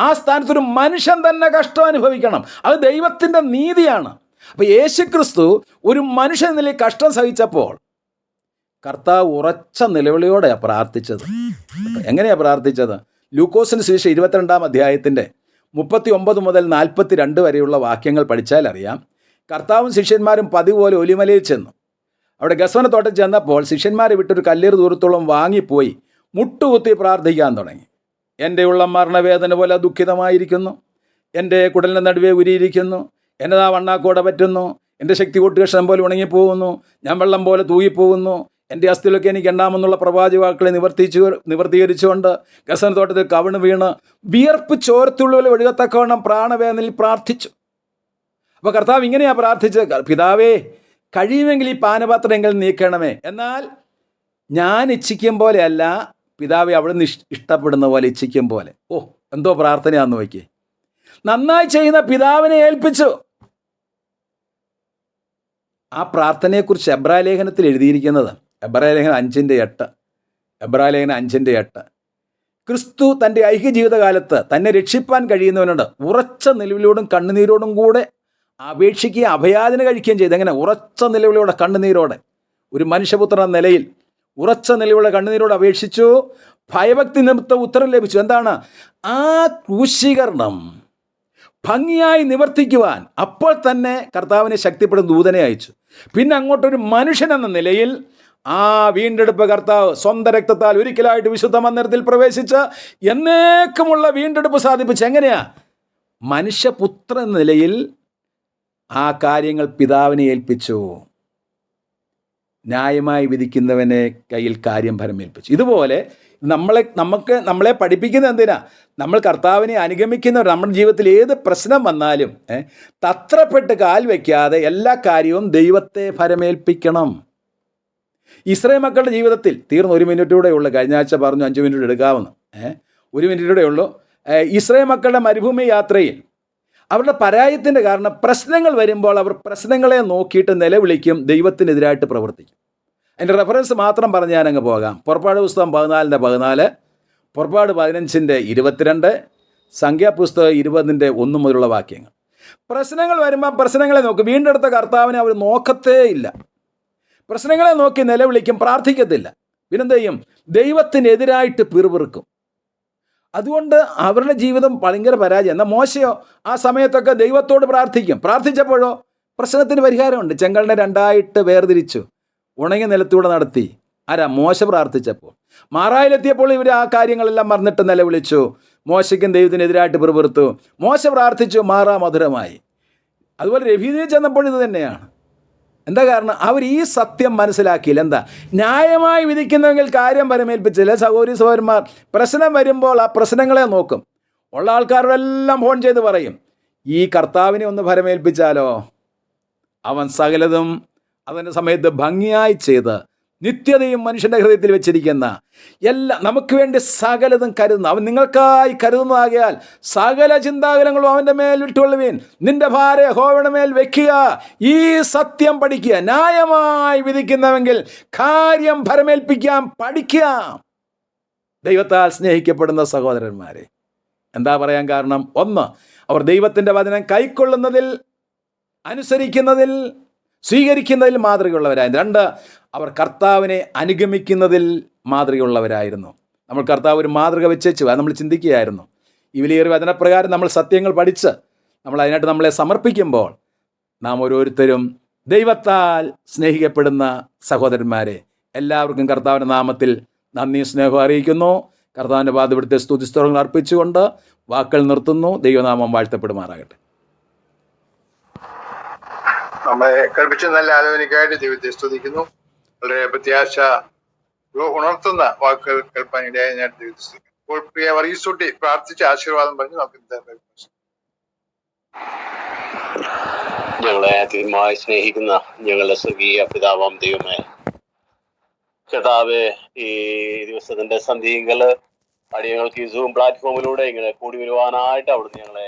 ആ സ്ഥാനത്തൊരു മനുഷ്യൻ തന്നെ കഷ്ടം അനുഭവിക്കണം. അത് ദൈവത്തിൻ്റെ നീതിയാണ്. അപ്പോൾ യേശുക്രിസ്തു ഒരു മനുഷ്യൻ എന്ന നിലയിൽ കഷ്ടം സഹിച്ചപ്പോൾ കർത്താവ് ഉറച്ച നിലവിളിയോടെയാണ് പ്രാർത്ഥിച്ചത്. എങ്ങനെയാണ് പ്രാർത്ഥിച്ചത്? ലൂക്കോസിന് സുവിശേഷം 22-ാം അധ്യായത്തിൻ്റെ 39 മുതൽ 42 വരെയുള്ള വാക്യങ്ങൾ പഠിച്ചാൽ അറിയാം. കർത്താവും ശിഷ്യന്മാരും പതിവ് പോലെ ഒലിമലയിൽ ചെന്നു. അവിടെ ഗസ്വനത്തോട്ടം ചെന്നപ്പോൾ ശിഷ്യന്മാരെ വിട്ടൊരു കല്ലേറ് ദൂരത്തോളം വാങ്ങിപ്പോയി മുട്ടുകുത്തി പ്രാർത്ഥിക്കാൻ തുടങ്ങി. എൻ്റെ ഉള്ളം മരണവേദന പോലെ ദുഃഖിതമായിരിക്കുന്നു, എൻ്റെ കുടലിൻ്റെ നടുവേ ഉരിയിരിക്കുന്നു, എന്നതാ വണ്ണാക്കോടെ പറ്റുന്നു, എൻ്റെ ശക്തി കൂട്ടുകഷ്ണം പോലെ ഉണങ്ങിപ്പോകുന്നു, ഞാൻ വെള്ളം പോലെ തൂങ്ങിപ്പോകുന്നു, എൻ്റെ അസ്ഥിയിലൊക്കെ എനിക്ക് എണ്ണാമെന്നുള്ള പ്രവാചക വാക്കുകളെ നിവർത്തീകരിച്ചുകൊണ്ട് ഗസ്വനത്തോട്ടത്തിൽ കവിണ് വീണ് വിയർപ്പ് ചോരത്തുള്ളിൽ ഒഴുകത്തക്കവണ്ണം പ്രാണവേദനയിൽ പ്രാർത്ഥിച്ചു. അപ്പോൾ കർത്താവ് ഇങ്ങനെയാണ് പ്രാർത്ഥിച്ചത്: പിതാവേ, കഴിയുമെങ്കിൽ ഈ പാനപാത്രം എങ്കിൽ നീക്കണമേ, എന്നാൽ ഞാൻ ഇച്ഛിക്കും പോലെയല്ല പിതാവെ അവിടുന്ന് ഇഷ്ടപ്പെടുന്ന പോലെ ഇച്ഛിക്കും പോലെ. ഓ, എന്തോ പ്രാർത്ഥനയാന്ന് നോക്കി. നന്നായി ചെയ്യുന്ന പിതാവിനെ ഏൽപ്പിച്ചു. ആ പ്രാർത്ഥനയെക്കുറിച്ച് എബ്രായ ലേഖനത്തിൽ എഴുതിയിരിക്കുന്നത്, എബ്രായ ലേഖനം 5:8, എബ്രായ ലേഖനം 5:8, ക്രിസ്തു തൻ്റെ ഐക്യ ജീവിതകാലത്ത് തന്നെ രക്ഷിപ്പാൻ കഴിയുന്നവനോട് ഉറച്ച നിലവിലോടും കണ്ണുനീരോടും കൂടെ അപേക്ഷിക്കുകയും അഭയാചന കഴിക്കുകയും ചെയ്തു. എങ്ങനെ? ഉറച്ച നിലവിലോടെ, കണ്ണുനീരോടെ. ഒരു മനുഷ്യപുത്രൻ എന്ന നിലയിൽ ഉറച്ച നിലവിലുള്ള കണ്ണുനീരോട് അപേക്ഷിച്ചു. ഭയഭക്തി നിമിത്തം ഉത്തരം ലഭിച്ചു. എന്താണ്? ആ ക്രൂശീകരണം ഭംഗിയായി നിവർത്തിക്കുവാൻ അപ്പോൾ തന്നെ കർത്താവിനെ ശക്തിപ്പെടുന്ന ദൂതനെ അയച്ചു. പിന്നെ അങ്ങോട്ടൊരു മനുഷ്യൻ എന്ന നിലയിൽ ആ വീണ്ടെടുപ്പ് കർത്താവ് സ്വന്തം രക്തത്താൽ ഒരിക്കലായിട്ട് വിശുദ്ധ മന്ദിരത്തിൽ പ്രവേശിച്ച് എന്നേക്കുമുള്ള വീണ്ടെടുപ്പ് സാധിപ്പിച്ചു. എങ്ങനെയാ? മനുഷ്യപുത്രൻ എന്ന നിലയിൽ ആ കാര്യങ്ങൾ പിതാവിനെ ഏൽപ്പിച്ചു. ന്യായമായി വിധിക്കുന്നവനെ കയ്യിൽ കാര്യം ഭരമേൽപ്പിച്ചു. ഇതുപോലെ നമ്മളെ പഠിപ്പിക്കുന്ന എന്തിനാ? നമ്മൾ കർത്താവിനെ അനുഗമിക്കുന്നവർ നമ്മുടെ ജീവിതത്തിൽ ഏത് പ്രശ്നം വന്നാലും തത്രപ്പെട്ട് കാൽ വയ്ക്കാതെ എല്ലാ കാര്യവും ദൈവത്തെ ഭരമേൽപ്പിക്കണം. ഇസ്രായേൽ മക്കളുടെ ജീവിതത്തിൽ തീർന്ന് 1 മിനിറ്റൂടെ ഉള്ളൂ. കഴിഞ്ഞ ആഴ്ച പറഞ്ഞു 5 മിനിറ്റ് എടുക്കാമെന്ന്. 1 മിനിറ്റൂടെ ഉള്ളൂ. ഇസ്രായേൽ മക്കളുടെ മരുഭൂമി യാത്രയിൽ അവരുടെ പരാജയത്തിൻ്റെ കാരണം പ്രശ്നങ്ങൾ വരുമ്പോൾ അവർ പ്രശ്നങ്ങളെ നോക്കിയിട്ട് നിലവിളിക്കും, ദൈവത്തിനെതിരായിട്ട് പ്രവർത്തിക്കും. അതിൻ്റെ റെഫറൻസ് മാത്രം പറഞ്ഞ് ഞാനങ്ങ് പോകാം. പുറപ്പാട് പുസ്തകം 14:14, പുറപ്പാട് 15:22, സംഖ്യാപുസ്തകം 20:1 മുതലുള്ള വാക്യങ്ങൾ. പ്രശ്നങ്ങൾ വരുമ്പോൾ പ്രശ്നങ്ങളെ നോക്കും. വീണ്ടെടുത്ത കർത്താവിനെ അവർ നോക്കത്തേ ഇല്ല. പ്രശ്നങ്ങളെ നോക്കി നിലവിളിക്കും, പ്രാർത്ഥിക്കത്തില്ല. പിന്നെന്ത് ചെയ്യും? ദൈവത്തിനെതിരായിട്ട് പിറുപിറുക്കും. അതുകൊണ്ട് അവരുടെ ജീവിതം ഭയങ്കര പരാജയം. എന്നാൽ മോശയോ ആ സമയത്തൊക്കെ ദൈവത്തോട് പ്രാർത്ഥിക്കും. പ്രാർത്ഥിച്ചപ്പോഴോ പ്രശ്നത്തിന് പരിഹാരമുണ്ട്. ചെങ്കലിനെ 2ആയിട്ട് വേർതിരിച്ചു, ഉണങ്ങിയ നിലത്തൂടെ നടത്തി. ആരാ? മോശ പ്രാർത്ഥിച്ചപ്പോൾ. മാറായിലെത്തിയപ്പോൾ ഇവർ ആ കാര്യങ്ങളെല്ലാം മറന്നിട്ട് നിലവിളിച്ചു. മോശയ്ക്കും ദൈവത്തിനെതിരായിട്ട് പിറുപിറുത്തു. മോശ പ്രാർത്ഥിച്ചു, മാറാ മധുരമായി. അതുപോലെ രഫീദിൽ ചെന്നപ്പോൾ ഇത് തന്നെയാണ്. എന്താ കാരണം? അവർ ഈ സത്യം മനസ്സിലാക്കിയില്ല. എന്താ? ന്യായമായി വിധിക്കുന്നെങ്കിൽ കാര്യം പരമേൽപ്പിച്ചില്ല. സഹോദരി സഹോദരന്മാർ, പ്രശ്നം വരുമ്പോൾ ആ പ്രശ്നങ്ങളെ നോക്കും. ഉള്ള ആൾക്കാരോടെല്ലാം ഫോൺ ചെയ്ത് പറയും, ഈ കർത്താവിനെ ഒന്ന് പരമേൽപ്പിച്ചാലോ, അവൻ സകലതും അതിൻ്റെ സമയത്ത് ഭംഗിയായി ചെയ്ത് നിത്യതയും മനുഷ്യൻ്റെ ഹൃദയത്തിൽ വെച്ചിരിക്കുന്ന എല്ലാം നമുക്ക് വേണ്ടി സകലതും കരുതുന്നു. അവൻ നിങ്ങൾക്കായി കരുതുന്നതാകിയാൽ സകല ചിന്താകുലങ്ങളും അവൻ്റെ മേൽ വിട്ടുകൊള്ളുവീൻ. നിന്റെ ഭാരം യഹോവയുടെ മേൽ വെക്കുക. ഈ സത്യം പഠിക്കുക. ന്യായമായി വിധിക്കുന്നവെങ്കിൽ കാര്യം ഭരമേൽപ്പിക്കാൻ പഠിക്കുക. ദൈവത്താൽ സ്നേഹിക്കപ്പെടുന്ന സഹോദരന്മാരെ, എന്താ പറയാൻ കാരണം? 1, അവർ ദൈവത്തിൻ്റെ വചനം കൈക്കൊള്ളുന്നതിൽ, അനുസരിക്കുന്നതിൽ, സ്വീകരിക്കുന്നതിൽ മാതൃകയുള്ളവരായിരുന്നു. 2, അവർ കർത്താവിനെ അനുഗമിക്കുന്നതിൽ മാതൃകയുള്ളവരായിരുന്നു. നമ്മൾ കർത്താവ് ഒരു മാതൃക വെച്ചു, അത് നമ്മൾ ചിന്തിക്കുകയായിരുന്നു. ഈ വിലയേറിയ വചനപ്രകാരം നമ്മൾ സത്യങ്ങൾ പഠിച്ച് നമ്മൾ അതിനായിട്ട് നമ്മളെ സമർപ്പിക്കുമ്പോൾ നാം ഓരോരുത്തരും ദൈവത്താൽ സ്നേഹിക്കപ്പെടുന്ന സഹോദരന്മാരെ, എല്ലാവർക്കും കർത്താവിൻ്റെ നാമത്തിൽ നന്ദി സ്നേഹം അറിയിക്കുന്നു. കർത്താവിൻ്റെ പാദപീഠത്തെ സ്തുതിസ്തോത്രങ്ങൾ അർപ്പിച്ചുകൊണ്ട് വാക്കുകൾ നിർത്തുന്നു. ദൈവനാമം വാഴ്ത്തപ്പെടുമാറാകട്ടെ. നമ്മളെ കൽപ്പിച്ച നല്ല ആലോചനയ്ക്കായിട്ട് ദൈവത്തെ സ്തുതിക്കുന്നു. വളരെ പ്രത്യാശ ഉണർത്തുന്ന വാക്കുകൾ കേൾപ്പാനിടയായി ഞാൻ ദൈവത്തെ സ്തുതിക്കുന്നു. ഇപ്പോൾ പ്രിയ വർഗീസൂട്ടി പ്രാർത്ഥിച്ച ആശീർവാദം പറഞ്ഞ് നമുക്ക് ഞങ്ങളെ അധികമായി സ്നേഹിക്കുന്ന ഞങ്ങളുടെ സ്വർഗീയ പിതാവാം ദൈവമേ, കർത്താവേ, ഈ ദിവസത്തിന്റെ സന്ധ്യകള് അടിയങ്ങൾക്ക് ഈ സൂം പ്ലാറ്റ്ഫോമിലൂടെ ഇങ്ങനെ കൂടി വരുവാനായിട്ട് അവിടുന്ന് ഞങ്ങളെ